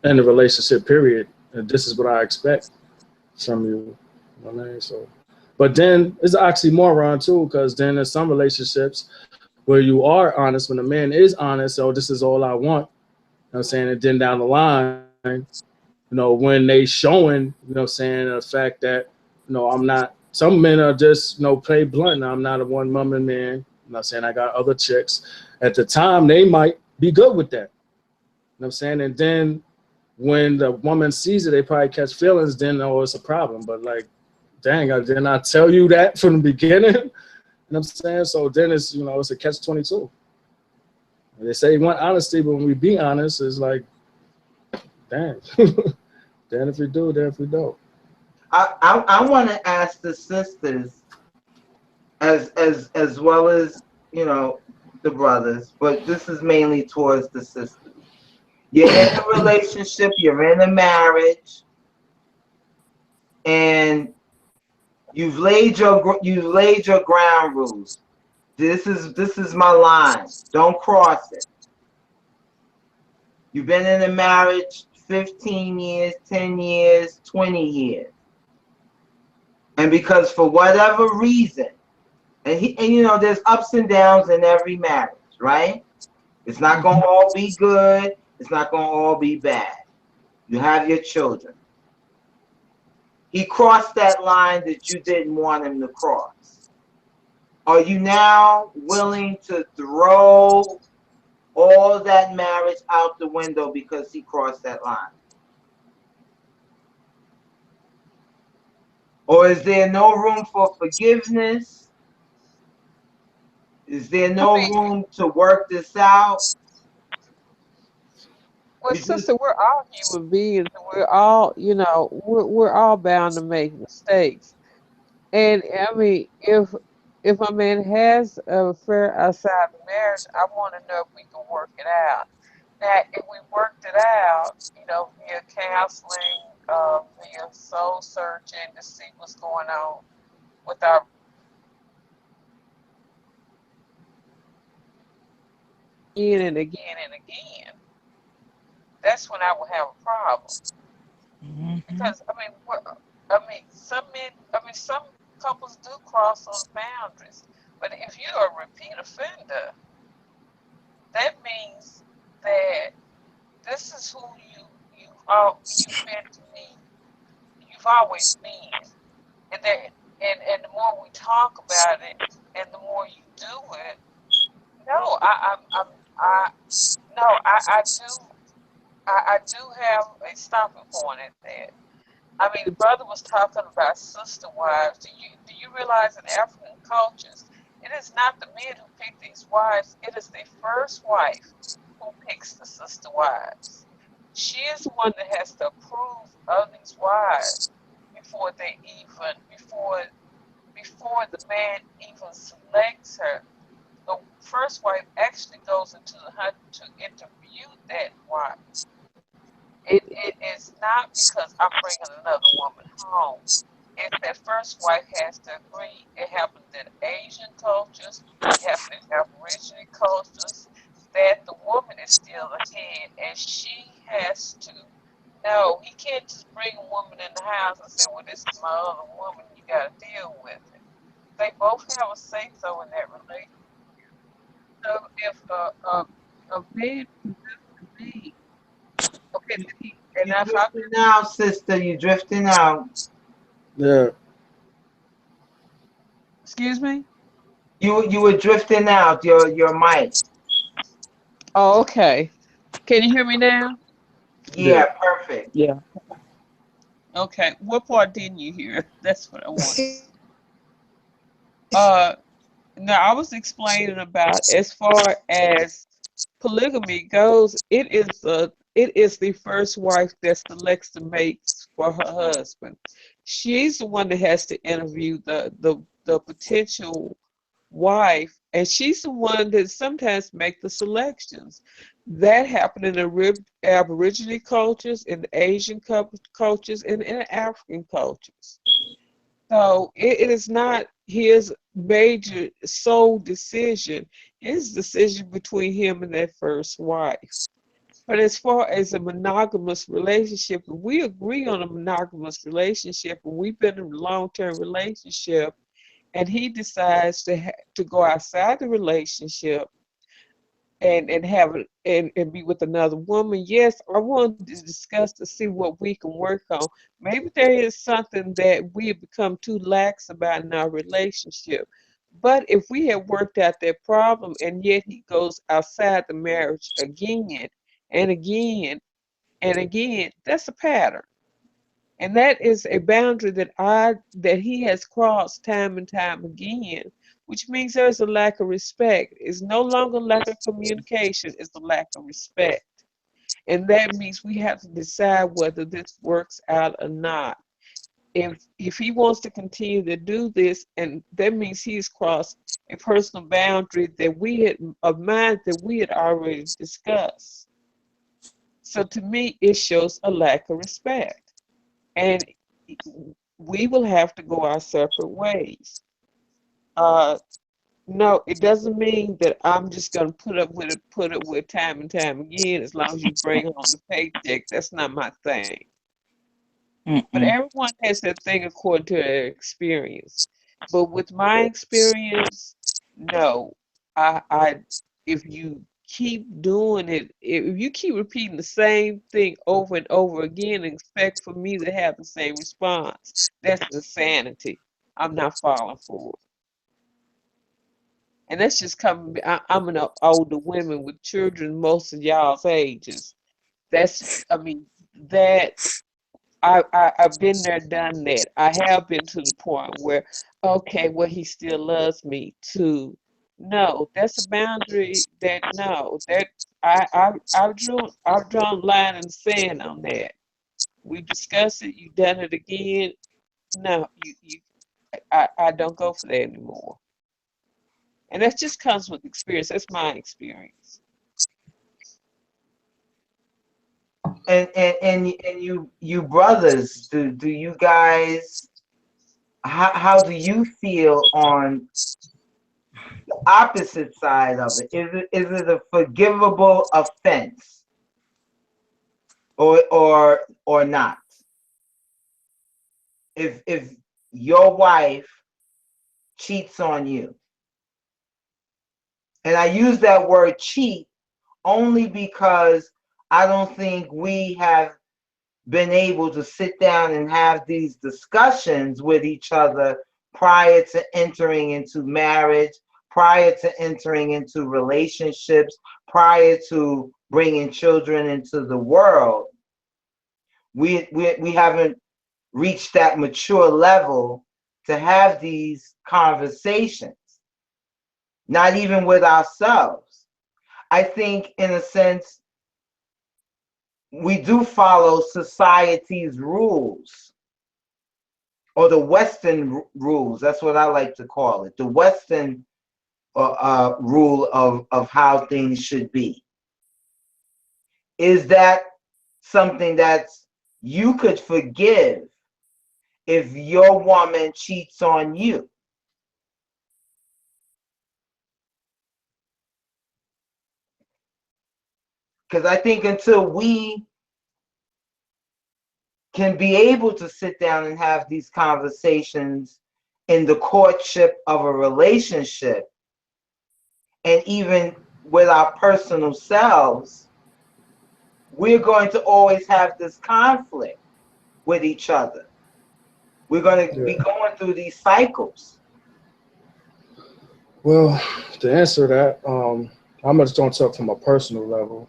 in the relationship period. And this is what I expect from you. You know what I mean? So, but then it's an oxymoron too, because then there's some relationships where you are honest, when a man is honest, so this is all I want. You know what I'm saying? And then down the line, when they showing, what I'm saying, the fact that, I'm not, some men are just, play blunt. I'm not a one woman man. I'm not saying I got other chicks. At the time, they might be good with that. You know what I'm saying? And then when the woman sees it, they probably catch feelings, then, it's a problem. But like, dang, didn't I tell you that from the beginning? You know what I'm saying? So then it's a catch-22. They say you want honesty, but when we be honest, it's like, dang. Then if we do, then if we don't. I want to ask the sisters as well as the brothers, but this is mainly towards the sisters. You're in a relationship, you're in a marriage, and you've laid your ground rules. This is my line. Don't cross it. You've been in a marriage 15 years, 10 years, 20 years. And because for whatever reason, and there's ups and downs in every marriage, right? It's not going to all be good. It's not going to all be bad. You have your children. He crossed that line that you didn't want him to cross. Are you now willing to throw all that marriage out the window because he crossed that line? Or is there no room for forgiveness? Is there no room to work this out? Well, sister, we're all human beings. We're all, we're all bound to make mistakes. And I mean, if a man has an affair outside of marriage, I want to know if we can work it out. Now, if we worked it out, via counseling, via soul searching to see what's going on with our again and again and again, that's when I will have a problem. Because some couples do cross those boundaries. But if you're a repeat offender, that means that this is who you've been to me. You've always been, and the more we talk about it, and the more you do it, no, I do have a stopping point at that. I mean, the brother was talking about sister wives. Do you realize in African cultures, it is not the men who pick these wives, it is the first wife who picks the sister wives. She is the one that has to approve of these wives before before the man even selects her, the first wife actually goes into the hunt to interview that wife. It is not because I'm bringing another woman home. It's that first wife has to agree. It happens in Asian cultures, it happens in Aboriginal cultures, that the woman is still ahead and she has to know. He can't just bring a woman in the house and say, well, this is my other woman, you got to deal with it. They both have a say so in that relationship. So if a man possesses me, okay, did he, and You if I, drifting out, sister. You drifting out. Yeah. excuse me? You were drifting out. Your mic. Oh, okay. Can you hear me now? Yeah. Yeah, perfect. Yeah. Okay. What part didn't you hear? That's what I want. Uh, Now I was explaining about as far as polygamy goes, it is the first wife that selects the mates for her husband. She's the one that has to interview the potential wife, and she's the one that sometimes make the selections. That happened in the Aboriginal cultures, in the Asian cultures, and in the African cultures. So it is not his major sole decision. His decision between him and that first wife. But as far as a monogamous relationship, if we agree on a monogamous relationship, and we've been in a long-term relationship, and he decides to go outside the relationship and have it and be with another woman, yes, I want to discuss to see what we can work on. Maybe there is something that we have become too lax about in our relationship. But if we have worked out that problem and yet he goes outside the marriage again and again and again, that's a pattern. And that is a boundary that he has crossed time and time again, which means there's a lack of respect. It's no longer lack of communication, it's a lack of respect. And that means we have to decide whether this works out or not. If he wants to continue to do this, and that means he's crossed a personal boundary that we had of mine that we had already discussed. So to me, it shows a lack of respect. And we will have to go our separate ways. Uh, no, it doesn't mean that I'm just going to put up with time and time again as long as you bring home the paycheck. That's not my thing. But Mm-mm. everyone has their thing according to their experience. But with my experience, no, I if you keep doing it, if you keep repeating the same thing over and over again and expect for me to have the same response, that's insanity. I'm not falling for it. And that's just coming. I'm an older woman with children, most of y'all's ages. I mean, that I've been there, done that. I have been to the point where, okay, well, he still loves me too. No, that's a boundary that no, that I've drawn a line in the sand on that. We discussed it, you done it again. No, I don't go for that anymore. And that just comes with experience. That's my experience. And you brothers, do you guys, how do you feel on the opposite side of it? Is it a forgivable offense or not? If your wife cheats on you, and I use that word cheat only because I don't think we have been able to sit down and have these discussions with each other prior to entering into marriage, prior to entering into relationships, prior to bringing children into the world. We haven't reached that mature level to have these conversations, not even with ourselves. I think, in a sense, we do follow society's rules. or the Western rules, that's what I like to call it, the Western rule of how things should be. Is that something that you could forgive if your woman cheats on you? Because I think until we can be able to sit down and have these conversations in the courtship of a relationship, and even with our personal selves, we're going to always have this conflict with each other. We're going to be going through these cycles. Well, to answer that, I'm just going to talk from a personal level,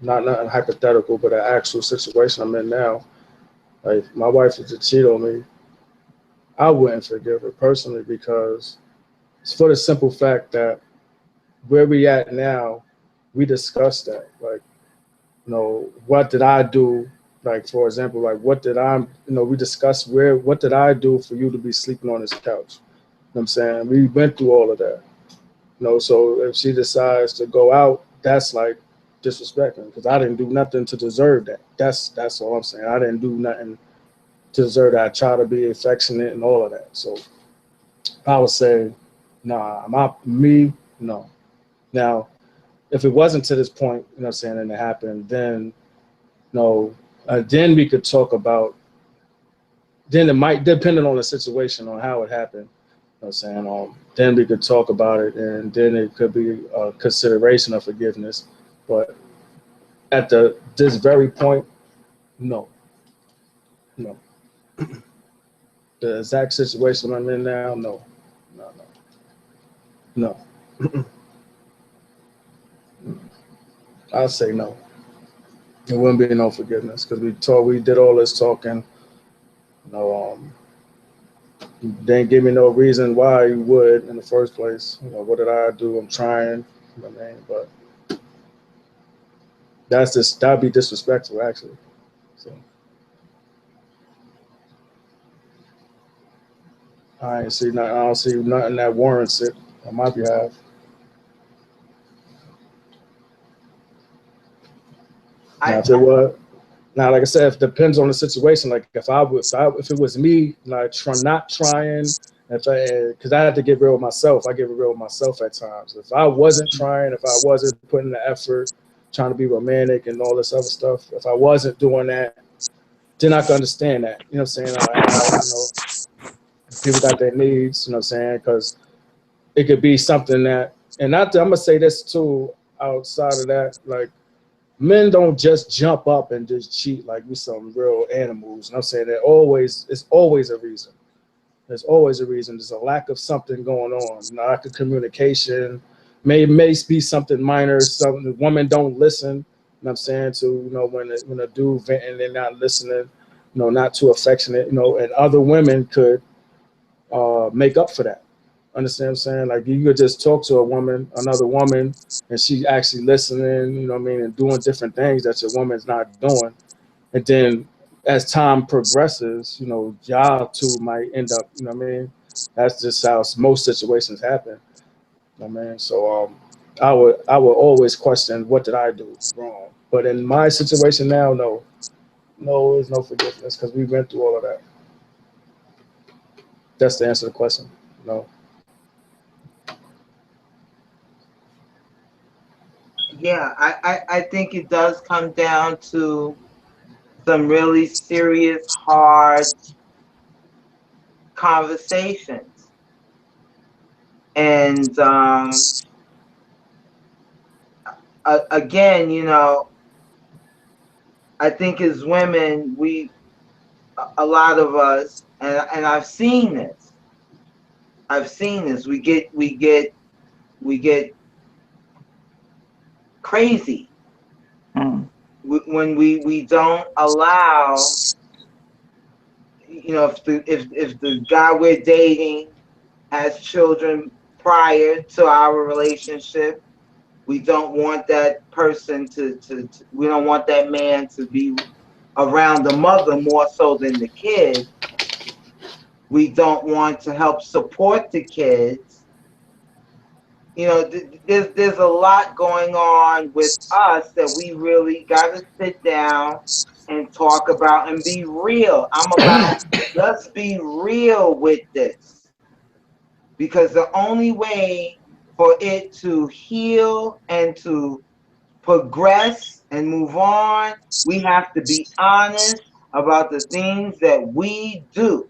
not nothing hypothetical, but an actual situation I'm in now. Like, my wife was to cheat on me, I wouldn't forgive her personally, because it's for the simple fact that where we at now, we discussed that. Like, you know, what did I do? Like, for example, like, what did I, you know, we discussed what did I do for you to be sleeping on this couch? You know what I'm saying? We went through all of that. You know, so if she decides to go out, that's like disrespecting, because I didn't do nothing to deserve that. That's all I'm saying. I didn't do nothing to deserve that. I try to be affectionate and all of that. So I would say, nah, no. Now, if it wasn't to this point, you know what I'm saying, and it happened, then no, then we could talk about, then it might, depending on the situation, on how it happened, you know what I'm saying, then we could talk about it, and then it could be a consideration of forgiveness. But at this very point, no. The exact situation I'm in now, no. I'll say no. It wouldn't be no forgiveness, because we did all this talking. You know, you didn't give me no reason why you would in the first place. You know, what did I do? I'm trying. You know what I mean? But that'd be disrespectful, actually. So I don't see nothing that warrants it on my behalf. Now, like I said, it depends on the situation. Like if it was me, like not trying, because I had to get real with myself. I get real with myself at times. If I wasn't trying, if I wasn't putting the effort, trying to be romantic and all this other stuff, if I wasn't doing that, then I can understand that. You know what I'm saying? You know, people got their needs. You know what I'm saying? Because it could be something that, and I'm gonna say this too. Outside of that, like, men don't just jump up and just cheat like we some real animals. And I'm saying that it's always a reason. There's always a reason. There's a lack of something going on, lack of communication. May be something minor, something the woman don't listen. You know what I'm saying? To, you know, when a dude venting, they're not listening, you know, not too affectionate, you know, and other women could make up for that. Understand what I'm saying? Like, you could just talk to another woman, and she actually listening, you know what I mean, and doing different things that your woman's not doing. And then as time progresses, you know, y'all two might end up, you know what I mean? That's just how most situations happen. You know what I mean? So I would always question, what did I do wrong? But in my situation now, no, there's no forgiveness, because we went through all of that. That's the answer to the question. No. Yeah, I think it does come down to some really serious, hard conversations. And again, you know, I think as women, a lot of us, and I've seen this. We get crazy when we don't allow, you know, if the guy we're dating has children prior to our relationship, we don't want that person we don't want that man to be around the mother more so than the kid. We don't want to help support the kids. You know, there's a lot going on with us that we really got to sit down and talk about and be real. I'm about, let's be real with this. Because the only way for it to heal and to progress and move on, we have to be honest about the things that we do.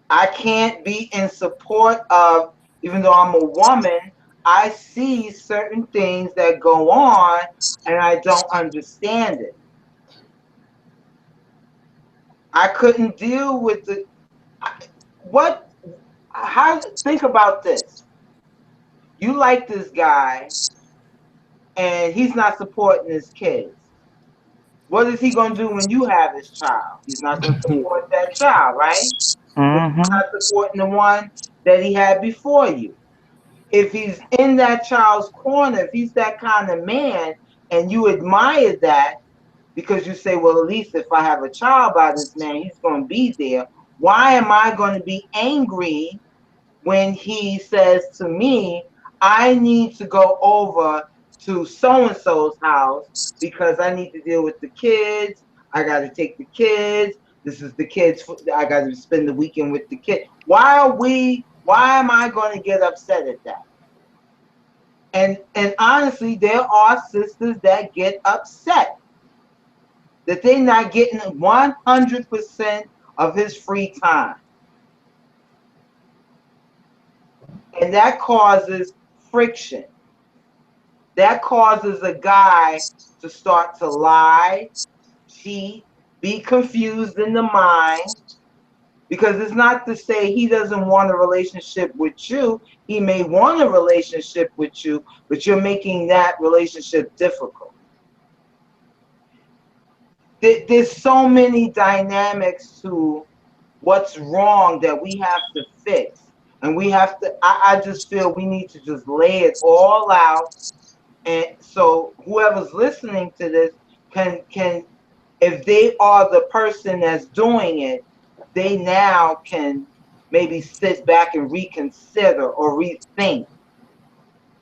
I can't be in support of, even though I'm a woman, I see certain things that go on and I don't understand it. I couldn't deal with the, what, how, think about this. You like this guy and he's not supporting his kids. What is he going to do when you have his child? He's not going to support that child, right? Because he's Mm-hmm. not supporting the one that he had before you. If he's in that child's corner, if he's that kind of man, and you admire that because you say, well, at least if I have a child by this man, he's going to be there. Why am I going to be angry when he says to me, I need to go over to so-and-so's house because I need to deal with the kids. I got to take the kids. This is the kids. I got to spend the weekend with the kids. Why am I going to get upset at that? And honestly, there are sisters that get upset that they're not getting 100% of his free time. And that causes friction. That causes a guy to start to lie, cheat, be confused in the mind. Because it's not to say he doesn't want a relationship with you. He may want a relationship with you, but you're making that relationship difficult. There's so many dynamics to what's wrong that we have to fix. And we have to, I just feel we need to just lay it all out. And so whoever's listening to this can, if they are the person that's doing it, they now can maybe sit back and reconsider or rethink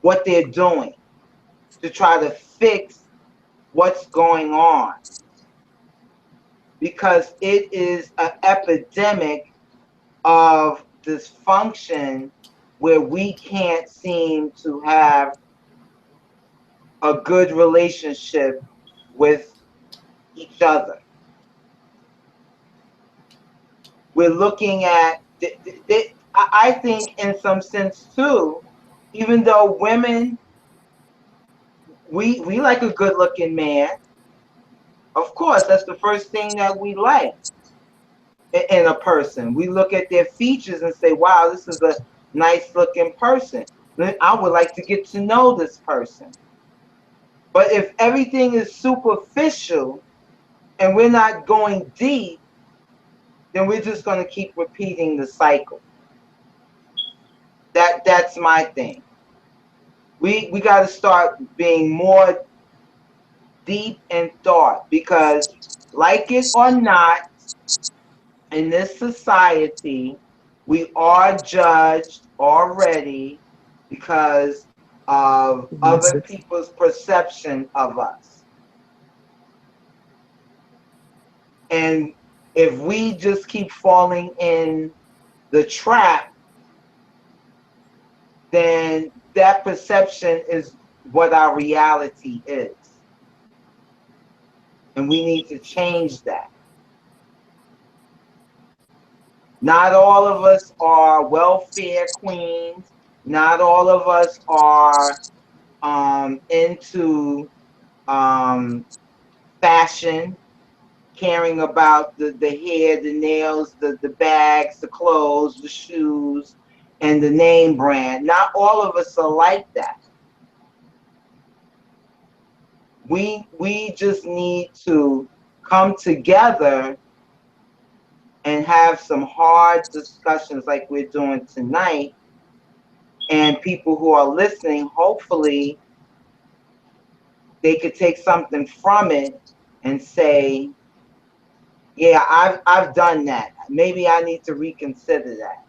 what they're doing to try to fix what's going on. Because it is an epidemic of dysfunction where we can't seem to have a good relationship with each other. We're looking at, I think in some sense too, even though women, we like a good looking man. Of course, that's the first thing that we like in a person. We look at their features and say, wow, this is a nice looking person. I would like to get to know this person. But if everything is superficial and we're not going deep, then we're just going to keep repeating the cycle. That's my thing. We got to start being more deep in thought, because like it or not, in this society, we are judged already because of other people's perception of us. And if we just keep falling in the trap, then that perception is what our reality is. And we need to change that. Not all of us are welfare queens. Not all of us are into fashion, caring about the hair, the nails, the bags, the clothes, the shoes, and the name brand. Not all of us are like that. We just need to come together and have some hard discussions like we're doing tonight. And people who are listening, hopefully they could take something from it and say, Yeah, I've done that. Maybe I need to reconsider that.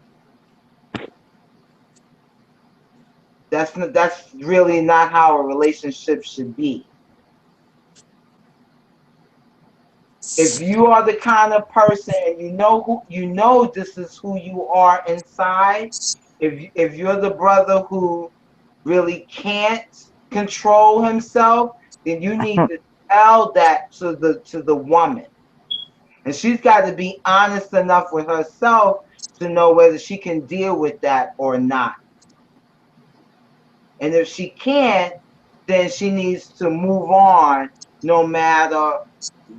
That's really not how a relationship should be. If you are the kind of person and you know this is who you are inside, if you're the brother who really can't control himself, then you need to tell that to the woman. And she's got to be honest enough with herself to know whether she can deal with that or not. And if she can't, then she needs to move on no matter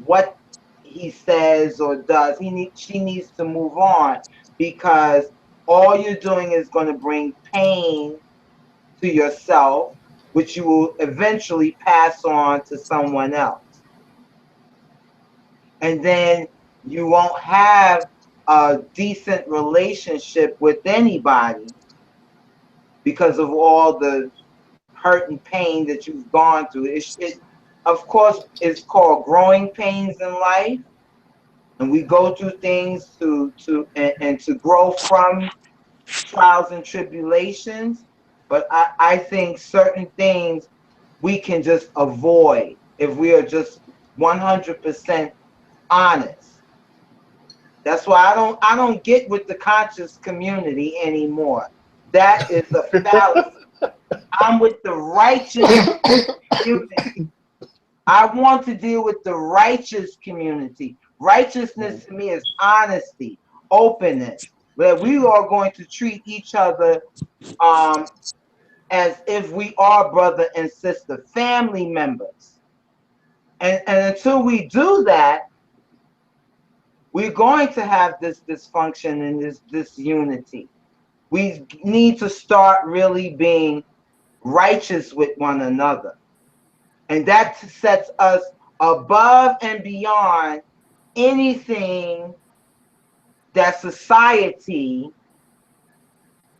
what he says or does. She needs to move on, because all you're doing is going to bring pain to yourself, which you will eventually pass on to someone else. And then you won't have a decent relationship with anybody because of all the hurt and pain that you've gone through. It of course, is called growing pains in life, and we go through things to grow from trials and tribulations. But I think certain things we can just avoid if we are just 100% honest. That's why I don't get with the conscious community anymore. That is a fallacy. I'm with the righteous community. I want to deal with the righteous community. Righteousness to me is honesty, openness, where we are going to treat each other as if we are brother and sister, family members. And until we do that, we're going to have this dysfunction and this disunity. We need to start really being righteous with one another. And that sets us above and beyond anything that society,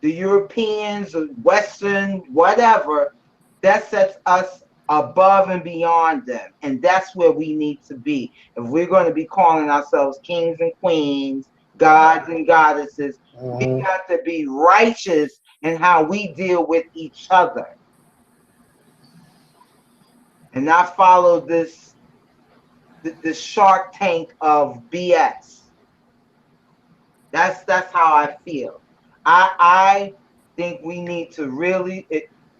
the Europeans or Western, whatever, that sets us above and beyond them. And that's where we need to be. If we're going to be calling ourselves kings and queens, gods and goddesses, we got to be righteous in how we deal with each other. And not follow this Shark Tank of BS. That's how I feel. I think we need to really,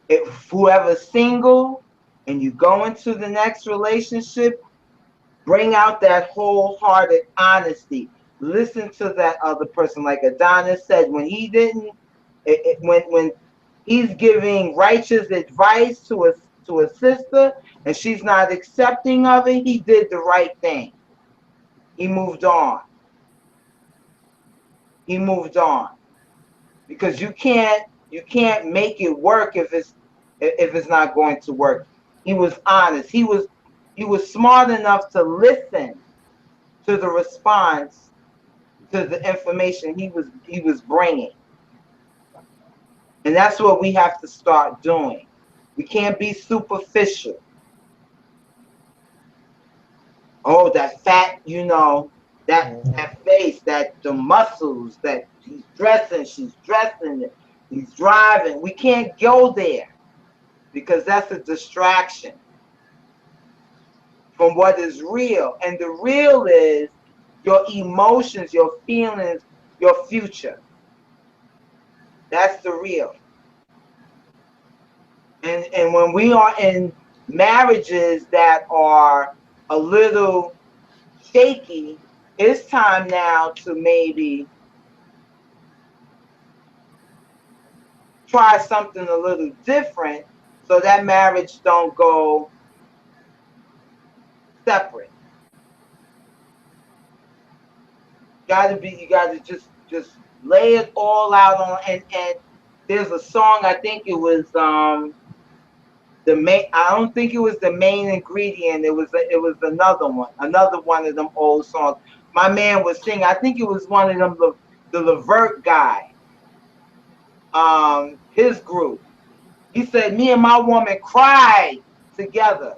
if whoever's single and you go into the next relationship, bring out that wholehearted honesty. Listen to that other person. Like Adonis said, when he didn't, when he's giving righteous advice to a sister and she's not accepting of it, he did the right thing. He moved on. He moved on. Because you can't make it work if it's not going to work. He was honest. He was smart enough to listen to the response to the information he was bringing. And that's what we have to start doing. We can't be superficial. Oh, that fat, that face, the muscles, that she's dressing, he's driving. We can't go there because that's a distraction from what is real. And the real is your emotions, your feelings, your future. That's the real. And when we are in marriages that are a little shaky, it's time now to maybe try something a little different so that marriage don't go separate. You gotta just lay it all out on, and there's a song, I think it was I don't think it was the main ingredient. It was another one of them old songs. My man was singing. I think it was one of them, the Levert guy. His group. He said, "Me and my woman cried together."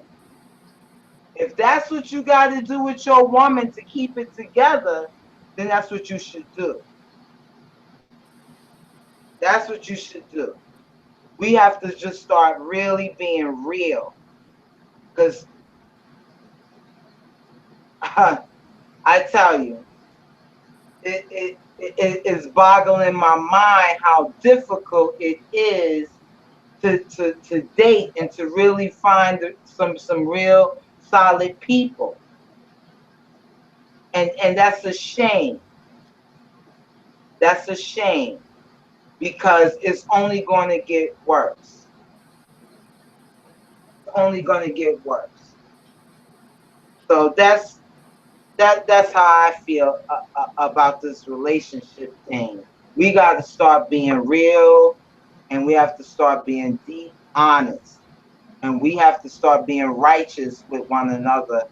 If that's what you got to do with your woman to keep it together, then that's what you should do. That's what you should do. We have to just start really being real. Because I tell you, it is boggling my mind how difficult it is to date and to really find some real solid people. And that's a shame. That's a shame, because it's only going to get worse. It's only going to get worse. So that's how I feel about this relationship thing. We got to start being real, and we have to start being deep honest, and we have to start being righteous with one another,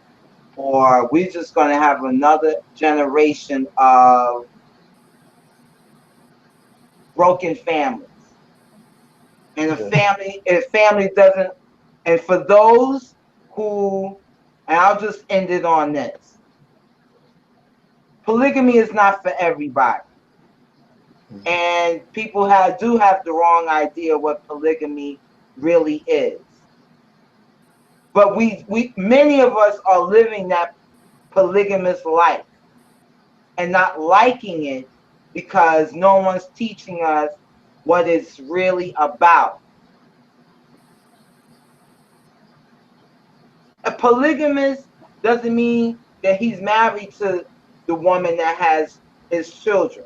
or we're just going to have another generation of broken families. And if family doesn't, and for those who, and I'll just end it on this, polygamy is not for everybody. And people do have the wrong idea what polygamy really is. But many of us are living that polygamous life and not liking it because no one's teaching us what it's really about. A polygamist doesn't mean that he's married to the woman that has his children.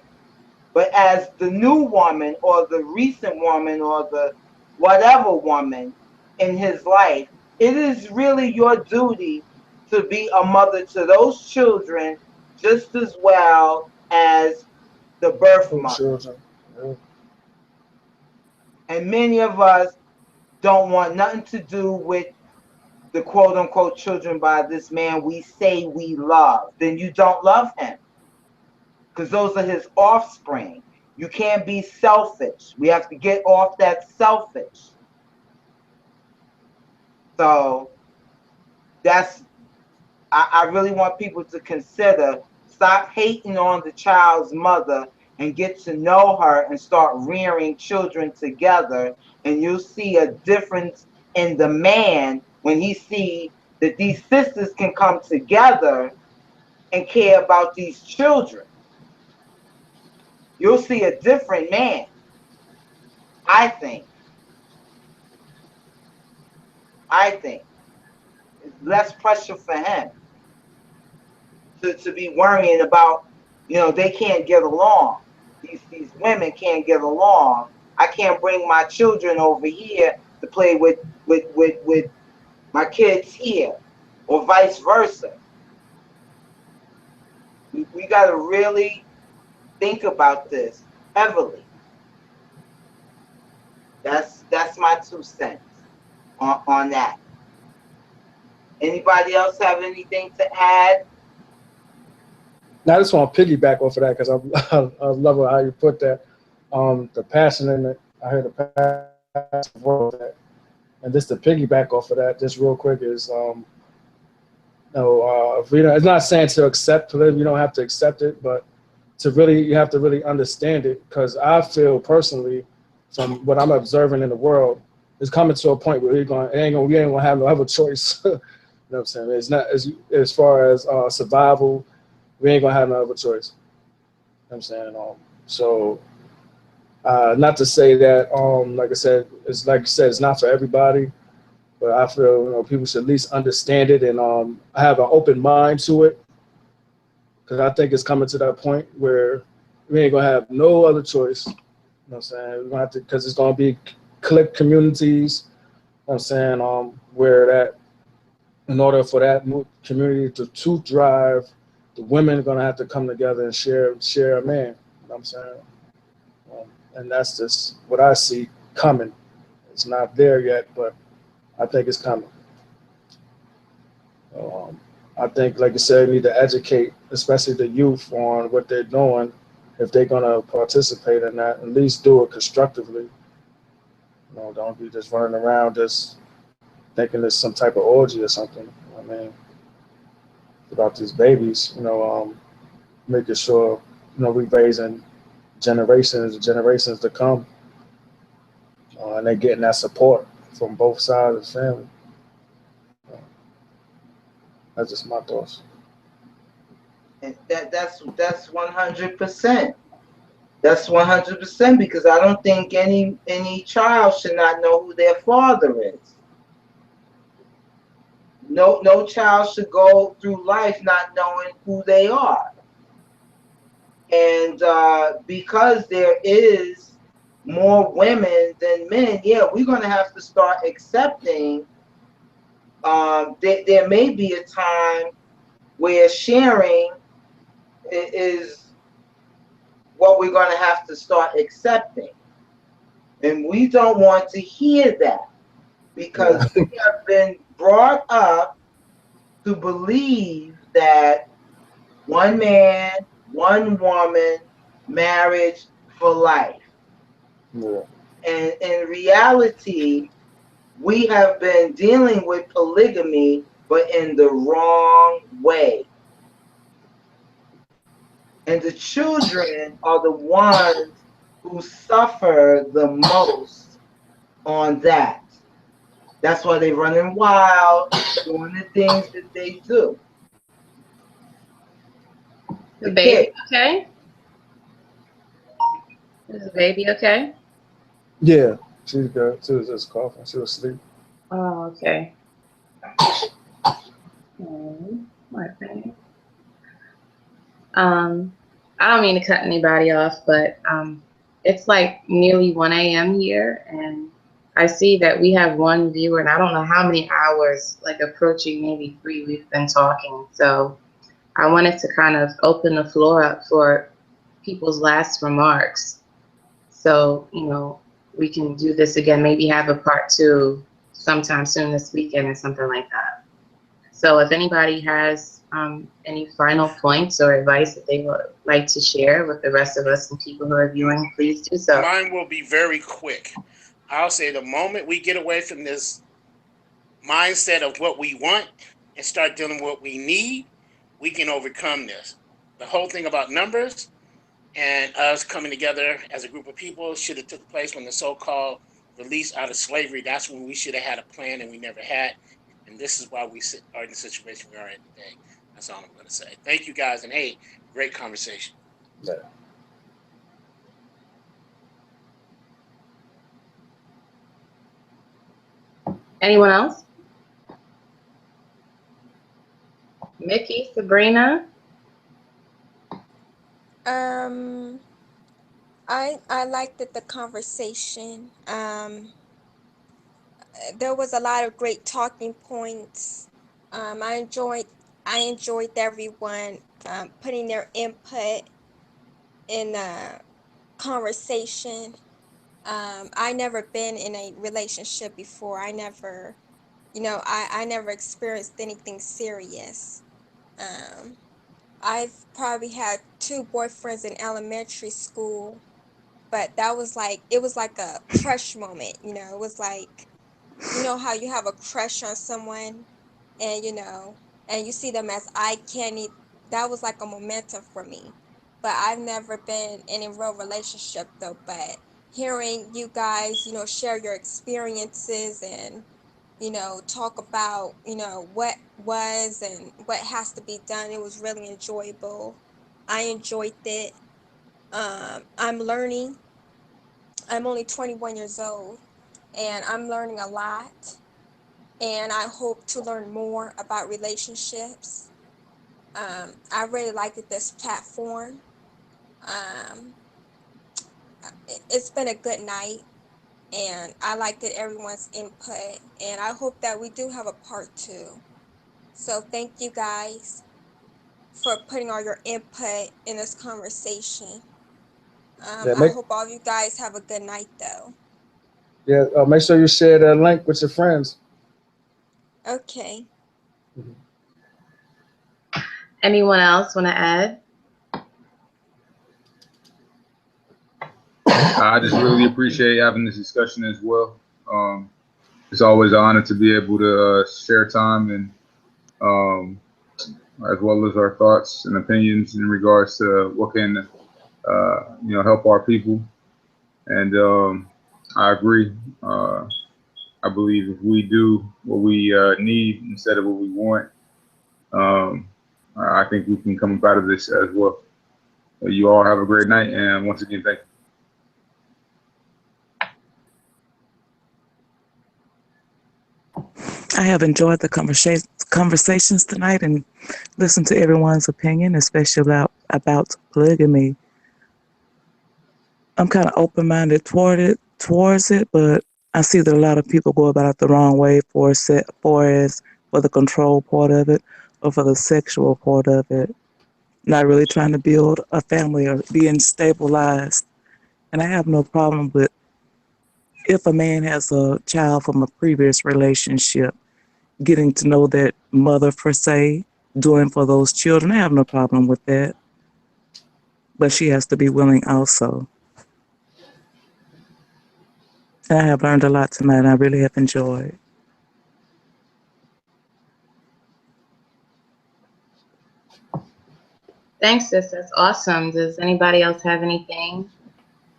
But as the new woman or the recent woman or the whatever woman in his life, it is really your duty to be a mother to those children just as well as the birth mother. Yeah. And many of us don't want nothing to do with the quote unquote children by this man we say we love. Then you don't love him, because those are his offspring. You can't be selfish. We have to get off that selfish. So I really want people to consider, stop hating on the child's mother and get to know her and start rearing children together. And you'll see a difference in the man when he sees that these sisters can come together and care about these children. You'll see a different man, I think. It's less pressure for him to be worrying about, they can't get along. These women can't get along. I can't bring my children over here to play with my kids here, or vice versa. We got to really think about this heavily. That's my 2 cents on that. Anybody else have anything to add? Now, I just want to piggyback off of that because I love how you put that. The passion in it. I heard the passion of that. And just to piggyback off of that, just real quick, is it's not saying to accept polygamy. You don't have to accept it, but you have to really understand it. Because I feel personally, from what I'm observing in the world, it's coming to a point where we ain't gonna have no other choice. You know what I'm saying? It's not as far as survival. We ain't gonna have no other choice. You know what I'm saying? So not to say that, like I said, it's not for everybody, but I feel people should at least understand it and have an open mind to it, because I think it's coming to that point where we ain't gonna have no other choice. You know what I'm saying? We're gonna have to, because it's gonna be clique communities. You know what I'm saying? Where that, in order for that community to drive, the women are gonna have to come together and share a man. You know what I'm saying? And that's just what I see coming. It's not there yet, but I think it's coming. I think, like I said, we need to educate, especially the youth, on what they're doing. If they're gonna participate in that, at least do it constructively. Don't be just running around just thinking it's some type of orgy or something. I mean, about these babies. Making sure we raising generations to come, and they're getting that support from both sides of the family. That's just my thoughts. And that's 100%. That's 100% because I don't think any child should not know who their father is. No child should go through life not knowing who they are. And because there is more women than men, yeah, we're going to have to start accepting. There may be a time where sharing is what we're going to have to start accepting. And we don't want to hear that because we have been brought up to believe that one man, one woman, marriage for life. Yeah. And in reality, we have been dealing with polygamy, but in the wrong way. And the children are the ones who suffer the most on that. That's why they're running wild, doing the things that they do. The baby okay? Is the baby okay? Yeah, she's good. She was just coughing. She was asleep. Oh, okay. My thing. I don't mean to cut anybody off, but it's like nearly 1 a.m. here, and I see that we have one viewer, and I don't know how many hours, like approaching maybe 3, we've been talking. So I wanted to kind of open the floor up for people's last remarks. So, we can do this again, maybe have a part 2 sometime soon this weekend or something like that. So if anybody has any final points or advice that they would like to share with the rest of us and people who are viewing, please do so. Mine will be very quick. I'll say the moment we get away from this mindset of what we want and start dealing with what we need, we can overcome this. The whole thing about numbers and us coming together as a group of people should have took place when the so-called release out of slavery. That's when we should have had a plan and we never had. And this is why we are in the situation we are in today. That's all I'm going to say. Thank you guys. And hey, great conversation. Yeah. Anyone else? Mickey, Sabrina? I liked the conversation. There was a lot of great talking points. I enjoyed everyone putting their input in the conversation. I never been in a relationship before. I never experienced anything serious. I've probably had 2 boyfriends in elementary school, but it was like a crush moment. It was like, how you have a crush on someone and and you see them as eye candy. That was like a momentum for me. But I've never been in a real relationship though. But hearing you guys, share your experiences and talk about what was and what has to be done, it was really enjoyable. I enjoyed it. I'm learning. I'm only 21 years old and I'm learning a lot. And I hope to learn more about relationships. I really liked this platform. It's been a good night, and I liked everyone's input, and I hope that we do have a part 2. So thank you guys for putting all your input in this conversation. I hope all of you guys have a good night, though. Yeah, make sure you share that link with your friends. Okay. Anyone else want to add? I just really appreciate having this discussion as well. It's always an honor to be able to share time and as well as our thoughts and opinions in regards to what can, help our people. And I agree. I believe if we do what we need instead of what we want, I think we can come up out of this as well. You all have a great night, and once again, thank you. I have enjoyed the conversations tonight and listened to everyone's opinion, especially about polygamy. I'm kind of open-minded towards it, but I see that a lot of people go about it the wrong way for the control part of it or for the sexual part of it. Not really trying to build a family or being stabilized. And I have no problem with if a man has a child from a previous relationship, getting to know that mother per se, doing for those children. I have no problem with that. But she has to be willing also. And I have learned a lot tonight. I really have enjoyed. Thanks, sis. That's awesome. Does anybody else have anything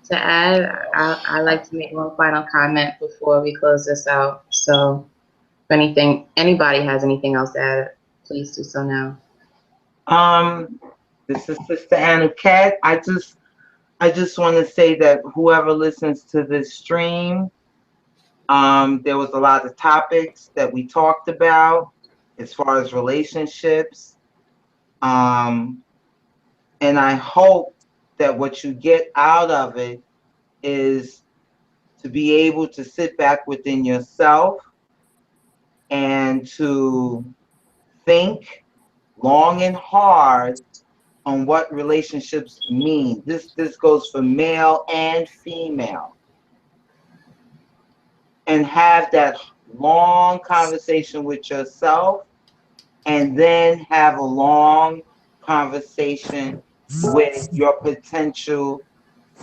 to add? I like to make one final comment before we close this out. So if anybody has anything else to add, please do so now. This is Sister Anna Cat. I just want to say that whoever listens to this stream, there was a lot of topics that we talked about as far as relationships. And I hope that what you get out of it is to be able to sit back within yourself and to think long and hard on what relationships mean. This goes for male and female. And have that long conversation with yourself, and then have a long conversation with your potential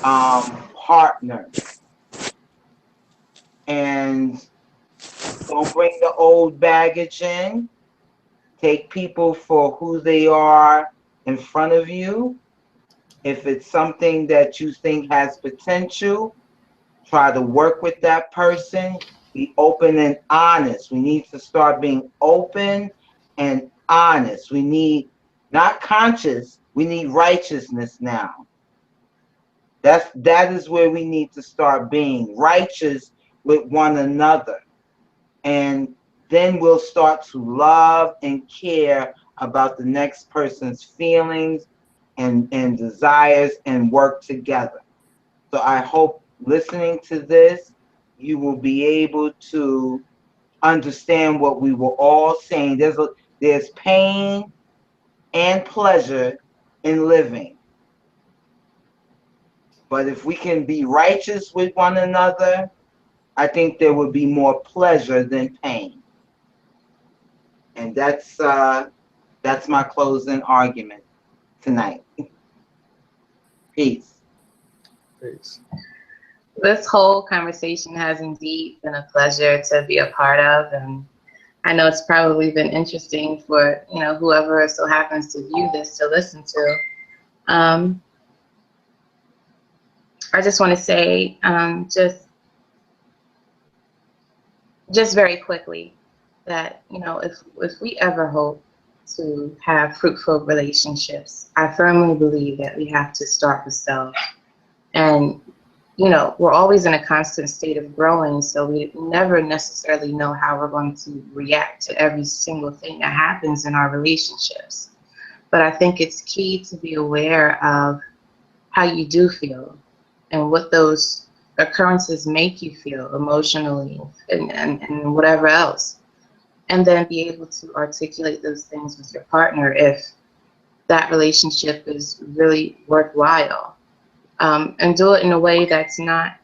partner. And don't bring the old baggage in. Take people for who they are in front of you. If it's something that you think has potential, try to work with that person. Be open and honest. We need to start being open and honest. We need not conscious, we need righteousness now. That is where we need to start being righteous with one another. And then we'll start to love and care about the next person's feelings and desires and work together. So I hope listening to this, you will be able to understand what we were all saying. There's pain and pleasure in living. But if we can be righteous with one another, I think there would be more pleasure than pain. And that's my closing argument tonight. Peace. Peace. This whole conversation has indeed been a pleasure to be a part of, and I know it's probably been interesting for whoever so happens to view this to listen to. I just want to say just very quickly that if we ever hope to have fruitful relationships, I firmly believe that we have to start with self. And we're always in a constant state of growing, so we never necessarily know how we're going to react to every single thing that happens in our relationships. But I think it's key to be aware of how you do feel and what those occurrences make you feel emotionally and whatever else. And then be able to articulate those things with your partner if that relationship is really worthwhile. And do it in a way that's not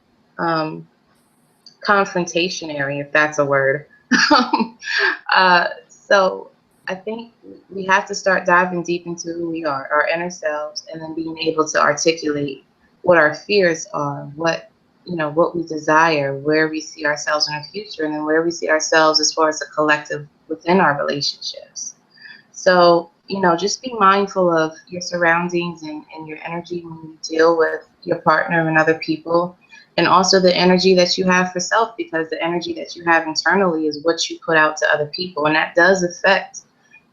confrontationary, if that's a word. So I think we have to start diving deep into who we are, our inner selves, and then being able to articulate what our fears are, what we desire, where we see ourselves in the future, and then where we see ourselves as far as a collective within our relationships. So, you know, just be mindful of your surroundings and your energy when you deal with your partner and other people, and also the energy that you have for self, because the energy that you have internally is what you put out to other people, and that does affect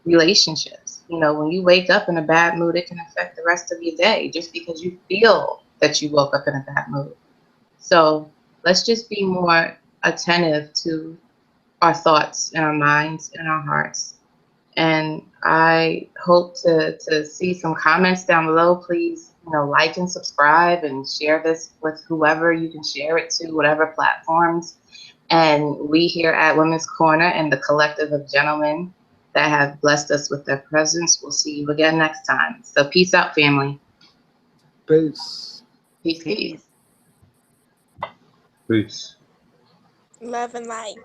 relationships. You know, when you wake up in a bad mood, it can affect the rest of your day just because you feel that you woke up in a bad mood. So let's just be more attentive to our thoughts and our minds and our hearts. And I hope to see some comments down below. Please, you know, like and subscribe and share this with whoever you can share it to, whatever platforms. And we here at Women's Corner and the collective of gentlemen that have blessed us with their presence, we'll see you again next time. So peace out, family. Peace. Peace, peace. Peace. Peace. Love and light.